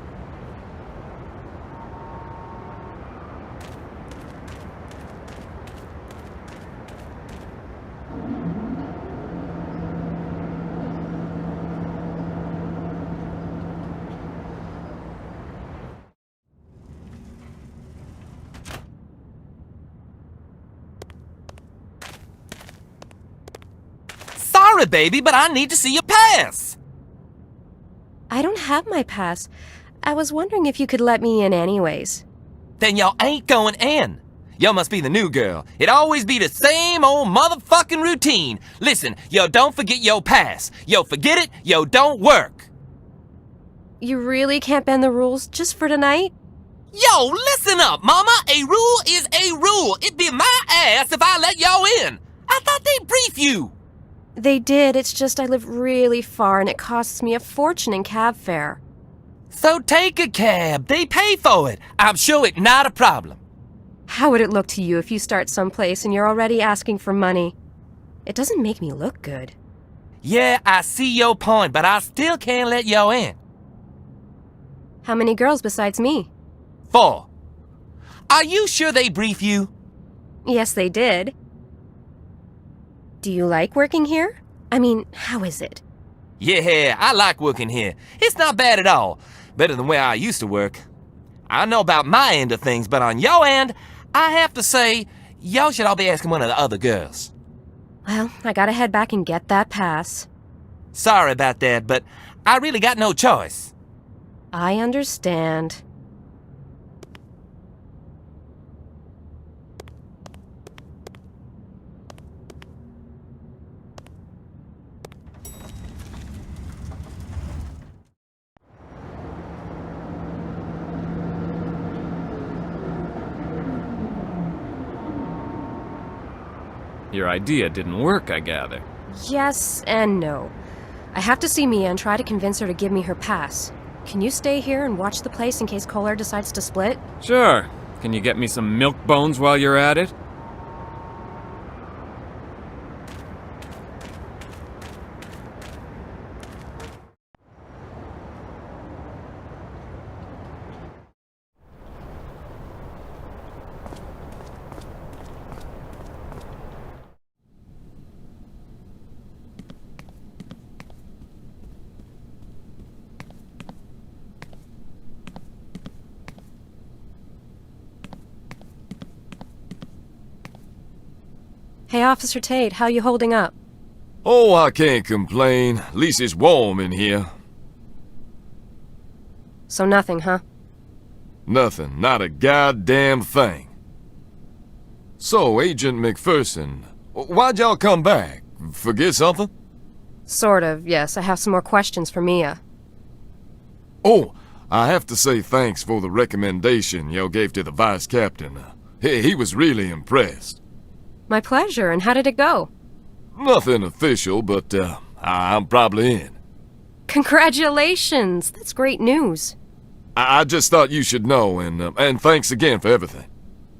Sorry, baby, but I need to see your pass. I don't have my pass. I was wondering if you could let me in anyways. Then y'all ain't going in. Yo must be the new girl. It always be the same old motherfucking routine. Listen, yo don't forget yo pass. Yo forget it, yo don't work. You really can't bend the rules just for tonight? Yo, listen up, mama. A rule is a rule. It'd be my ass if I let y'all in. I thought they'd brief you. They did, it's just I live really far and it costs me a fortune in cab fare. So take a cab. They pay for it. I'm sure it's not a problem. How would it look to you if you start someplace and you're already asking for money? It doesn't make me look good. Yeah, I see your point, but I still can't let y'all in. How many girls besides me? 4. Are you sure they brief you? Yes, they did. Do you like working here? I mean, how is it? Yeah, I like working here. It's not bad at all. Better than where I used to work. I know about my end of things, but on your end, I have to say, y'all should all be asking one of the other girls. Well, I gotta head back and get that pass. Sorry about that, but I really got no choice. I understand. Your idea didn't work, I gather. Yes and no. I have to see Mia and try to convince her to give me her pass. Can you stay here and watch the place in case Kohler decides to split? Sure. Can you get me some milk bones while you're at it? Hey, Officer Tate, how you holding up? Oh, I can't complain. At least it's warm in here. So nothing, huh? Nothing. Not a goddamn thing. So, Agent MacFerson, why'd y'all come back? Forget something? Sort of, yes. I have some more questions for Mia. Oh, I have to say thanks for the recommendation y'all gave to the vice captain. He was really impressed. My pleasure, and how did it go? Nothing official, but I'm probably in. Congratulations! That's great news. I just thought you should know, and thanks again for everything.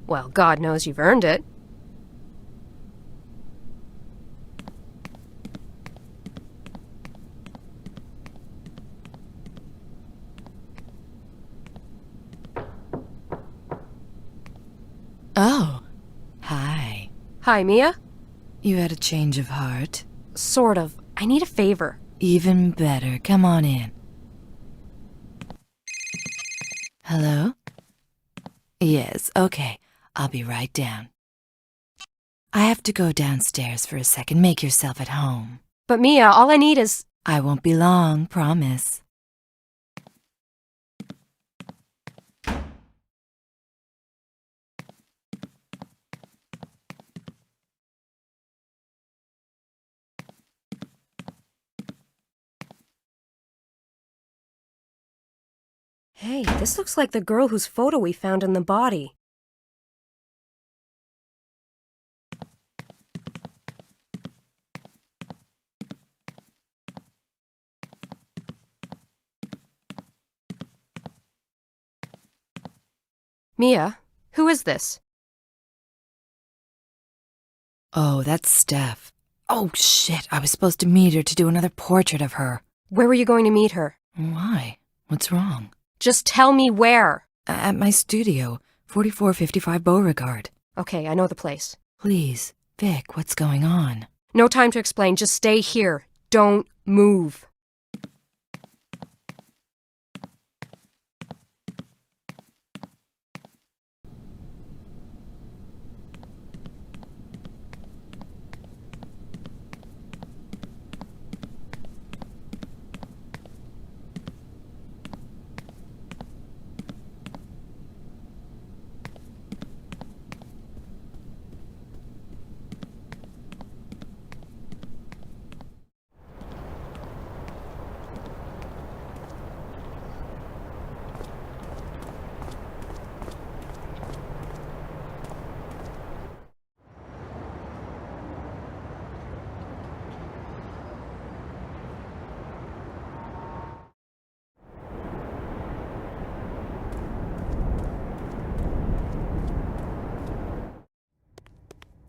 Well, God knows you've earned it. Oh, hi. Hi, Mia? You had a change of heart? Sort of. I need a favor. Even better. Come on in. Hello? Yes, okay. I'll be right down. I have to go downstairs for a second. Make yourself at home. But Mia, all I need is... I won't be long, promise. Hey, this looks like the girl whose photo we found in the body. Mia, who is this? Oh, that's Steph. Oh, shit, I was supposed to meet her to do another portrait of her. Where were you going to meet her? Why? What's wrong? Just tell me where. At my studio, 4455 Beauregard. Okay, I know the place. Please, Vic, what's going on? No time to explain, just stay here. Don't move.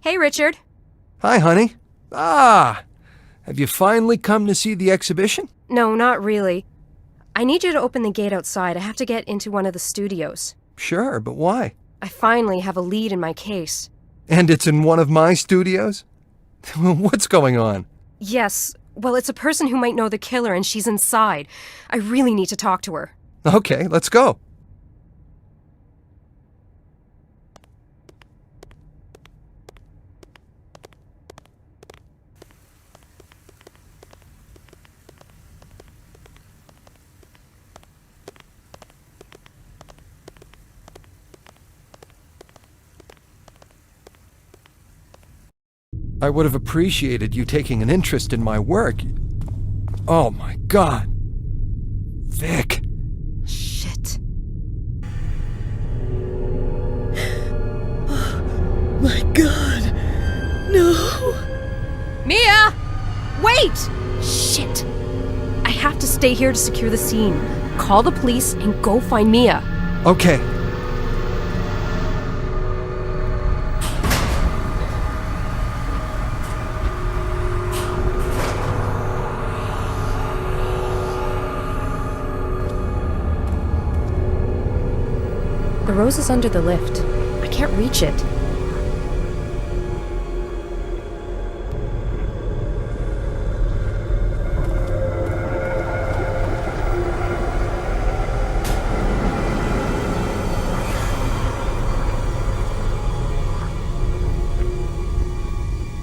Hey, Richard. Hi, honey. Have you finally come to see the exhibition? No, not really. I need you to open the gate outside. I have to get into one of the studios. Sure, but why? I finally have a lead in my case. And it's in one of my studios? What's going on? Yes. Well, it's a person who might know the killer, and she's inside. I really need to talk to her. Okay, let's go. I would have appreciated you taking an interest in my work. Oh my God. Vic. Shit. Oh my God. No. Mia! Wait! Shit. I have to stay here to secure the scene. Call the police and go find Mia. Okay. The rose is under the lift. I can't reach it.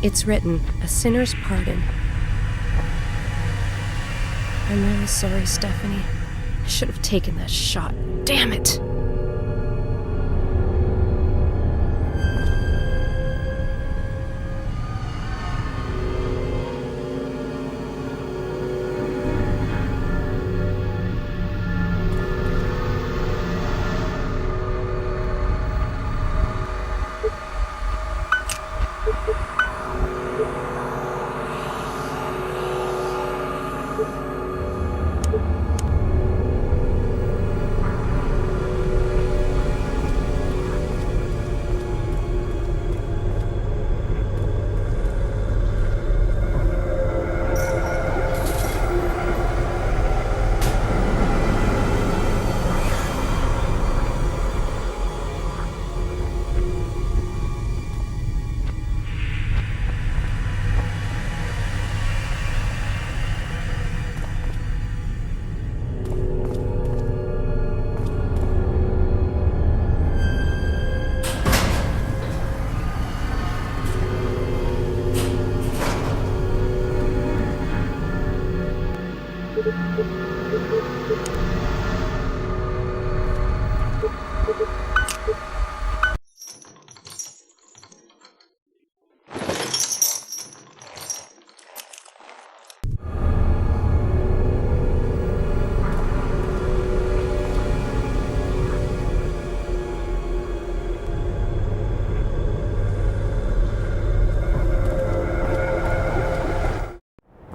It's written, a sinner's pardon. I'm really sorry, Stephanie. I should have taken that shot. Damn it!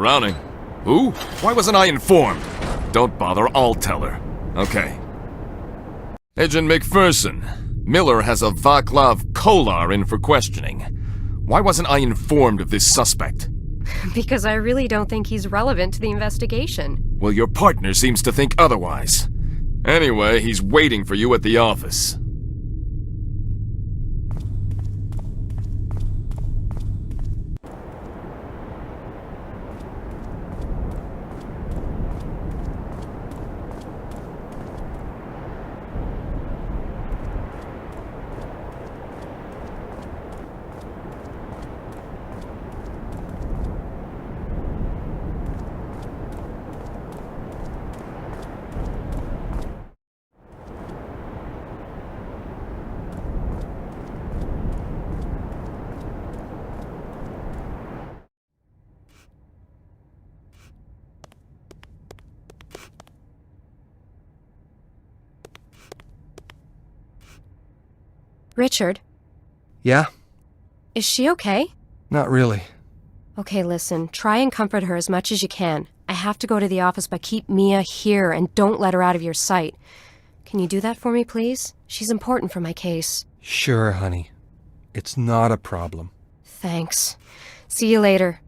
Browning. Who? Why wasn't I informed? Don't bother, I'll tell her. Okay. Agent MacFerson, Miller has a Vaclav Kolar in for questioning. Why wasn't I informed of this suspect? Because I really don't think he's relevant to the investigation. Well, your partner seems to think otherwise. Anyway, he's waiting for you at the office. Richard, Yeah? is she okay? Not really. Okay, listen, try and comfort her as much as you can. I have to go to the office, but keep Mia here and don't let her out of your sight. Can you do that for me, please? She's important for my case. Sure, honey. It's not a problem. Thanks. See you later.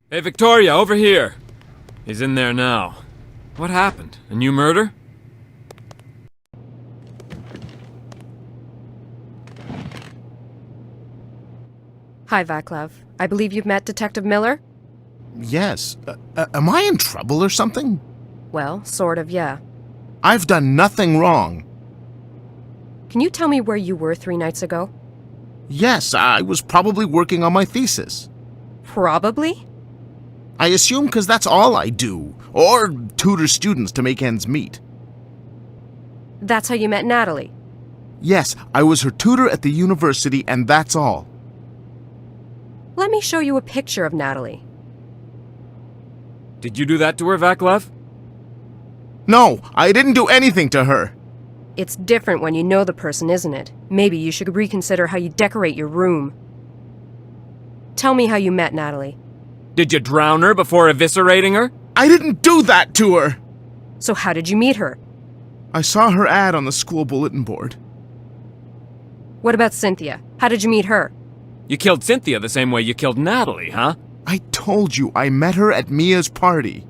Hey, Victoria, over here! He's in there now. What happened? A new murder? Hi, Vaclav. I believe you've met Detective Miller? Yes. Am I in trouble or something? Well, sort of, yeah. I've done nothing wrong. Can you tell me where you were 3 nights ago? Yes, I was probably working on my thesis. Probably? I assume because that's all I do, or tutor students to make ends meet. That's how you met Natalie? Yes, I was her tutor at the university, and that's all. Let me show you a picture of Natalie. Did you do that to her, Vaclav? No, I didn't do anything to her. It's different when you know the person, isn't it? Maybe you should reconsider how you decorate your room. Tell me how you met Natalie. Did you drown her before eviscerating her? I didn't do that to her! So how did you meet her? I saw her ad on the school bulletin board. What about Cynthia? How did you meet her? You killed Cynthia the same way you killed Natalie, huh? I told you, I met her at Mia's party.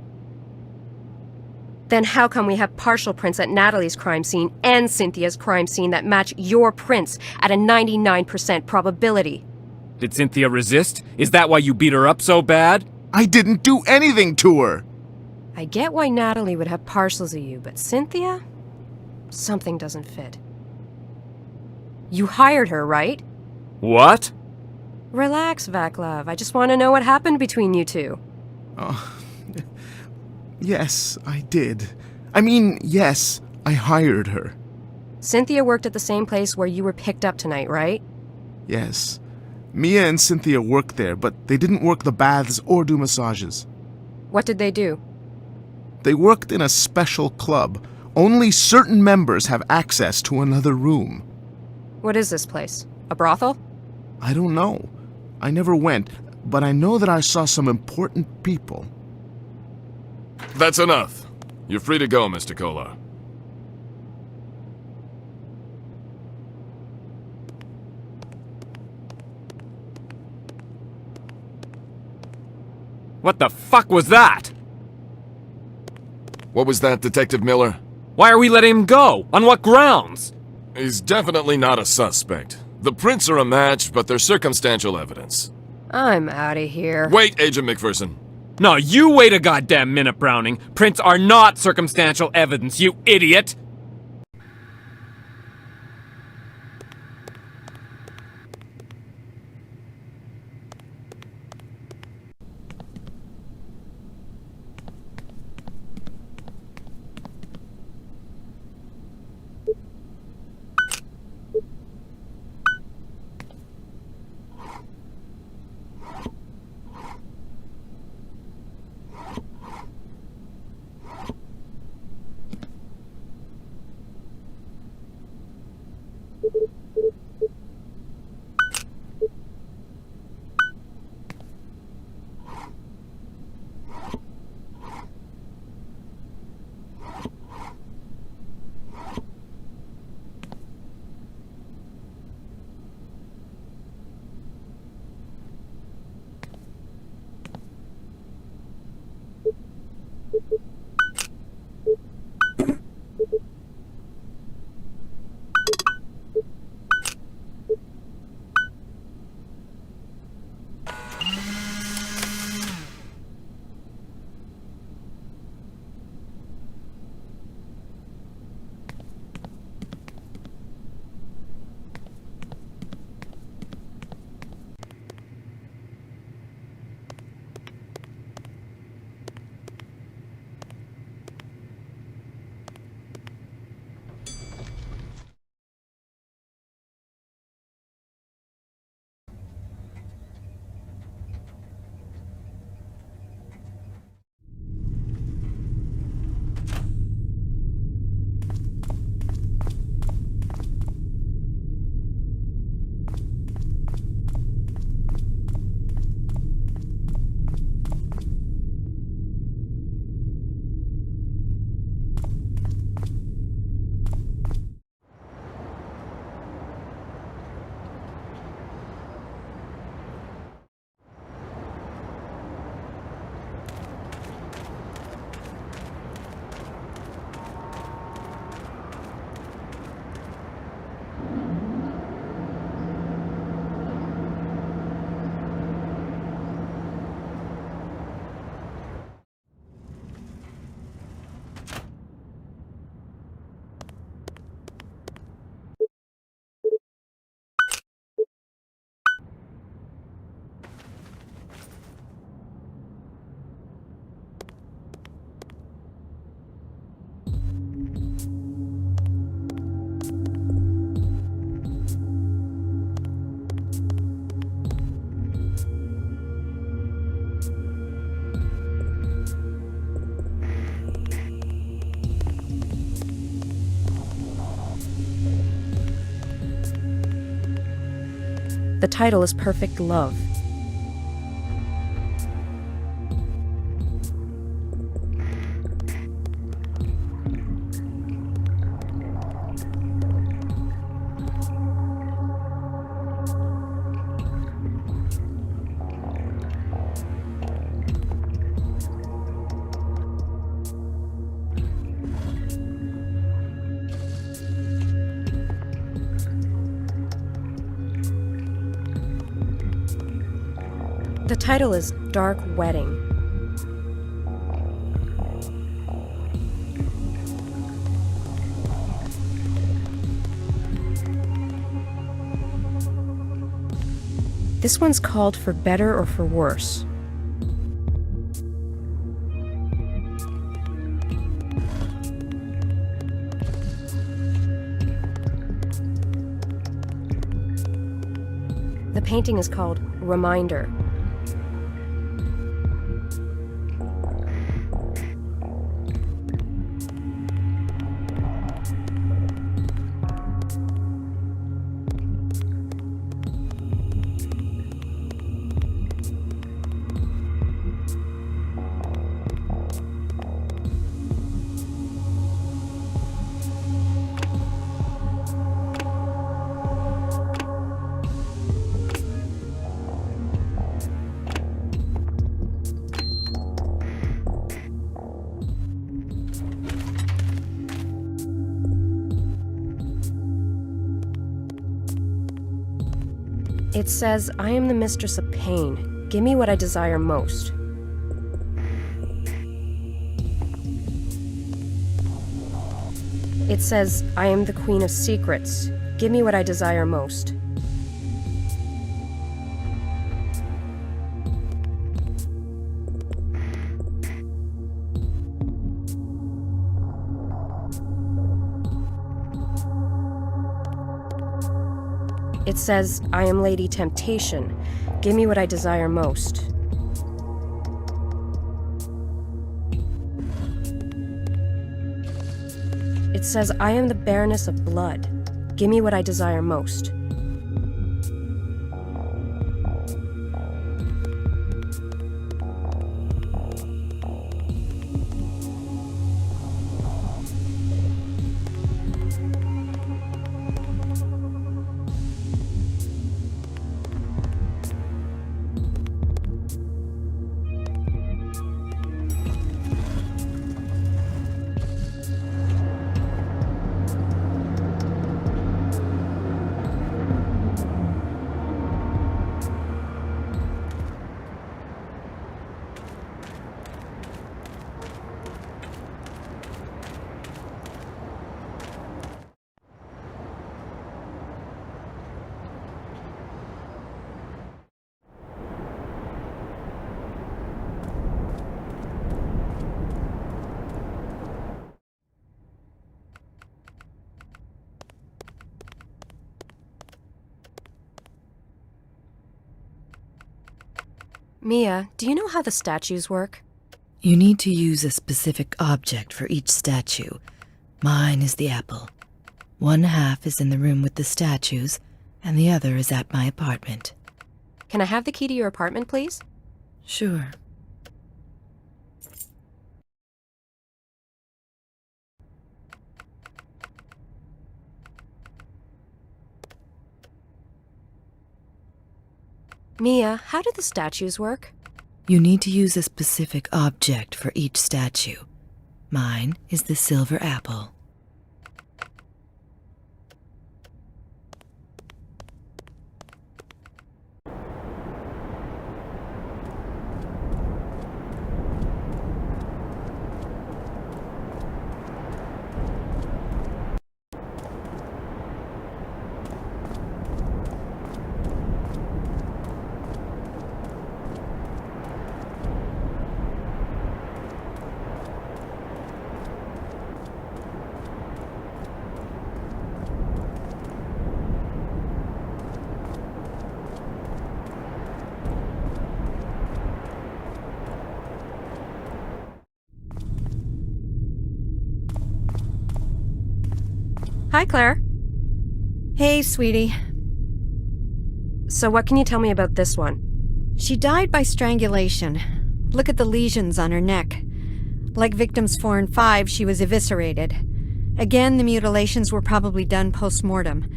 Then how come we have partial prints at Natalie's crime scene and Cynthia's crime scene that match your prints at a 99% probability? Did Cynthia resist? Is that why you beat her up so bad? I didn't do anything to her! I get why Natalie would have partials of you, but Cynthia? Something doesn't fit. You hired her, right? What? Relax, Vaclav. I just want to know what happened between you two. Yes, I did. I mean, yes, I hired her. Cynthia worked at the same place where you were picked up tonight, right? Yes. Mia and Cynthia worked there, but they didn't work the baths or do massages. What did they do? They worked in a special club. Only certain members have access to another room. What is this place? A brothel? I don't know. I never went, but I know that I saw some important people. That's enough. You're free to go, Mr. Kolar. What the fuck was that? What was that, Detective Miller? Why are we letting him go? On what grounds? He's definitely not a suspect. The prints are a match, but they're circumstantial evidence. I'm out of here. Wait, Agent McPherson. No, you wait a goddamn minute, Browning. Prints are not circumstantial evidence, you idiot! The title is Perfect Love. The title is Dark Wedding. This one's called For Better or For Worse. The painting is called Reminder. It says, I am the mistress of pain. Give me what I desire most. It says, I am the queen of secrets. Give me what I desire most. It says, I am Lady Temptation. Give me what I desire most. It says, I am the Baroness of Blood. Give me what I desire most. Mia, do you know how the statues work? You need to use a specific object for each statue. Mine is the apple. One half is in the room with the statues, and the other is at my apartment. Can I have the key to your apartment, please? Sure. Mia, how do the statues work? You need to use a specific object for each statue. Mine is the silver apple. Hi, Claire. Hey, sweetie. So what can you tell me about this one? She died by strangulation. Look at the lesions on her neck. Like victims 4 and 5, she was eviscerated. Again, the mutilations were probably done post-mortem.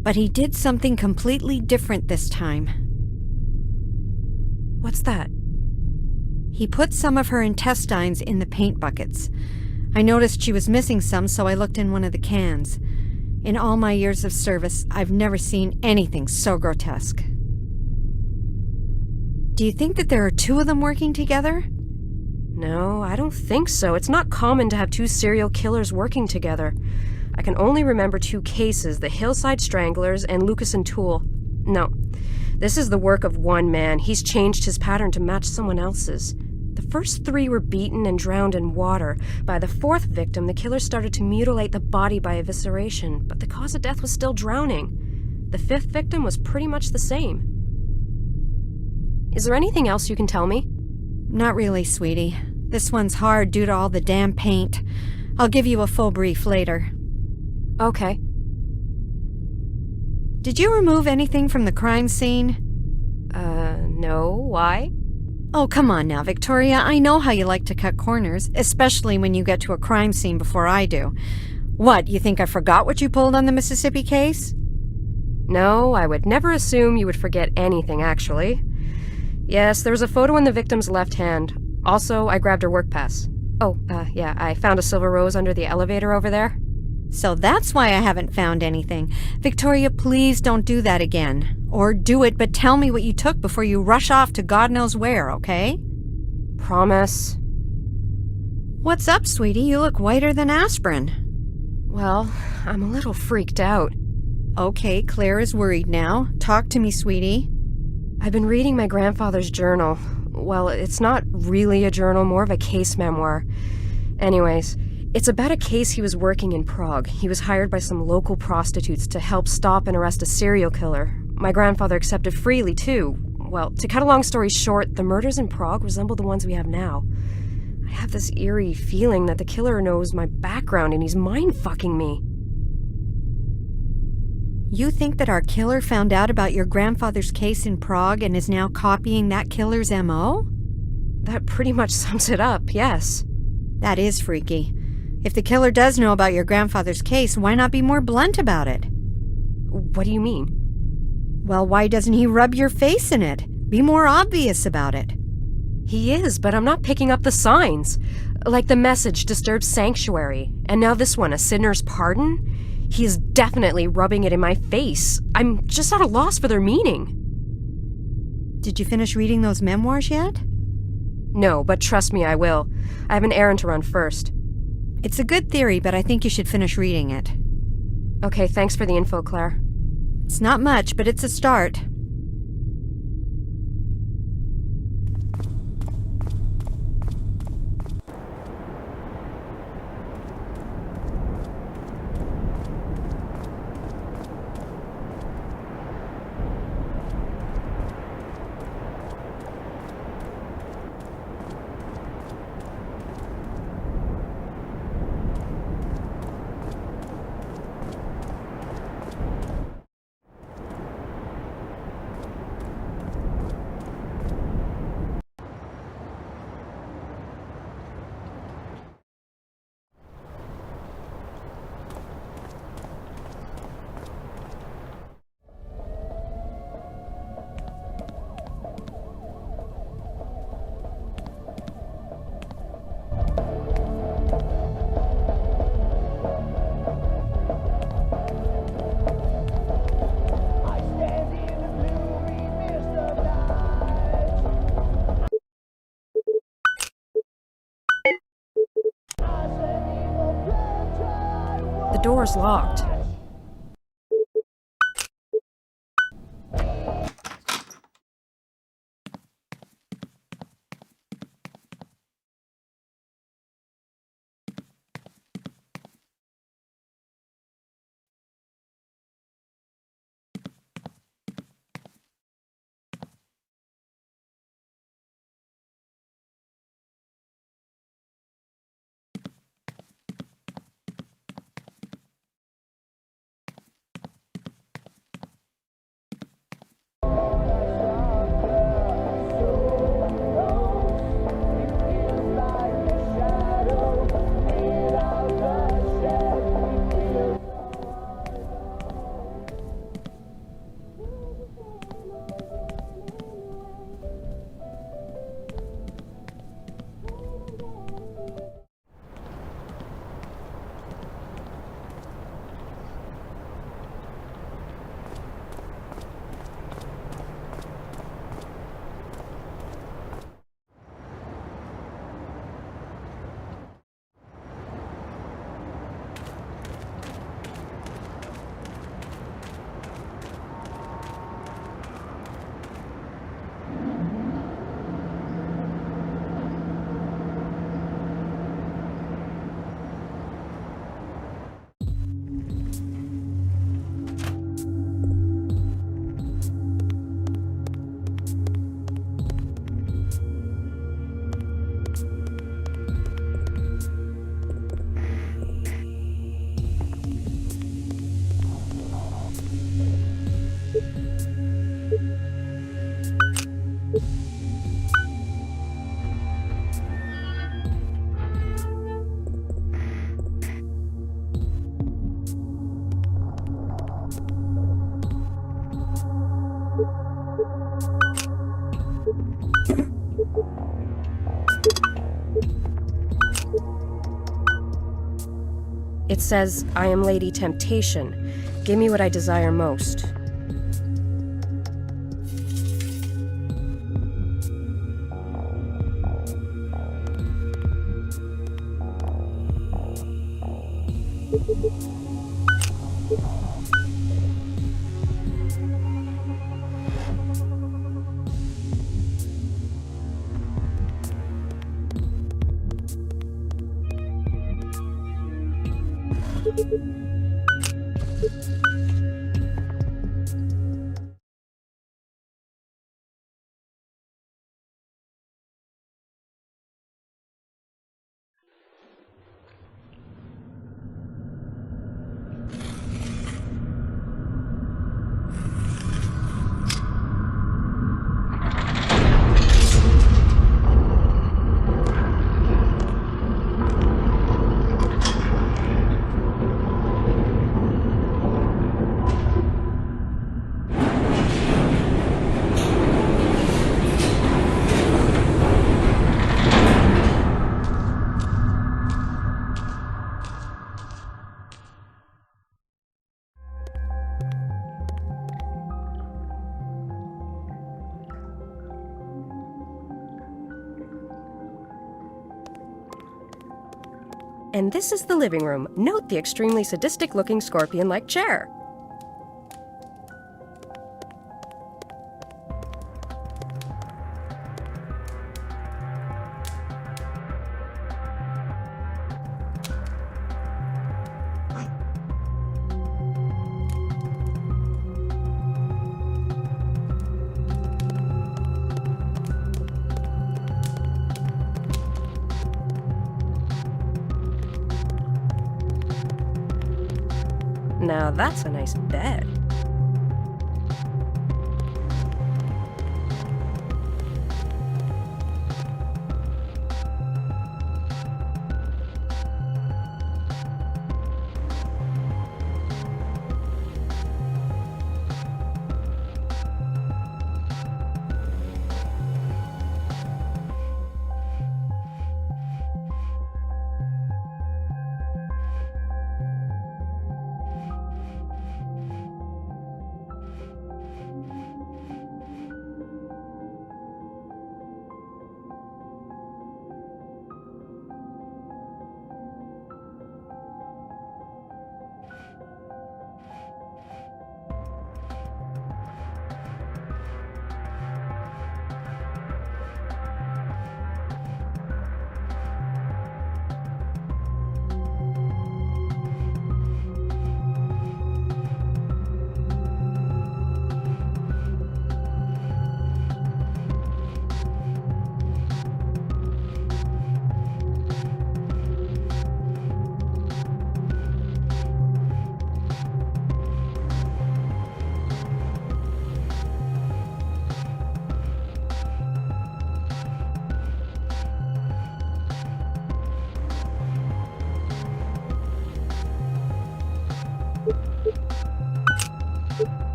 But he did something completely different this time. What's that? He put some of her intestines in the paint buckets. I noticed she was missing some, so I looked in one of the cans. In all my years of service, I've never seen anything so grotesque. Do you think that there are 2 of them working together? No, I don't think so. It's not common to have 2 serial killers working together. I can only remember 2 cases, the Hillside Stranglers and Lucas and Toole. No, this is the work of one man. He's changed his pattern to match someone else's. The first 3 were beaten and drowned in water. By the 4th victim, the killer started to mutilate the body by evisceration, but the cause of death was still drowning. The 5th victim was pretty much the same. Is there anything else you can tell me? Not really, sweetie. This one's hard due to all the damn paint. I'll give you a full brief later. Okay. Did you remove anything from the crime scene? No. Why? Oh, come on now, Victoria. I know how you like to cut corners, especially when you get to a crime scene before I do. What, you think I forgot what you pulled on the Mississippi case? No, I would never assume you would forget anything, actually. Yes, there was a photo in the victim's left hand. Also, I grabbed her work pass. Oh, yeah, I found a silver rose under the elevator over there. So that's why I haven't found anything. Victoria, please don't do that again. Or do it, but tell me what you took before you rush off to God knows where, okay? Promise. What's up, sweetie? You look whiter than aspirin. Well, I'm a little freaked out. Okay, Claire is worried now. Talk to me, sweetie. I've been reading my grandfather's journal. Well, it's not really a journal, more of a case memoir. Anyways, it's about a case he was working in Prague. He was hired by some local prostitutes to help stop and arrest a serial killer. My grandfather accepted freely, too. Well, to cut a long story short, the murders in Prague resemble the ones we have now. I have this eerie feeling that the killer knows my background and he's mind-fucking me. You think that our killer found out about your grandfather's case in Prague and is now copying that killer's MO? That pretty much sums it up, yes. That is freaky. If the killer does know about your grandfather's case, why not be more blunt about it? What do you mean? Well, why doesn't he rub your face in it? Be more obvious about it. He is, but I'm not picking up the signs. Like the message, disturbed sanctuary. And now this one, a sinner's pardon? He is definitely rubbing it in my face. I'm just at a loss for their meaning. Did you finish reading those memoirs yet? No, but trust me, I will. I have an errand to run first. It's a good theory, but I think you should finish reading it. Okay, thanks for the info, Claire. It's not much, but it's a start. The door's locked. It says, I am Lady Temptation. Give me what I desire most. And this is the living room. Note the extremely sadistic-looking scorpion-like chair. Now that's a nice bed.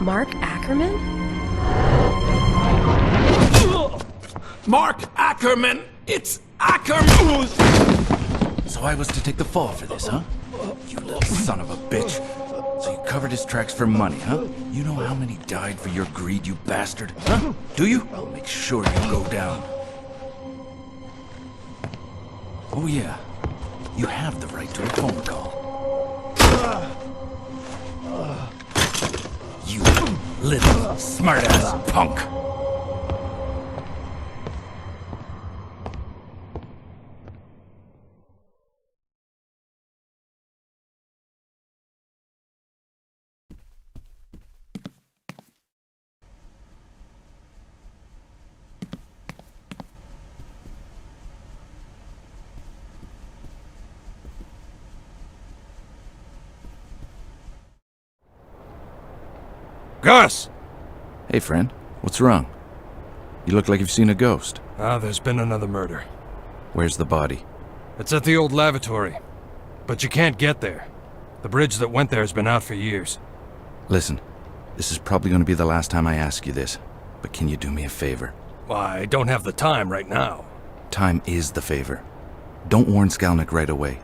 Mark Ackerman? Mark Ackerman! It's Ackerman! So I was to take the fall for this, huh? You little son of a bitch. So you covered his tracks for money, huh? You know how many died for your greed, you bastard? Huh? Do you? I'll make sure you go down. Oh yeah. You have the right to a phone call. Smart-ass punk. Gus! Hey, friend. What's wrong? You look like you've seen a ghost. There's been another murder. Where's the body? It's at the old lavatory. But you can't get there. The bridge that went there has been out for years. Listen, this is probably going to be the last time I ask you this, but can you do me a favor? Well, I don't have the time right now. Time is the favor. Don't warn Skalnik right away.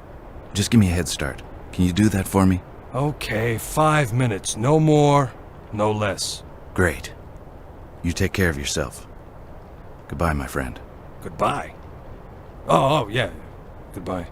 Just give me a head start. Can you do that for me? Okay, 5 minutes. No more, no less. Great. You take care of yourself. Goodbye, my friend. Goodbye? Oh, yeah. Goodbye.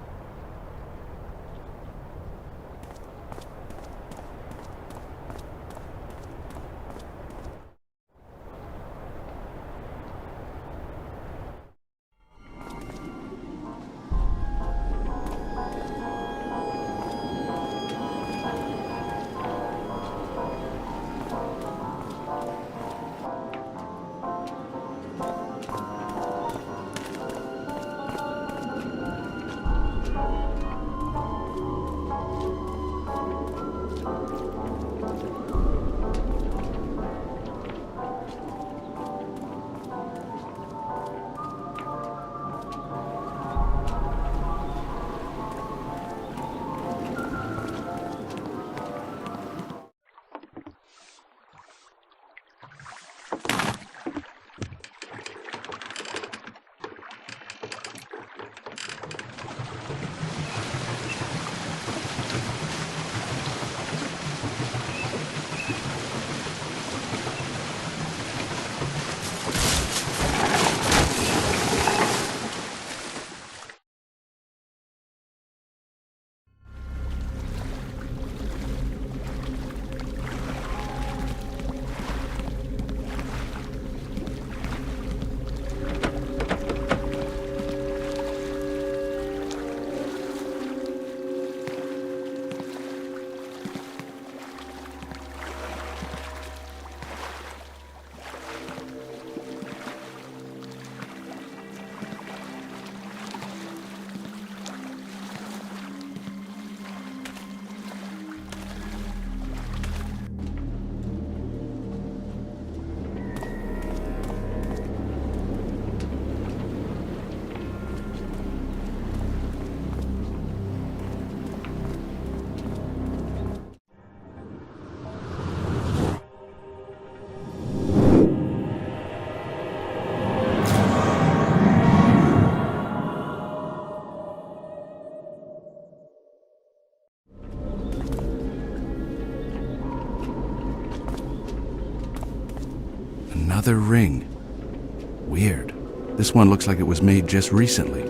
Another ring. Weird. This one looks like it was made just recently.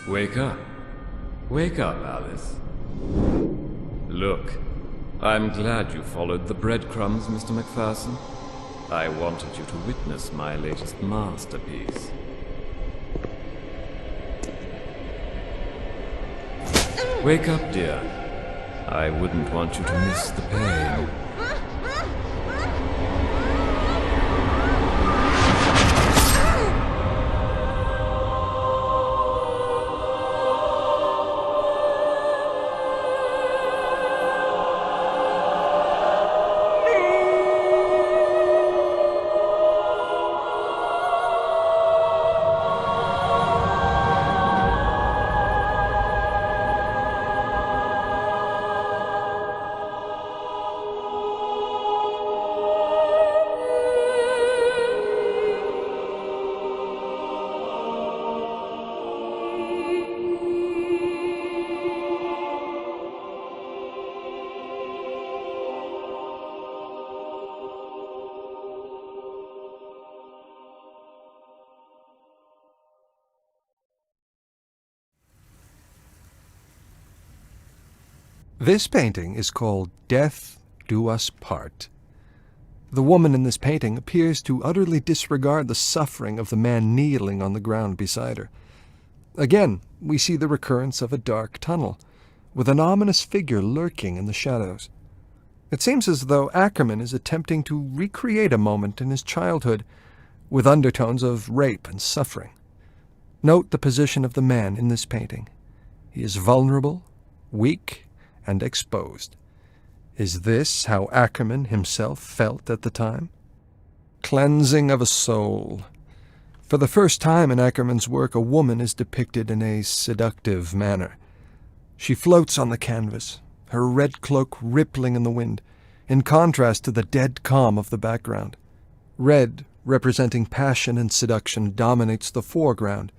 Wake up. Wake up, Alice. Look, I'm glad you followed the breadcrumbs, Mr. MacPherson. I wanted you to witness my latest masterpiece. Wake up, dear. I wouldn't want you to miss the pain. This painting is called Death Do Us Part. The woman in this painting appears to utterly disregard the suffering of the man kneeling on the ground beside her. Again, we see the recurrence of a dark tunnel, with an ominous figure lurking in the shadows. It seems as though Ackerman is attempting to recreate a moment in his childhood, with undertones of rape and suffering. Note the position of the man in this painting. He is vulnerable, weak, and exposed. Is this how Ackerman himself felt at the time? Cleansing of a soul. For the first time in Ackerman's work, a woman is depicted in a seductive manner. She floats on the canvas, her red cloak rippling in the wind, in contrast to the dead calm of the background. Red, representing passion and seduction, dominates the foreground,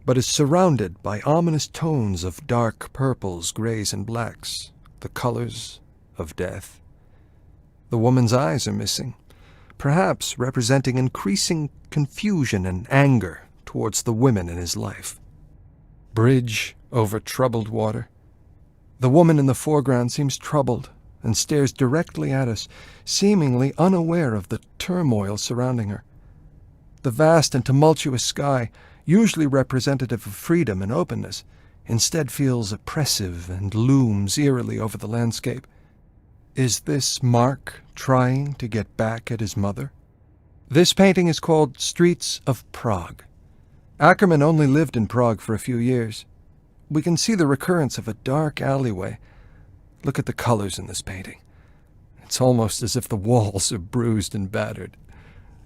but is surrounded by ominous tones of dark purples, grays, and blacks, the colors of death. The woman's eyes are missing, perhaps representing increasing confusion and anger towards the women in his life. Bridge over troubled water. The woman in the foreground seems troubled and stares directly at us, seemingly unaware of the turmoil surrounding her. The vast and tumultuous sky, usually representative of freedom and openness, instead feels oppressive and looms eerily over the landscape. Is this Mark trying to get back at his mother? This painting is called Streets of Prague. Ackerman only lived in Prague for a few years. We can see the recurrence of a dark alleyway. Look at the colors in this painting. It's almost as if the walls are bruised and battered.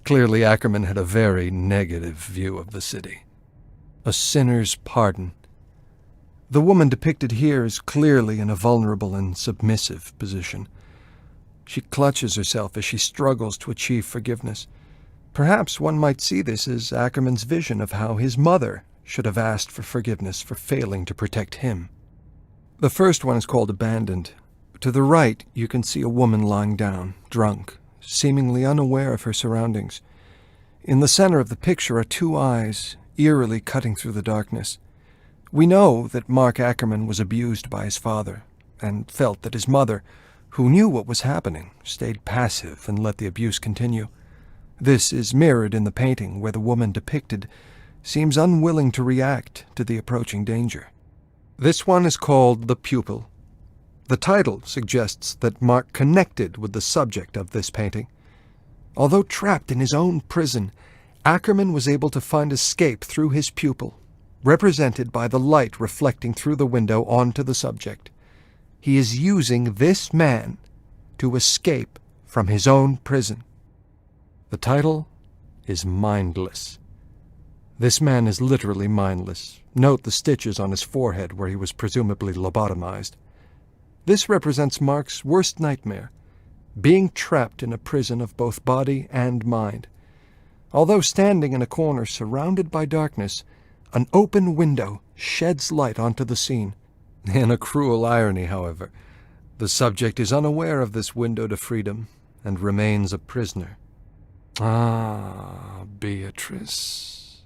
Clearly, Ackerman had a very negative view of the city. A sinner's pardon. The woman depicted here is clearly in a vulnerable and submissive position. She clutches herself as she struggles to achieve forgiveness. Perhaps one might see this as Ackerman's vision of how his mother should have asked for forgiveness for failing to protect him. The first one is called Abandoned. To the right, you can see a woman lying down, drunk, seemingly unaware of her surroundings. In the center of the picture are two eyes, eerily cutting through the darkness. We know that Mark Ackerman was abused by his father, and felt that his mother, who knew what was happening, stayed passive and let the abuse continue. This is mirrored in the painting, where the woman depicted seems unwilling to react to the approaching danger. This one is called The Pupil. The title suggests that Mark connected with the subject of this painting. Although trapped in his own prison, Ackerman was able to find escape through his pupil, represented by the light reflecting through the window onto the subject. He is using this man to escape from his own prison. The title is Mindless. This man is literally mindless. Note the stitches on his forehead where he was presumably lobotomized. This represents Mark's worst nightmare, being trapped in a prison of both body and mind. Although standing in a corner surrounded by darkness, an open window sheds light onto the scene. In a cruel irony, however, the subject is unaware of this window to freedom and remains a prisoner. Ah, Beatrice.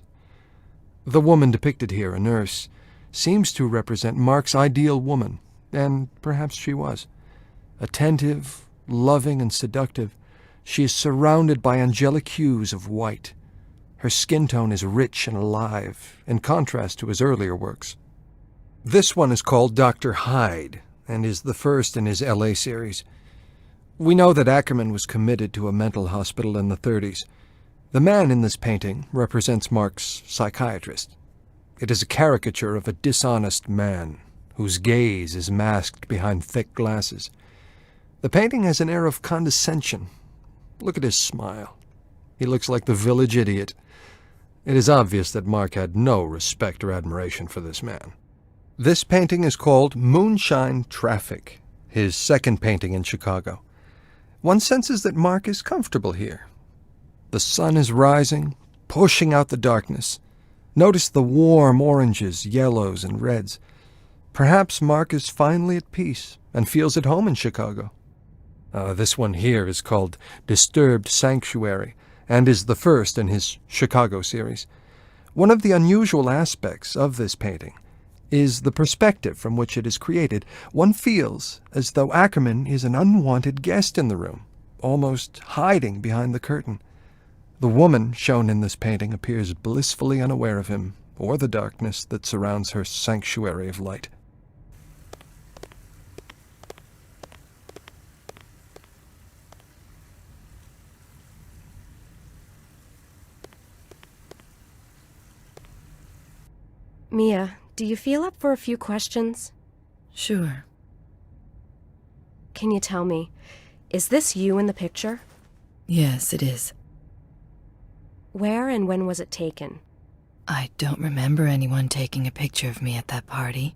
The woman depicted here, a nurse, seems to represent Mark's ideal woman, and perhaps she was. Attentive, loving, and seductive, she is surrounded by angelic hues of white. Her skin tone is rich and alive, in contrast to his earlier works. This one is called Dr. Hyde, and is the first in his L.A. series. We know that Ackerman was committed to a mental hospital in the 30s. The man in this painting represents Mark's psychiatrist. It is a caricature of a dishonest man, whose gaze is masked behind thick glasses. The painting has an air of condescension. Look at his smile. He looks like the village idiot. It is obvious that Mark had no respect or admiration for this man. This painting is called Moonshine Traffic, his second painting in Chicago. One senses that Mark is comfortable here. The sun is rising, pushing out the darkness. Notice the warm oranges, yellows, and reds. Perhaps Mark is finally at peace and feels at home in Chicago. This one here is called Disturbed Sanctuary, and is the first in his Chicago series. One of the unusual aspects of this painting is the perspective from which it is created. One feels as though Ackerman is an unwanted guest in the room, almost hiding behind the curtain. The woman shown in this painting appears blissfully unaware of him or the darkness that surrounds her sanctuary of light. Mia, do you feel up for a few questions? Sure. Can you tell me, is this you in the picture? Yes, it is. Where and when was it taken? I don't remember anyone taking a picture of me at that party.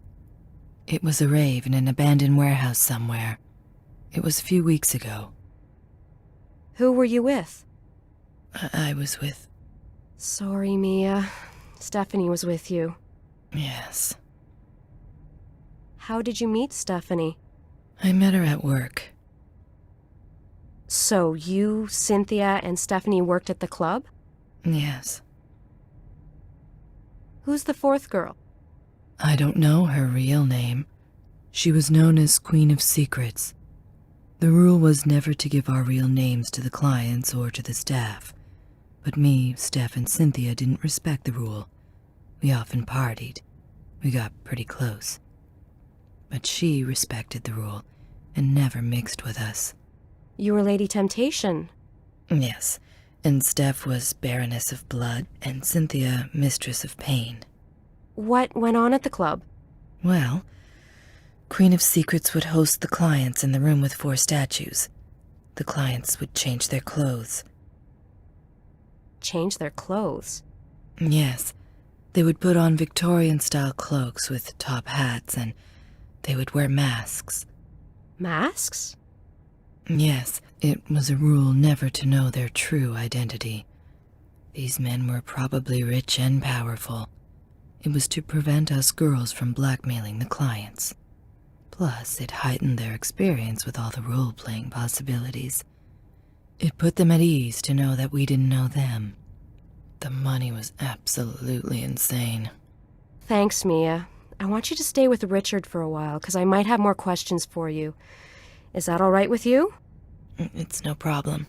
It was a rave in an abandoned warehouse somewhere. It was a few weeks ago. Who were you with? I was with... Sorry, Mia. Stephanie was with you. Yes. How did you meet Stephanie? I met her at work. So you, Cynthia, and Stephanie worked at the club? Yes. Who's the fourth girl? I don't know her real name. She was known as Queen of Secrets. The rule was never to give our real names to the clients or to the staff. But me, Steph, and Cynthia didn't respect the rule. We often partied. We got pretty close. But she respected the rule and never mixed with us. You were Lady Temptation. Yes, and Steph was Baroness of Blood and Cynthia Mistress of Pain. What went on at the club? Well, Queen of Secrets would host the clients in the room with 4 statues. The clients would change their clothes. Change their clothes? Yes. They would put on Victorian-style cloaks with top hats, and they would wear masks. Masks? Yes, it was a rule never to know their true identity. These men were probably rich and powerful. It was to prevent us girls from blackmailing the clients. Plus, it heightened their experience with all the role-playing possibilities. It put them at ease to know that we didn't know them. The money was absolutely insane. Thanks, Mia. I want you to stay with Richard for a while, because I might have more questions for you. Is that all right with you? It's no problem.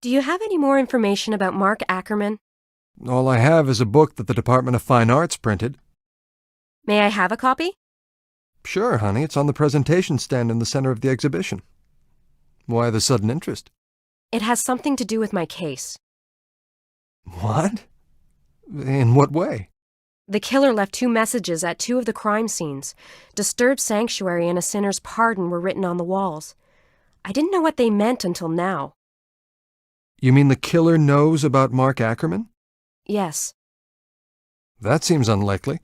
Do you have any more information about Mark Ackerman? All I have is a book that the Department of Fine Arts printed. May I have a copy? Sure, honey. It's on the presentation stand in the center of the exhibition. Why the sudden interest? It has something to do with my case. What? In what way? The killer left 2 messages at 2 of the crime scenes. Disturbed sanctuary and a sinner's pardon were written on the walls. I didn't know what they meant until now. You mean the killer knows about Mark Ackerman? Yes. That seems unlikely.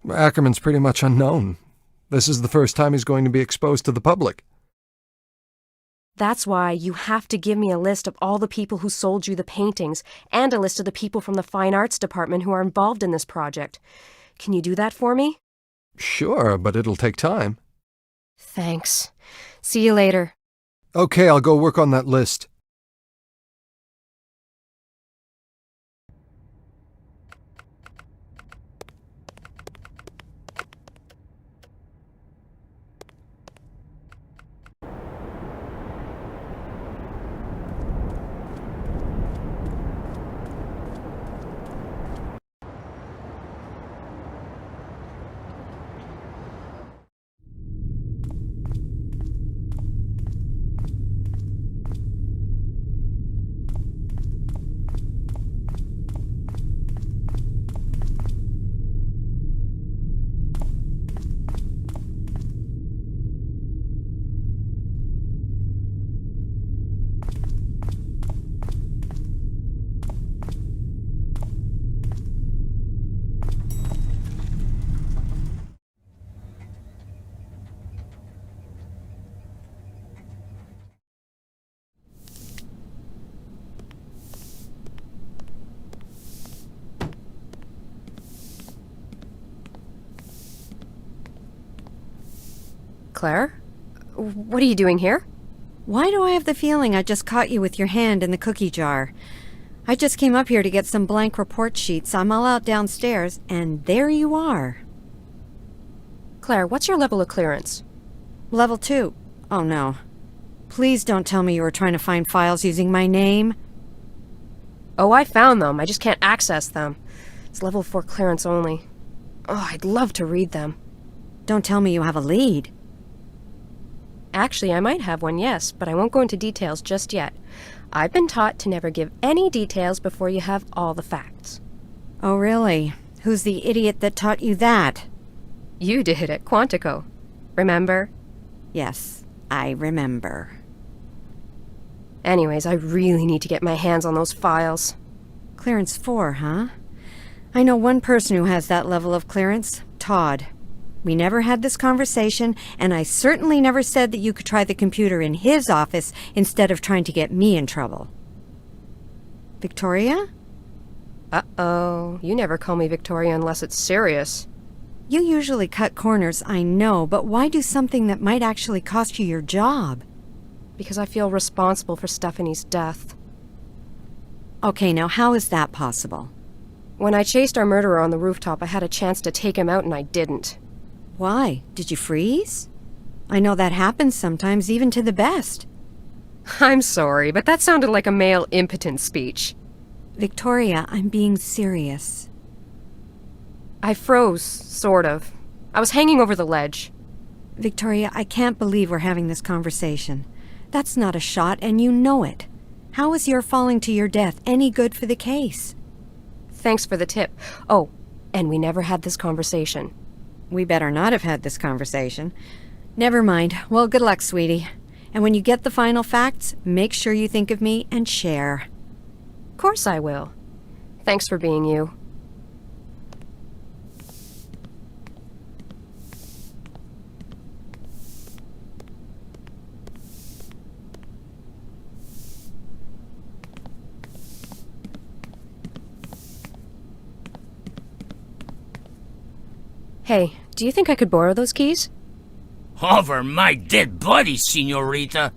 Ackerman's pretty much unknown. This is the first time he's going to be exposed to the public. That's why you have to give me a list of all the people who sold you the paintings and a list of the people from the Fine Arts Department who are involved in this project. Can you do that for me? Sure, but it'll take time. Thanks. See you later. Okay, I'll go work on that list. Claire? What are you doing here? Why do I have the feeling I just caught you with your hand in the cookie jar? I just came up here to get some blank report sheets. I'm all out downstairs, and there you are. Claire, what's your level of clearance? Level 2. Oh no. Please don't tell me you were trying to find files using my name. Oh, I found them. I just can't access them. It's level 4 clearance only. Oh, I'd love to read them. Don't tell me you have a lead. Actually, I might have one, yes, but I won't go into details just yet. I've been taught to never give any details before you have all the facts. Oh, really? Who's the idiot that taught you that? You did at Quantico. Remember? Yes, I remember. Anyways, I really need to get my hands on those files. Clearance 4, huh? I know one person who has that level of clearance, Todd. We never had this conversation, and I certainly never said that you could try the computer in his office instead of trying to get me in trouble. Victoria? Uh-oh. You never call me Victoria unless it's serious. You usually cut corners, I know, but why do something that might actually cost you your job? Because I feel responsible for Stephanie's death. Okay, now how is that possible? When I chased our murderer on the rooftop, I had a chance to take him out and I didn't. Why? Did you freeze? I know that happens sometimes, even to the best. I'm sorry, but that sounded like a male impotence speech. Victoria, I'm being serious. I froze, sort of. I was hanging over the ledge. Victoria, I can't believe we're having this conversation. That's not a shot, and you know it. How is your falling to your death any good for the case? Thanks for the tip. Oh, and we never had this conversation. We better not have had this conversation. Never mind. Well, good luck, sweetie. And when you get the final facts, make sure you think of me and share. Of course I will. Thanks for being you. Hey, do you think I could borrow those keys? Over my dead body, señorita.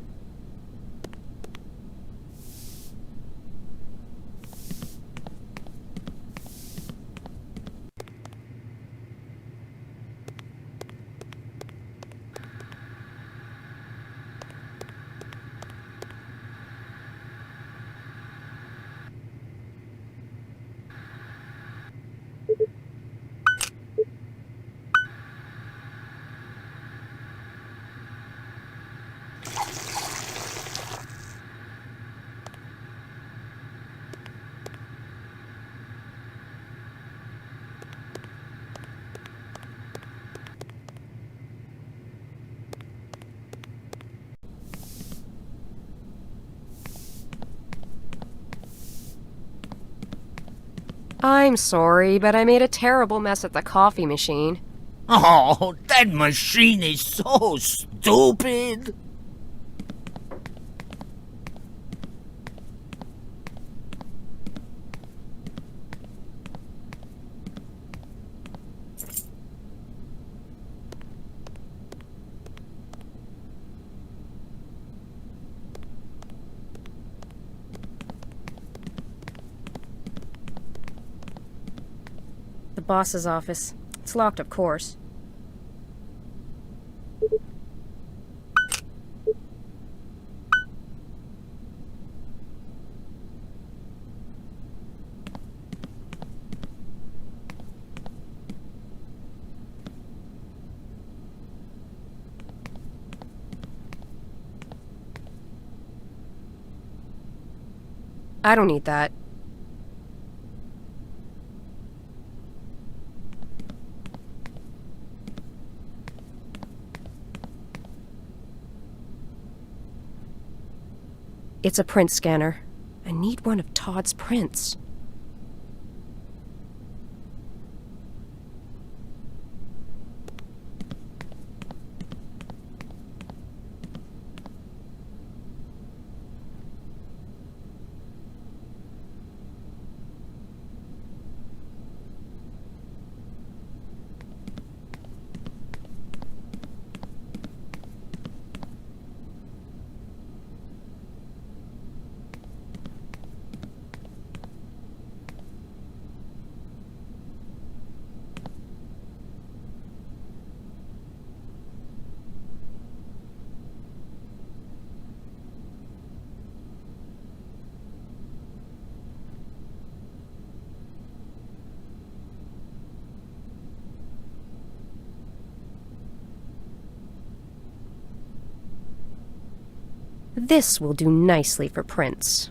I'm sorry, but I made a terrible mess at the coffee machine. Oh, that machine is so stupid. The boss's office. It's locked, of course. I don't need that. It's a print scanner. I need one of Todd's prints. This will do nicely for prints.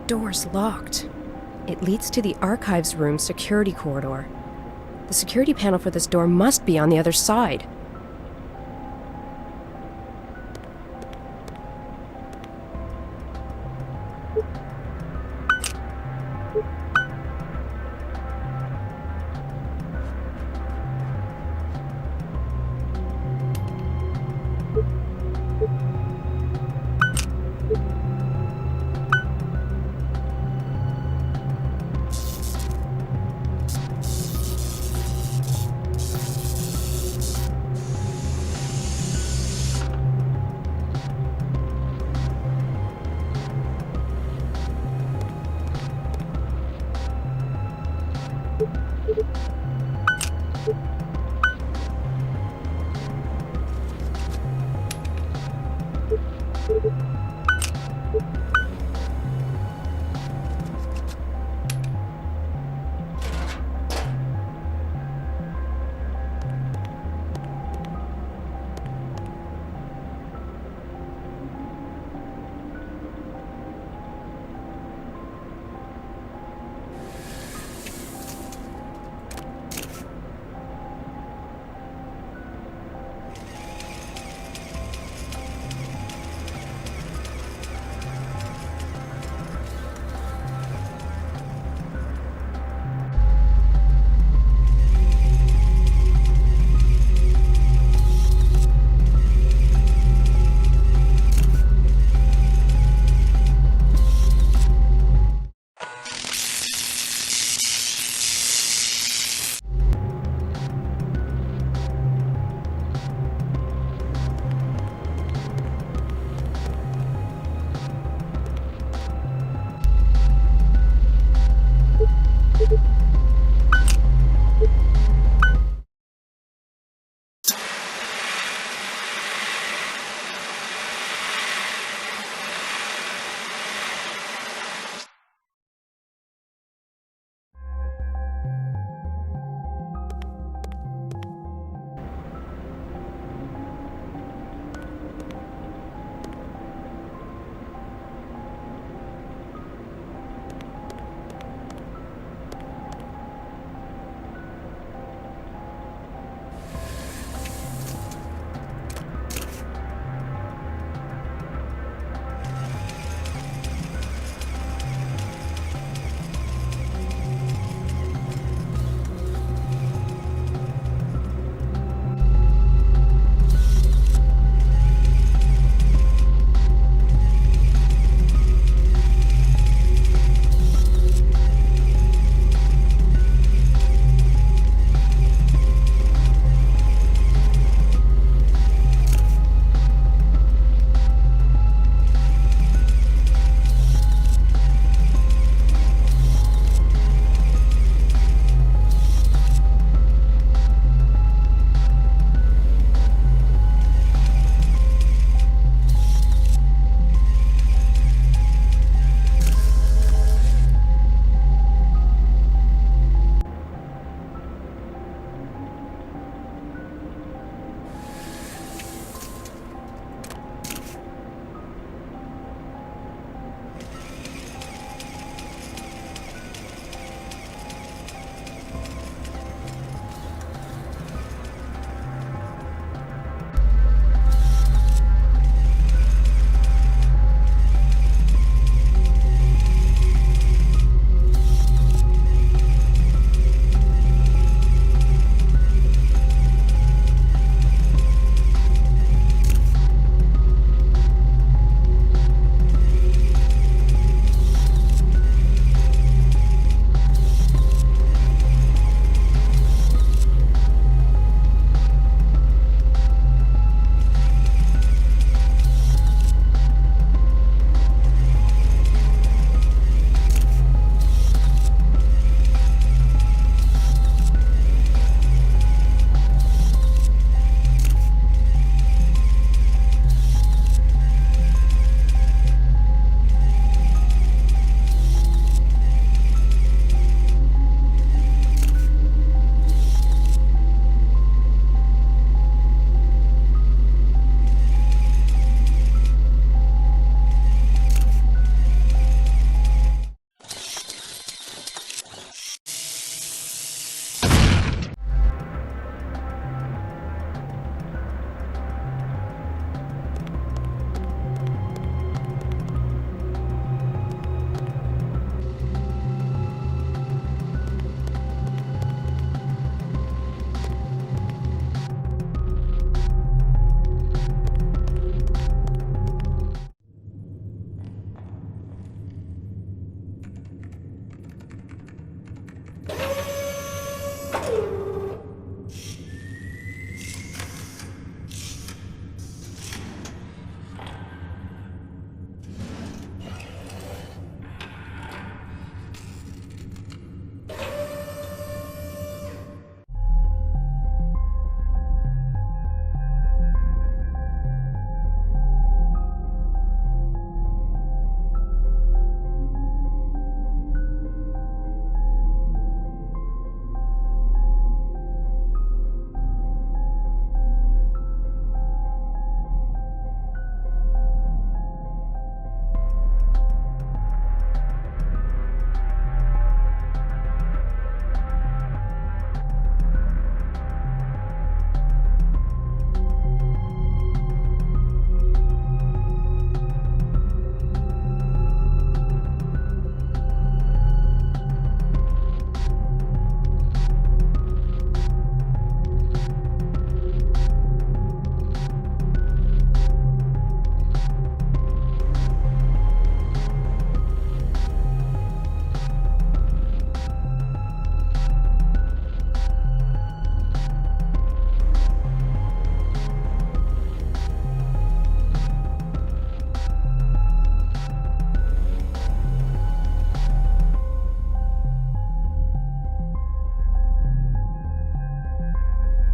Door's locked. It leads to the archives room security corridor. The security panel for this door must be on the other side.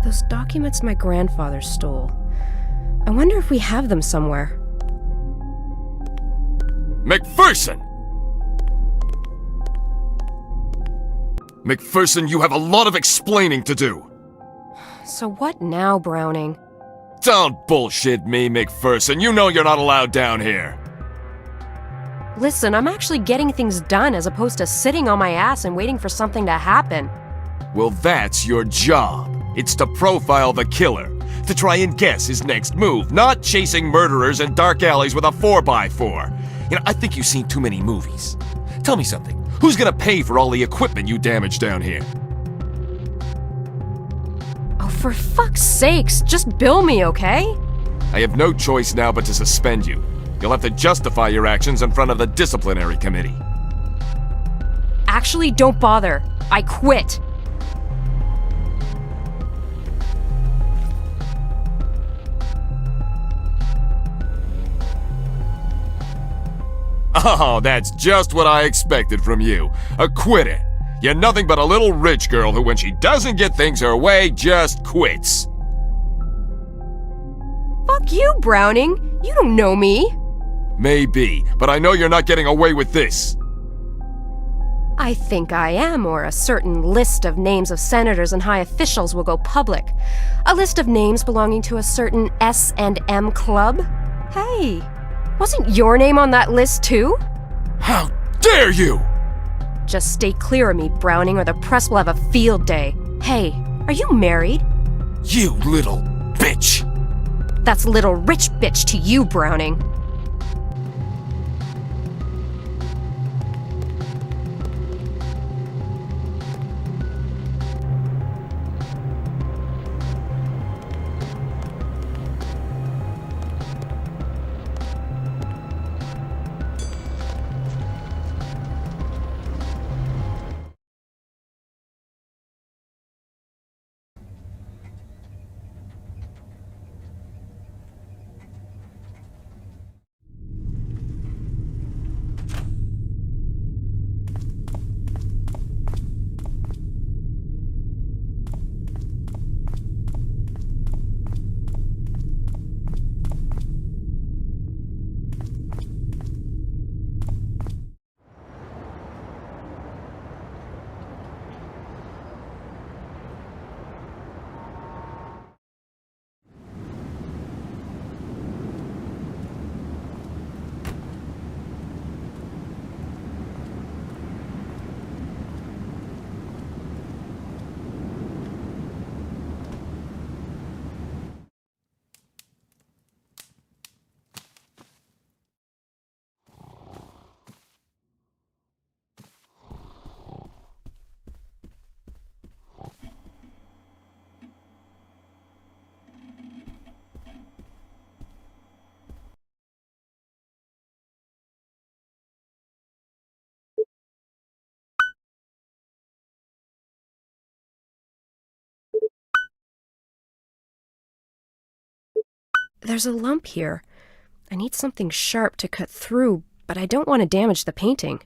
Those documents my grandfather stole. I wonder if we have them somewhere. MacPherson! MacPherson, you have a lot of explaining to do. So what now, Browning? Don't bullshit me, MacPherson. You know you're not allowed down here. Listen, I'm actually getting things done as opposed to sitting on my ass and waiting for something to happen. Well, that's your job. It's to profile the killer, to try and guess his next move, not chasing murderers in dark alleys with a 4x4. You know, I think you've seen too many movies. Tell me something. Who's gonna pay for all the equipment you damaged down here? Oh, for fuck's sakes, just bill me, okay? I have no choice now but to suspend you. You'll have to justify your actions in front of the disciplinary committee. Actually, don't bother. I quit. Oh, that's just what I expected from you. A quitter. You're nothing but a little rich girl who, when she doesn't get things her way, just quits. Fuck you, Browning. You don't know me. Maybe, but I know you're not getting away with this. I think I am, or a certain list of names of senators and high officials will go public. A list of names belonging to a certain S&M club. Hey, wasn't your name on that list too? How dare you! Just stay clear of me, Browning, or the press will have a field day. Hey, are you married? You little bitch! That's little rich bitch to you, Browning. There's a lump here. I need something sharp to cut through, but I don't want to damage the painting.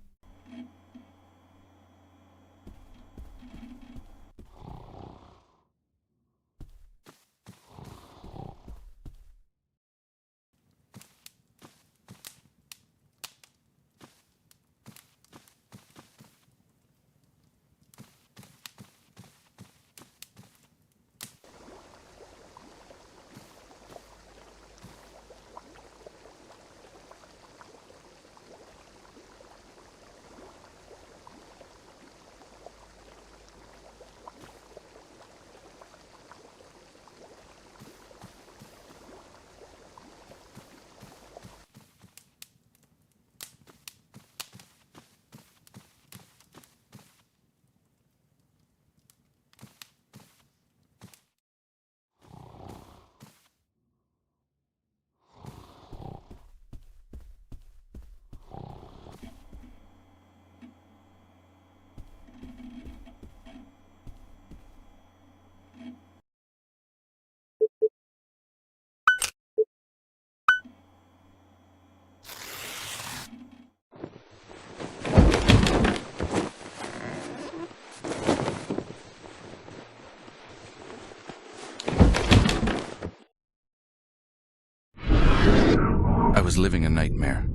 was living a nightmare.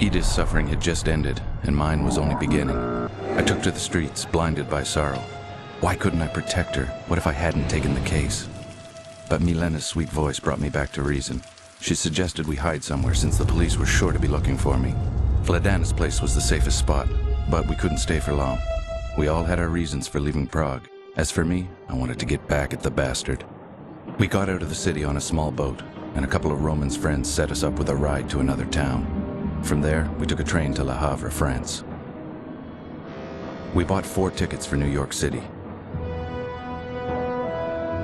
Edith's suffering had just ended, and mine was only beginning. I took to the streets, blinded by sorrow. Why couldn't I protect her? What if I hadn't taken the case? But Milena's sweet voice brought me back to reason. She suggested we hide somewhere since the police were sure to be looking for me. Vladana's place was the safest spot, but we couldn't stay for long. We all had our reasons for leaving Prague. As for me, I wanted to get back at the bastard. We got out of the city on a small boat, and a couple of Roman's friends set us up with a ride to another town. From there, we took a train to Le Havre, France. We bought 4 tickets for New York City.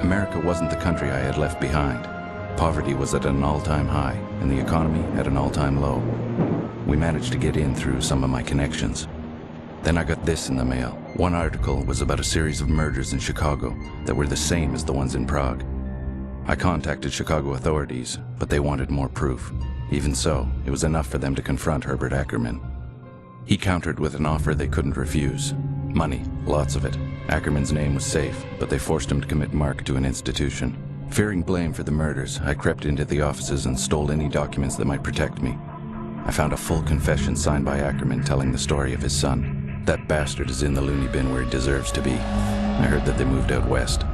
America wasn't the country I had left behind. Poverty was at an all-time high, and the economy at an all-time low. We managed to get in through some of my connections. Then I got this in the mail. One article was about a series of murders in Chicago that were the same as the ones in Prague. I contacted Chicago authorities, but they wanted more proof. Even so, it was enough for them to confront Herbert Ackerman. He countered with an offer they couldn't refuse. Money, lots of it. Ackerman's name was safe, but they forced him to commit Mark to an institution. Fearing blame for the murders, I crept into the offices and stole any documents that might protect me. I found a full confession signed by Ackerman telling the story of his son. That bastard is in the loony bin where he deserves to be. I heard that they moved out west.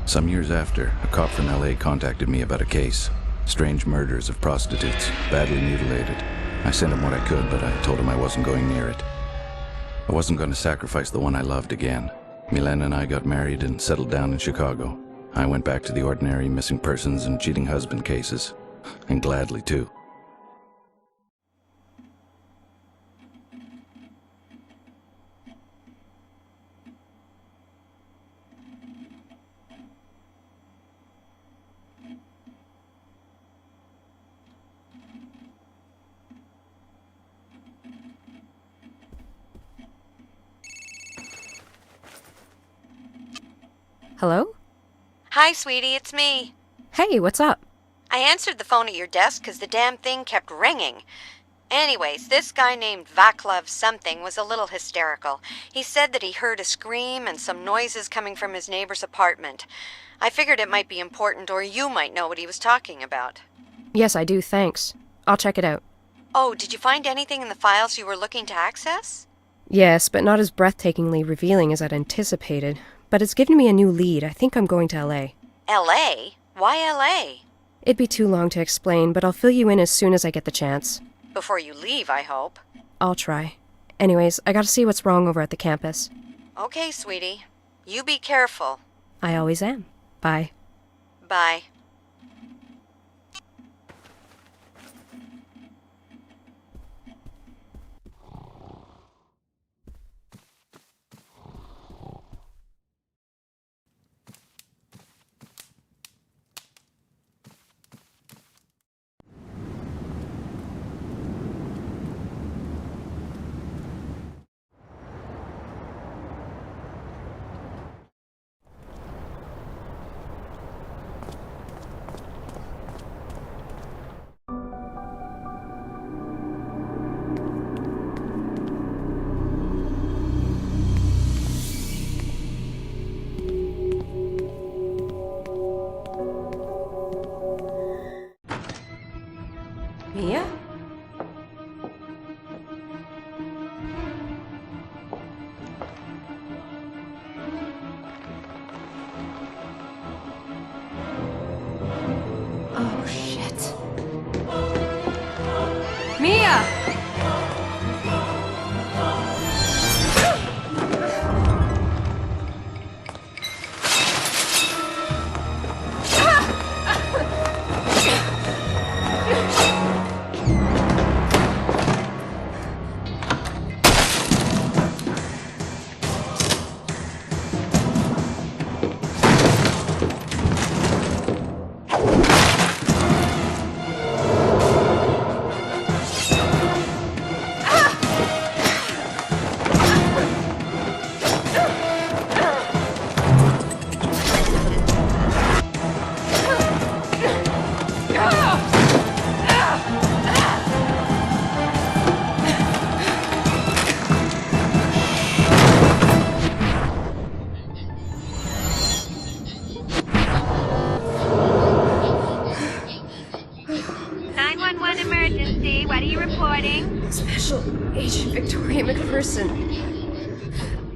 Some years after, a cop from LA contacted me about a case. Strange murders of prostitutes, badly mutilated. I sent him what I could, but I told him I wasn't going near it. I wasn't going to sacrifice the one I loved again. Milena and I got married and settled down in Chicago. I went back to the ordinary missing persons and cheating husband cases. And gladly, too. Hello? Hi, sweetie, it's me. Hey, what's up? I answered the phone at your desk because the damn thing kept ringing. Anyways, this guy named Vaclav something was a little hysterical. He said that he heard a scream and some noises coming from his neighbor's apartment. I figured it might be important, or you might know what he was talking about. Yes, I do, thanks. I'll check it out. Oh, did you find anything in the files you were looking to access? Yes, but not as breathtakingly revealing as I'd anticipated. But it's given me a new lead. I think I'm going to LA. LA? Why LA? It'd be too long to explain, but I'll fill you in as soon as I get the chance. Before you leave, I hope. I'll try. Anyways, I gotta see what's wrong over at the campus. Okay, sweetie. You be careful. I always am. Bye. Bye. Mia? Oh, shit. Mia! Agent Victoria MacFerson.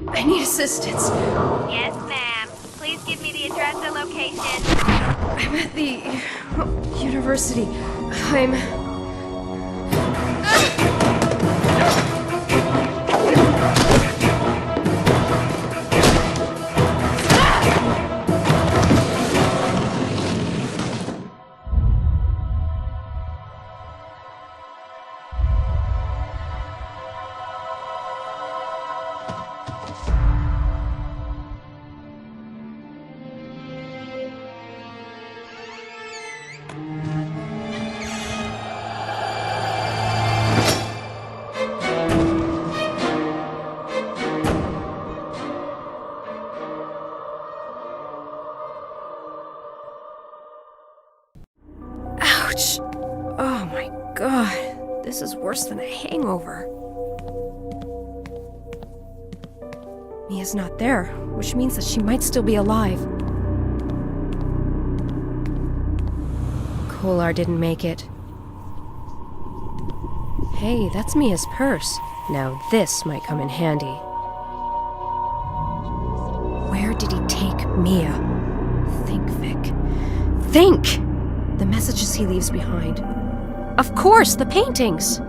I need assistance. Yes, ma'am. Please give me the address and location. I'm at the university. I'm... Ouch! Oh my god, this is worse than a hangover. Mia's not there, which means that she might still be alive. Kolar didn't make it. Hey, that's Mia's purse. Now this might come in handy. Where did he take Mia? Think, Vic. Think! The messages he leaves behind. Of course, the paintings!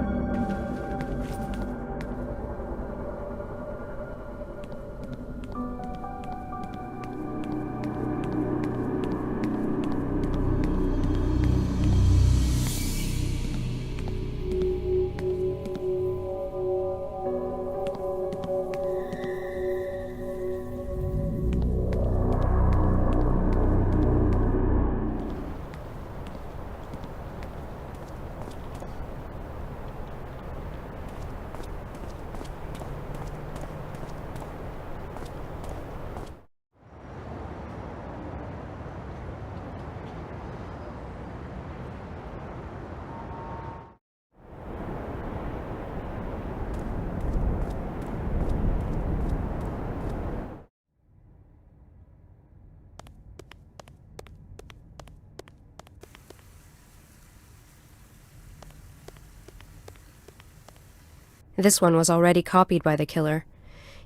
This one was already copied by the killer.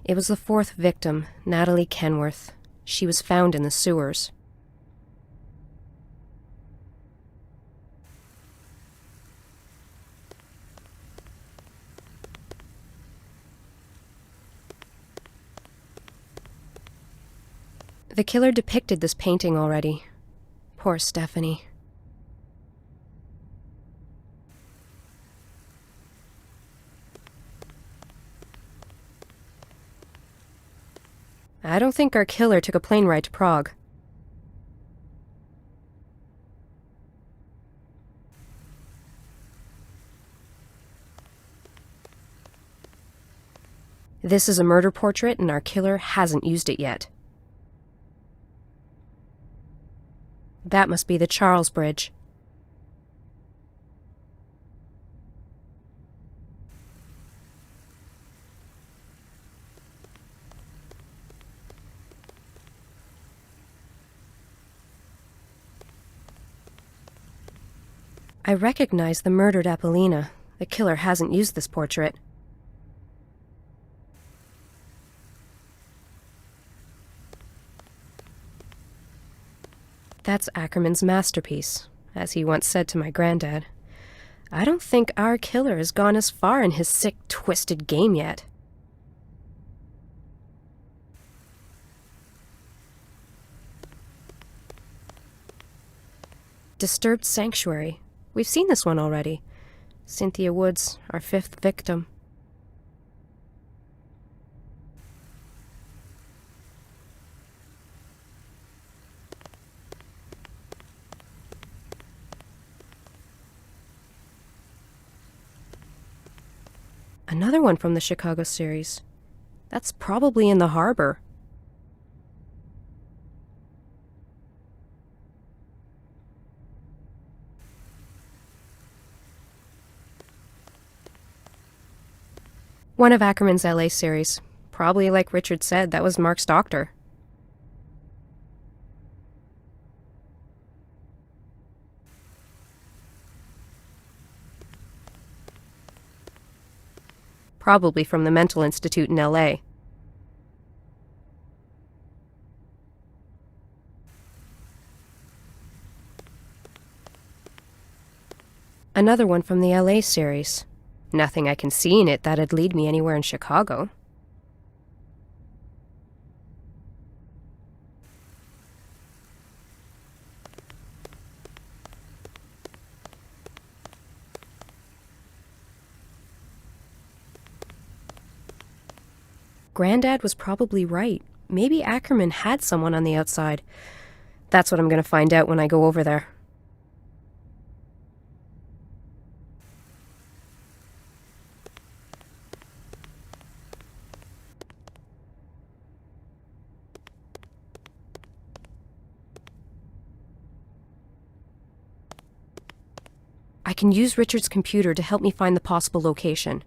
It was the fourth victim, Natalie Kenworth. She was found in the sewers. The killer depicted this painting already. Poor Stephanie. I don't think our killer took a plane ride to Prague. This is a murder portrait, and our killer hasn't used it yet. That must be the Charles Bridge. I recognize the murdered Apollina. The killer hasn't used this portrait. That's Ackerman's masterpiece, as he once said to my granddad. I don't think our killer has gone as far in his sick, twisted game yet. Disturbed Sanctuary. We've seen this one already. Cynthia Woods, our fifth victim. Another one from the Chicago series. That's probably in the harbor. One of Ackerman's LA series. Probably, like Richard said, that was Mark's doctor. probably from the mental institute in LA. Another one from the LA series. Nothing I can see in it that'd lead me anywhere in Chicago. Granddad was probably right. Maybe Ackerman had someone on the outside. That's what I'm going to find out when I go over there. I can use Richard's computer to help me find the possible location.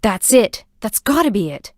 That's it! That's gotta be it!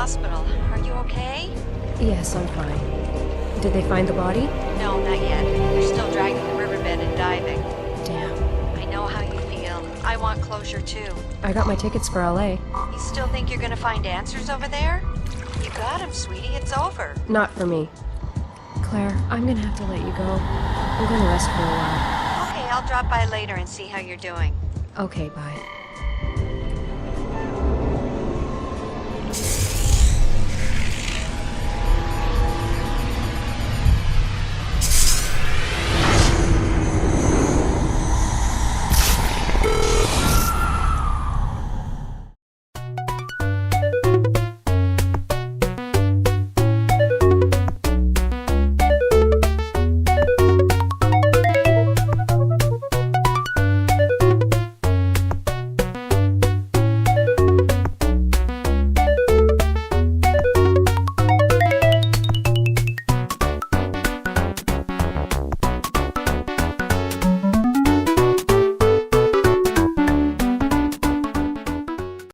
hospital. Are you okay? Yes, I'm fine. Did they find the body? No, not yet. They're still dragging the riverbed and diving. Damn. I know how you feel. I want closure too. I got my tickets for LA. You still think you're gonna find answers over there? You got him, sweetie. It's over. Not for me. Claire, I'm gonna have to let you go. I'm gonna rest for a while. Okay, I'll drop by later and see how you're doing. Okay, bye.